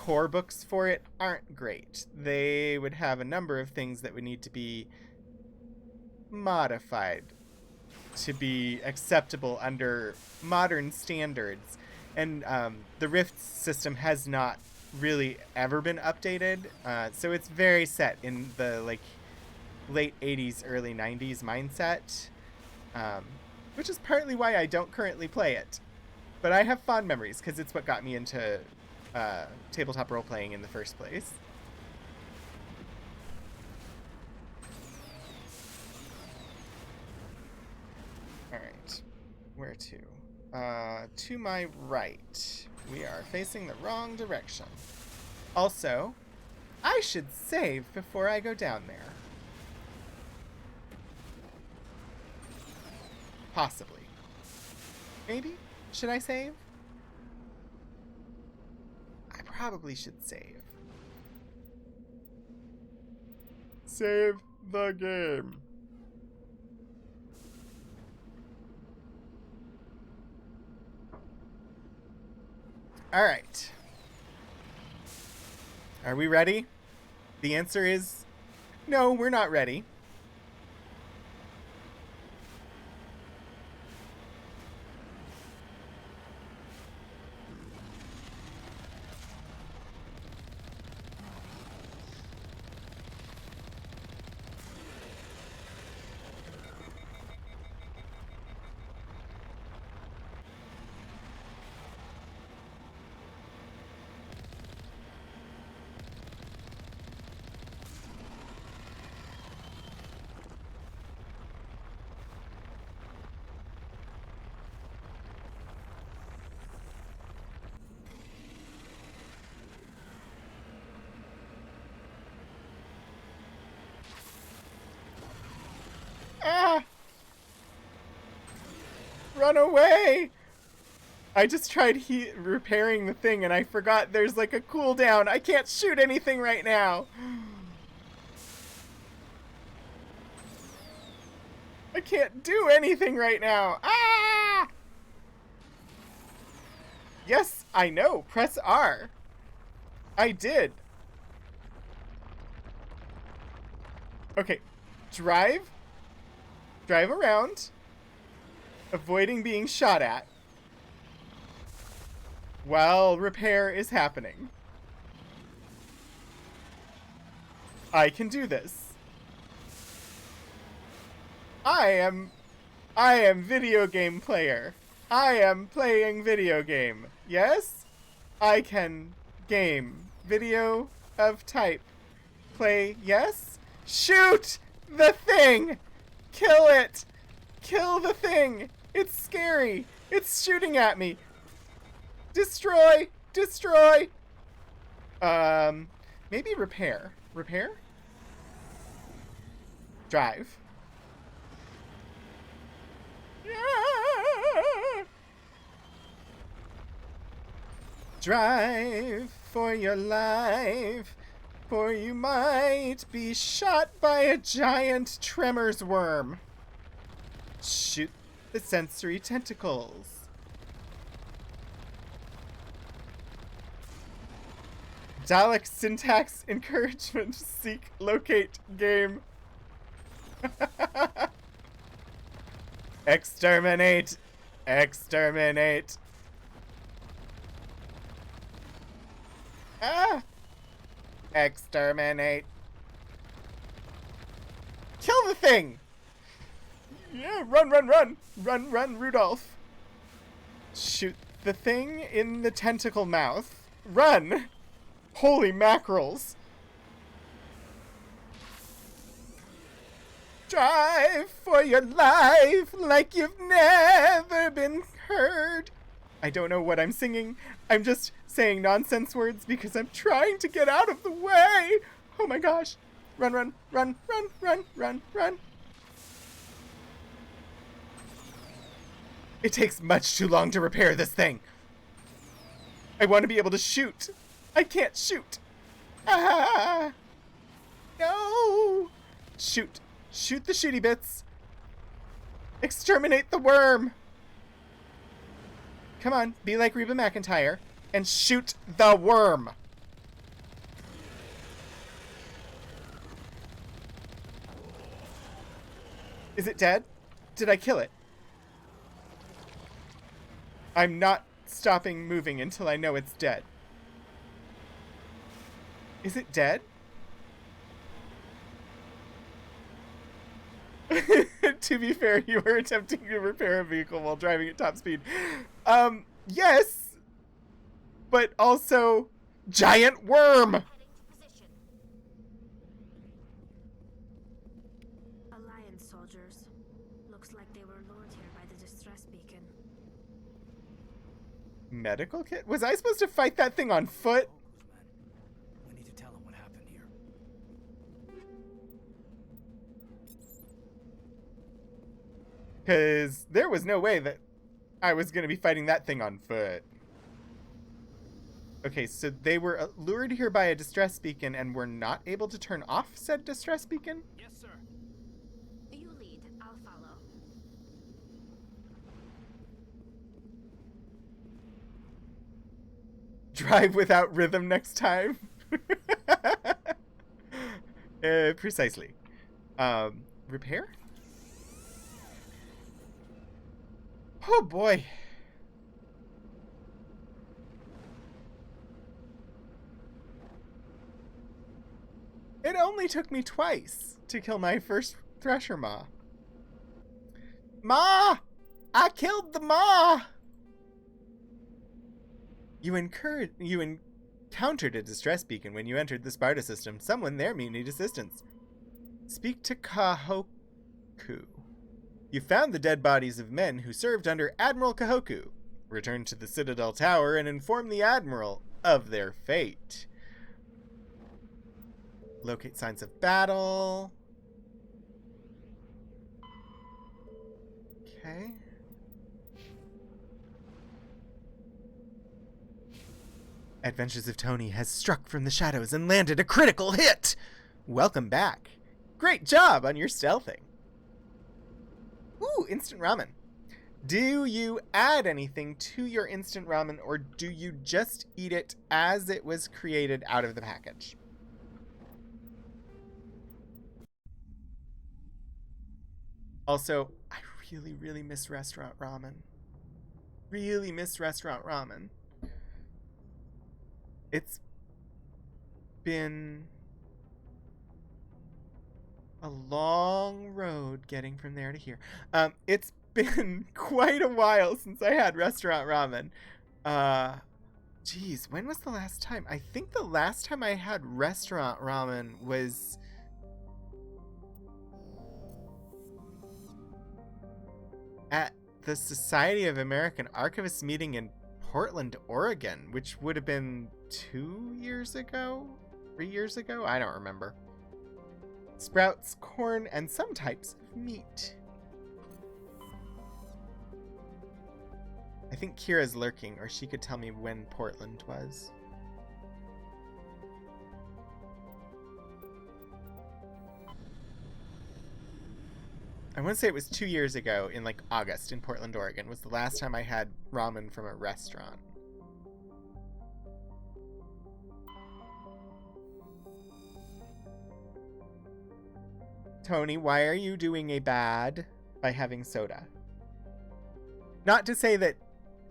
core books for it aren't great. They would have a number of things that would need to be modified to be acceptable under modern standards. And the Rift system has not really ever been updated, so it's very set in the like late 80s, early 90s mindset, which is partly why I don't currently play it. But I have fond memories because it's what got me into tabletop role-playing in the first place. Alright, where to? To my right. We are facing the wrong direction. Also, I should save before I go down there. Possibly. Maybe? Should I save? I probably should save. Save the game. All right. Are we ready? The answer is no, we're not ready. Ah! Run away! I just tried repairing the thing and I forgot there's like a cooldown. I can't shoot anything right now. I can't do anything right now. Ah! Yes, I know. Press R. I did. Okay. Drive around, avoiding being shot at, while repair is happening. I can do this. I am video game player. I am playing video game. Yes? I can game. Video of type. Play. Yes? Shoot the thing! Kill it! Kill the thing! It's scary! It's shooting at me! Destroy! Destroy! Maybe repair. Repair? Drive. Yeah! Drive for your life, for you might be shot by a giant Tremors worm. Shoot the sensory tentacles. Dalek syntax encouragement. Seek, locate, game. Exterminate. Exterminate. Ah! Exterminate. Kill the thing! Yeah, run, run, run! Run, run, Rudolph. Shoot the thing in the tentacle mouth. Run! Holy mackerels. Drive for your life like you've never been heard. I don't know what I'm singing. I'm just saying nonsense words because I'm trying to get out of the way. Oh my gosh. Run, run, run, run, run, run, run. It takes much too long to repair this thing. I want to be able to shoot. I can't shoot. Ah! No! Shoot. Shoot the shooty bits. Exterminate the worm. Come on, be like Reba McEntire and shoot the worm. Is it dead? Did I kill it? I'm not stopping moving until I know it's dead. Is it dead? To be fair, you were attempting to repair a vehicle while driving at top speed. Yes, but also giant worm. Heading to position. Alliance soldiers. Looks like they were lured here by the distress beacon. Medical kit? Was I supposed to fight that thing on foot? Guzman. We need to tell him what happened here. Because there was no way that I was going to be fighting that thing on foot. Okay, so they were lured here by a distress beacon and were not able to turn off said distress beacon? Yes, sir. You lead, I'll follow. Drive without rhythm next time? Precisely. Repair? Oh boy. It only took me twice to kill my first Thresher Maw. Ma! I killed the Maw! You encountered a distress beacon when you entered the Sparta system. Someone there may need assistance. Speak to Kahoku. You found the dead bodies of men who served under Admiral Kahoku. Return to the Citadel Tower and inform the Admiral of their fate. Locate signs of battle. Okay. Adventures of Tony has struck from the shadows and landed a critical hit! Welcome back. Great job on your stealthing. Ooh, instant ramen. Do you add anything to your instant ramen, or do you just eat it as it was created out of the package? Also, I really, really miss restaurant ramen. Really miss restaurant ramen. It's been a long road getting from there to here. It's been quite a while since I had restaurant ramen. Geez, when was the last time? I think the last time I had restaurant ramen was at the Society of American Archivists meeting in Portland, Oregon, which would have been 2 years ago? 3 years ago? I don't remember. Sprouts, corn, and some types of meat. I think Kira's lurking, or she could tell me when Portland was. I want to say it was 2 years ago in like August in Portland, Oregon was the last time I had ramen from a restaurant. Tony, why are you doing a bad by having soda? Not to say that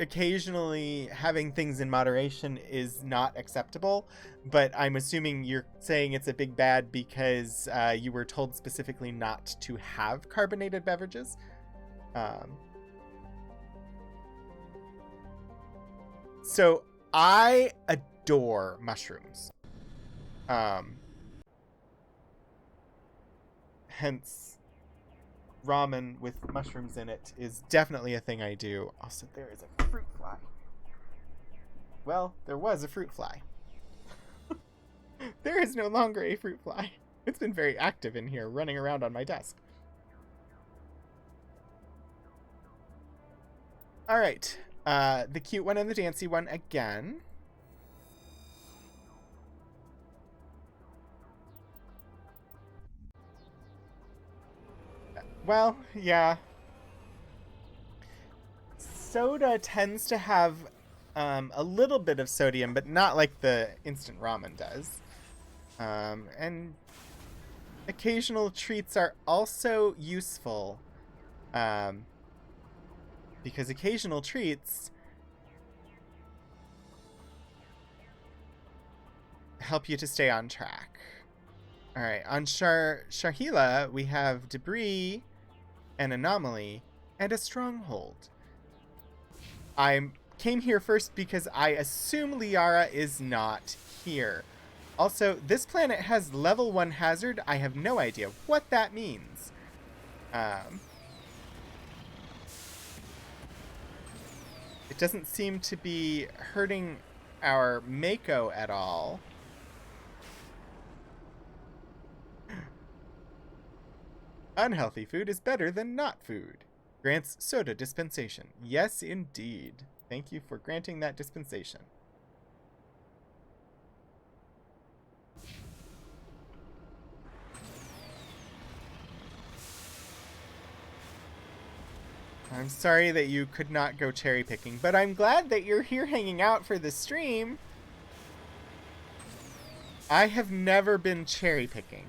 occasionally having things in moderation is not acceptable, but I'm assuming you're saying it's a big bad because you were told specifically not to have carbonated beverages. So I adore mushrooms. Hence, ramen with mushrooms in it is definitely a thing I do. Also, there is a fruit fly. Well, there was a fruit fly. There is no longer a fruit fly. It's been very active in here, running around on my desk. Alright, the cute one and the dancy one again. Well, yeah. Soda tends to have a little bit of sodium, but not like the instant ramen does. And occasional treats are also useful. Because occasional treats help you to stay on track. Alright, on Sharhila, we have debris, an anomaly, and a stronghold. I came here first because I assume Liara is not here. Also, this planet has level 1 hazard. I have no idea what that means. It doesn't seem to be hurting our Mako at all. Unhealthy food is better than not food. Grants soda dispensation. Yes, indeed. Thank you for granting that dispensation. I'm sorry that you could not go cherry picking, but I'm glad that you're here hanging out for the stream. I have never been cherry picking.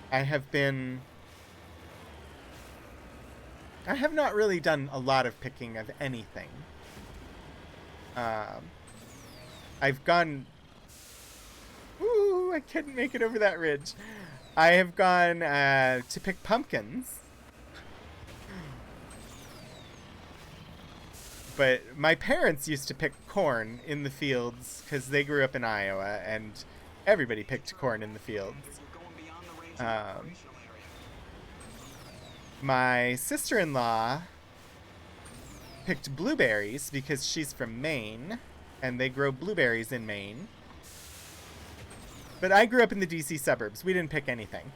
I have not really done a lot of picking of anything. I've gone... Ooh, I couldn't make it over that ridge. I have gone to pick pumpkins. But my parents used to pick corn in the fields because they grew up in Iowa, and everybody picked corn in the fields. My sister-in-law picked blueberries because she's from Maine, and they grow blueberries in Maine. But I grew up in the DC suburbs. We didn't pick anything.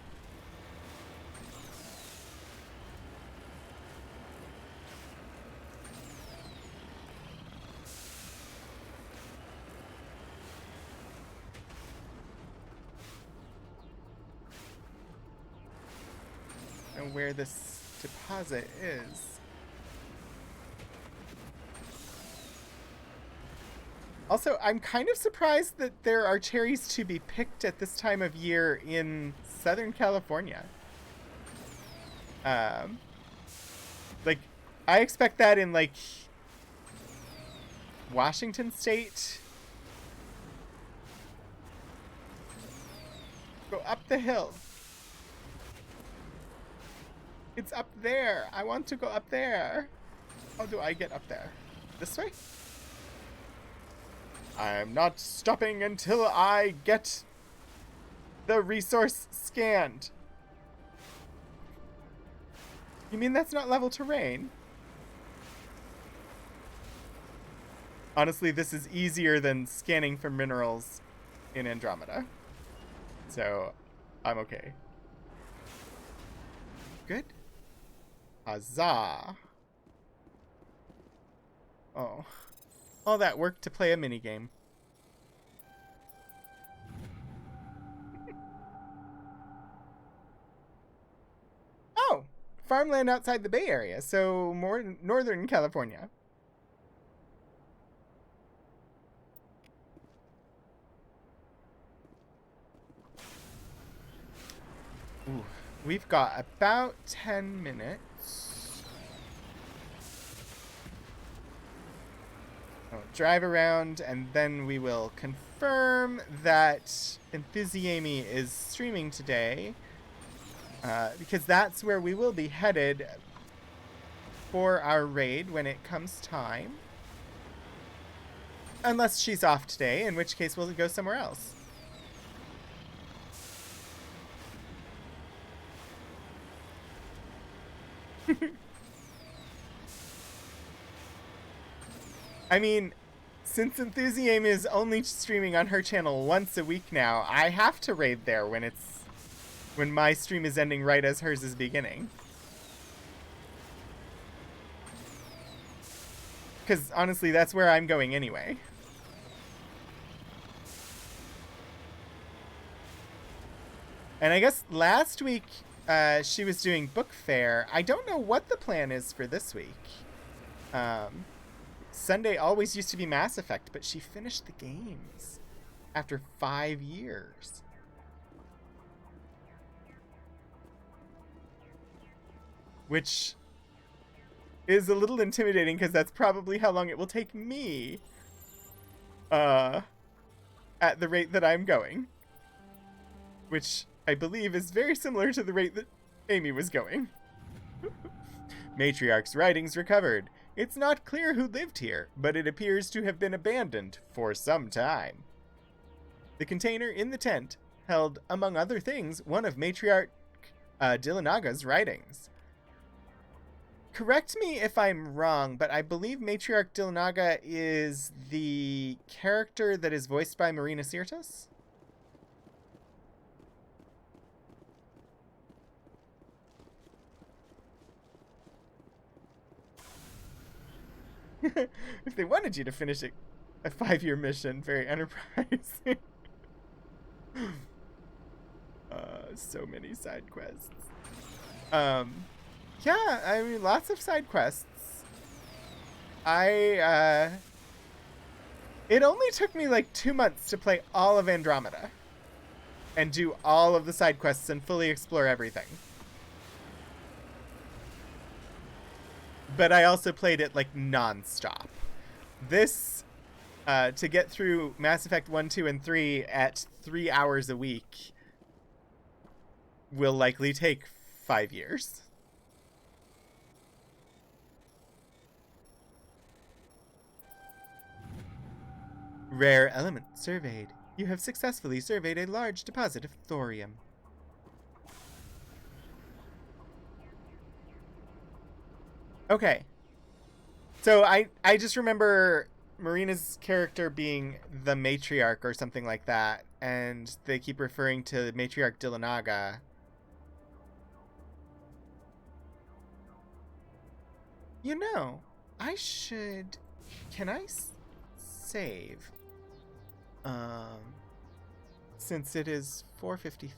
And where this deposit is. Also, I'm kind of surprised that there are cherries to be picked at this time of year in Southern California. Like, I expect that in, like, Washington State. Go up the hill. It's up there. I want to go up there. How do I get up there? This way? I'm not stopping until I get the resource scanned. You mean that's not level terrain? Honestly, this is easier than scanning for minerals in Andromeda. So, I'm okay. Good. Huzzah. Oh. All that work to play a minigame. Oh! Farmland outside the Bay Area, so more Northern California. Ooh, we've got about 10 minutes. I'll drive around, and then we will confirm that Enthusiami is streaming today, because that's where we will be headed for our raid when it comes time. Unless she's off today, in which case we'll go somewhere else. I mean, since Enthusiame is only streaming on her channel once a week now, I have to raid there when my stream is ending right as hers is beginning. Because honestly, that's where I'm going anyway. And I guess last week she was doing book fair. I don't know what the plan is for this week. Sunday always used to be Mass Effect, but she finished the games after 5 years. Which is a little intimidating because that's probably how long it will take me at the rate that I'm going. Which I believe is very similar to the rate that Amy was going. Matriarch's writings recovered. It's not clear who lived here, but it appears to have been abandoned for some time. The container in the tent held, among other things, one of Matriarch Dillinaga's writings. Correct me if I'm wrong, but I believe Matriarch Dillinaga is the character that is voiced by Marina Sirtis? If they wanted you to finish a 5-year mission, very enterprising. So many side quests. Yeah, I mean, lots of side quests. It only took me like 2 months to play all of Andromeda and do all of the side quests and fully explore everything. But I also played it like non-stop. This, to get through Mass Effect 1, 2, and 3 at 3 hours a week will likely take 5 years. Rare element surveyed. You have successfully surveyed a large deposit of thorium. Okay. So I just remember Marina's character being the matriarch or something like that, and they keep referring to Matriarch Dillinaga. You know, I should... Can I save? Since it is 4:53...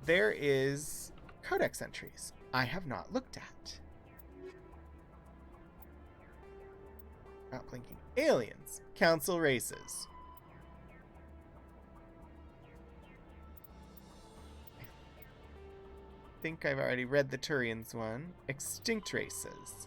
There is codex entries I have not looked at. Not blinking. Aliens. Council races. I think I've already read the Turians one. Extinct races.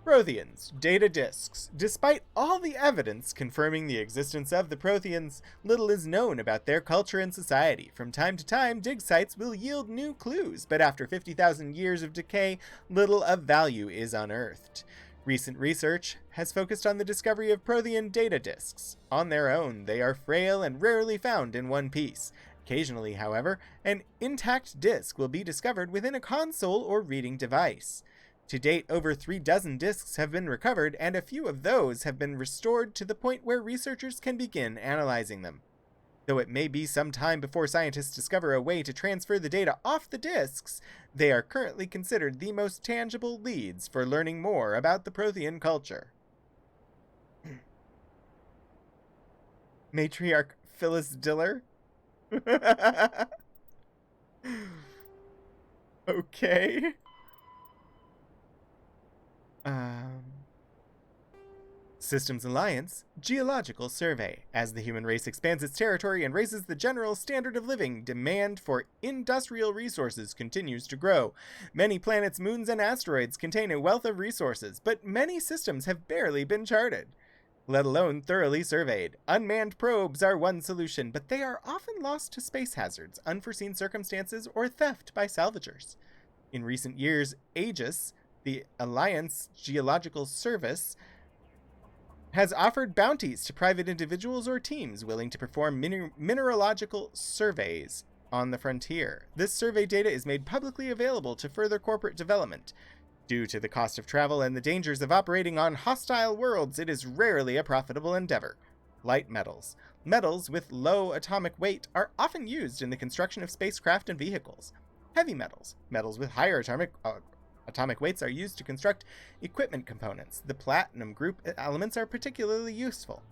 Protheans, data disks. Despite all the evidence confirming the existence of the Protheans, little is known about their culture and society. From time to time, dig sites will yield new clues, but after 50,000 years of decay, little of value is unearthed. Recent research has focused on the discovery of Prothean data disks. On their own, they are frail and rarely found in one piece. Occasionally, however, an intact disk will be discovered within a console or reading device. To date, over 36 disks have been recovered, and a few of those have been restored to the point where researchers can begin analyzing them. Though it may be some time before scientists discover a way to transfer the data off the disks, they are currently considered the most tangible leads for learning more about the Prothean culture. Matriarch Phyllis Diller? Okay. Systems Alliance Geological Survey. As the human race expands its territory and raises the general standard of living, demand for industrial resources continues to grow. Many planets, moons, and asteroids contain a wealth of resources, but many systems have barely been charted, let alone thoroughly surveyed. Unmanned probes are one solution, but they are often lost to space hazards, unforeseen circumstances, or theft by salvagers. In recent years, Aegis, the Alliance Geological Service, has offered bounties to private individuals or teams willing to perform mineralogical surveys on the frontier. This survey data is made publicly available to further corporate development. Due to the cost of travel and the dangers of operating on hostile worlds, it is rarely a profitable endeavor. Light metals. Metals with low atomic weight are often used in the construction of spacecraft and vehicles. Heavy metals. Metals with higher atomic weights are used to construct equipment components. The platinum group elements are particularly useful.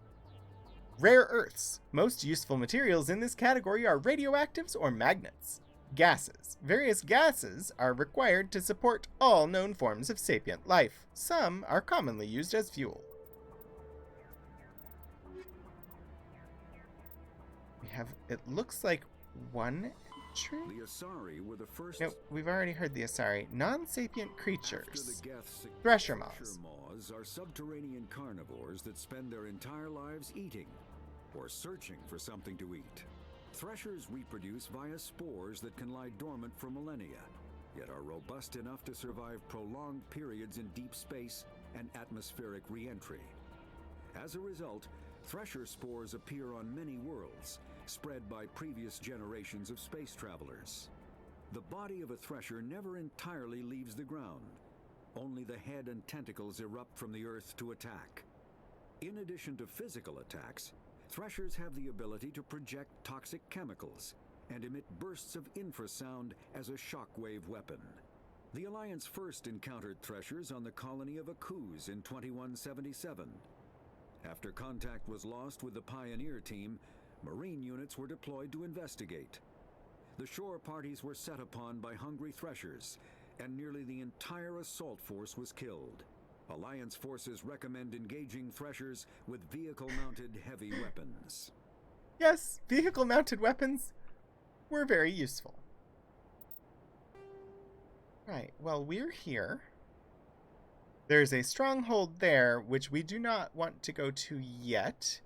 Rare earths. Most useful materials in this category are radioactives or magnets. gases. Various gases are required to support all known forms of sapient life. Some are commonly used as fuel. We have, it looks like one entry? The Asari were the first... No, we've already heard the Asari. Non-sapient creatures. After the Geths, Thresher moths. moths are subterranean carnivores that spend their entire lives eating or searching for something to eat. Threshers reproduce via spores that can lie dormant for millennia, yet are robust enough to survive prolonged periods in deep space and atmospheric re-entry. As a result, thresher spores appear on many worlds, spread by previous generations of space travelers. The body of a thresher never entirely leaves the ground. Only the head and tentacles erupt from the earth to attack. In addition to physical attacks, threshers have the ability to project toxic chemicals and emit bursts of infrasound as a shockwave weapon. The Alliance first encountered threshers on the colony of Akuz in 2177. After contact was lost with the Pioneer team, Marine units were deployed to investigate. The shore parties were set upon by hungry threshers, and nearly the entire assault force was killed. Alliance forces recommend engaging threshers with vehicle-mounted heavy weapons. Yes, vehicle-mounted weapons were very useful. Right, well, we're here. There's a stronghold there, which we do not want to go to yet.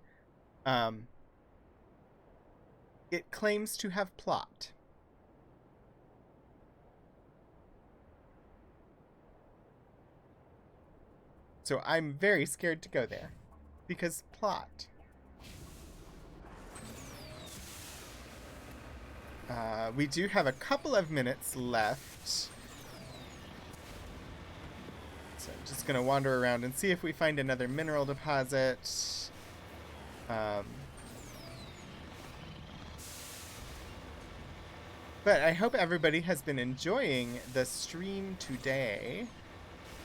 It claims to have plot. So I'm very scared to go there, because plot. We do have a couple of minutes left. So I'm just going to wander around and see if we find another mineral deposit. But I hope everybody has been enjoying the stream today.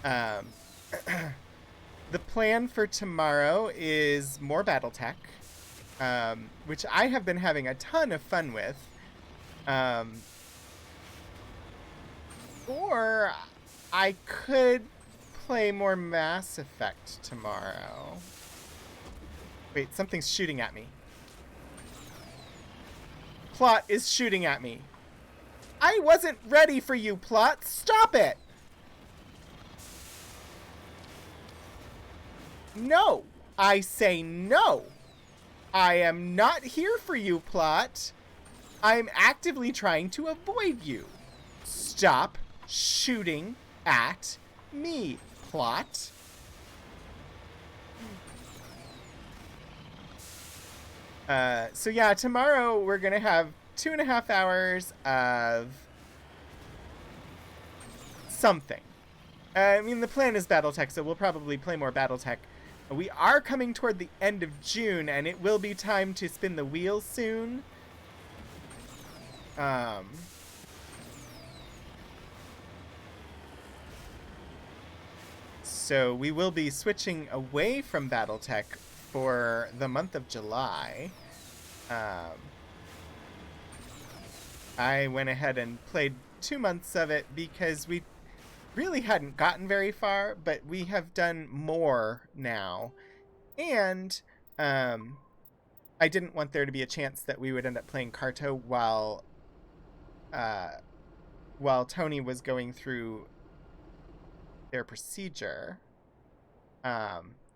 The plan for tomorrow is more Battletech, which I have been having a ton of fun with. Or I could play more Mass Effect tomorrow. Wait, something's shooting at me. Plot is shooting at me. I wasn't ready for you, Plot. Stop it! No! I say no! I am not here for you, Plot. I'm actively trying to avoid you. Stop shooting at me, Plot. So yeah, tomorrow we're gonna have 2.5 hours of something. I mean, the plan is Battletech, so we'll probably play more Battletech. We are coming toward the end of June, and it will be time to spin the wheel soon. So we will be switching away from Battletech for the month of July. I went ahead and played 2 months of it because we really hadn't gotten very far, but we have done more now. And I didn't want there to be a chance that we would end up playing Carto while Tony was going through their procedure.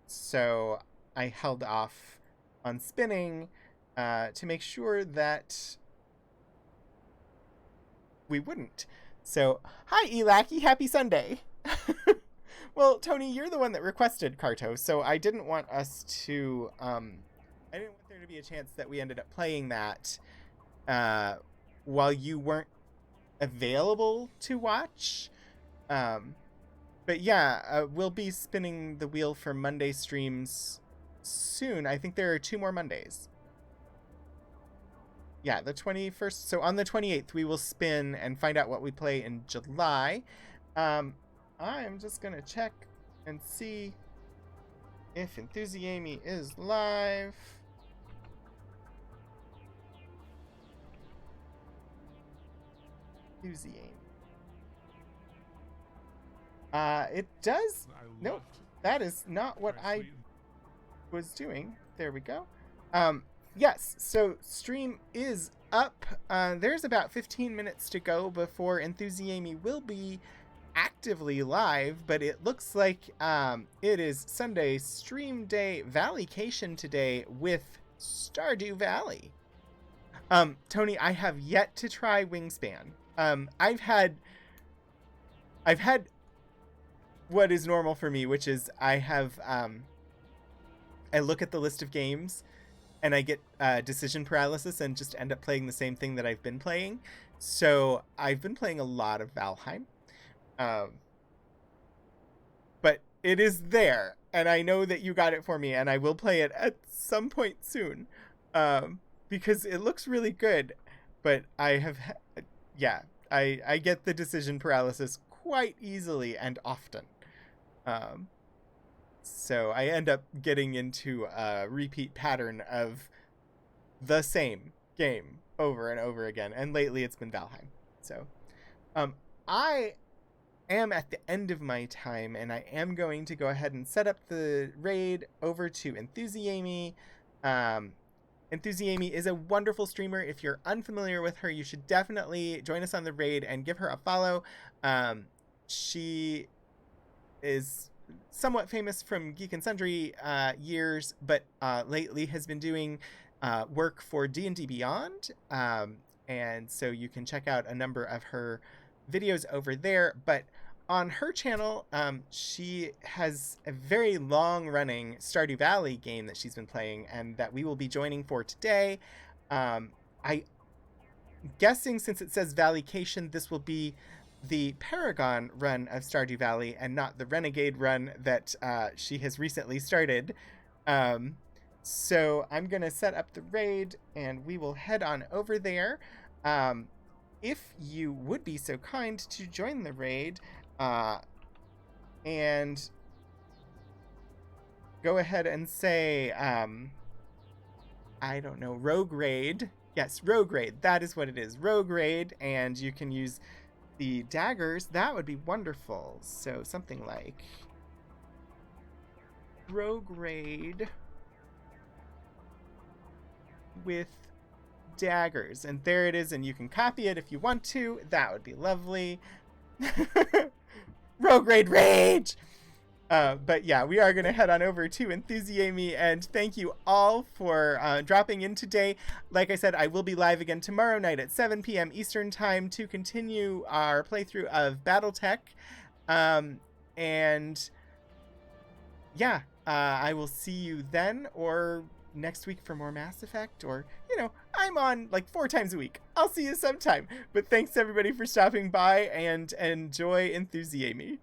So I held off on spinning to make sure that we wouldn't. So, hi Elaki, happy Sunday. Well, Tony, you're the one that requested Carto, so I didn't want us to, I didn't want there to be a chance that we ended up playing that while you weren't available to watch. But yeah, we'll be spinning the wheel for Monday streams soon. I think there are 2 more Mondays. Yeah, the 21st. So on the 28th, we will spin and find out what we play in July. I'm just going to check and see if Enthusiami is live. Enthusiame. It does. Nope, that is not what I was doing. There we go. Yes, so stream is up. There's about 15 minutes to go before Enthusiame will be actively live, but it looks like it is Sunday stream day, Valleycation today with Stardew Valley. Tony, I have yet to try Wingspan. I've had what is normal for me, which is I look at the list of games and I get decision paralysis and just end up playing the same thing that I've been playing. So I've been playing a lot of Valheim. But it is there, and I know that you got it for me, and I will play it at some point soon, because it looks really good. But I get the decision paralysis quite easily and often. So I end up getting into a repeat pattern of the same game over and over again, and lately it's been Valheim. So I am at the end of my time, and I am going to go ahead and set up the raid over to Enthusiame. Enthusiame is a wonderful streamer. If you're unfamiliar with her, you should definitely join us on the raid and give her a follow. She is somewhat famous from Geek and Sundry years, but lately has been doing work for D&D Beyond, and so you can check out a number of her videos over there. But on her channel, she has a very long-running Stardew Valley game that she's been playing and that we will be joining for today. I'm guessing, since it says Valleycation, this will be the Paragon run of Stardew Valley and not the Renegade run that she has recently started. So I'm going to set up the raid and we will head on over there. If you would be so kind to join the raid and go ahead and say, I don't know, Rogue Raid. Yes, Rogue Raid. That is what it is. Rogue Raid. And you can use the daggers. That would be wonderful. So something like Rogue Raid with daggers, and there it is, and you can copy it if you want to. That would be lovely. Rogue Raid Rage! But yeah, we are going to head on over to Enthusiame, and thank you all for dropping in today. Like I said, I will be live again tomorrow night at 7 p.m. Eastern Time to continue our playthrough of BattleTech. And yeah, I will see you then, or next week for more Mass Effect, or, you know, I'm on like 4 times a week. I'll see you sometime. But thanks everybody for stopping by, and enjoy Enthusiame.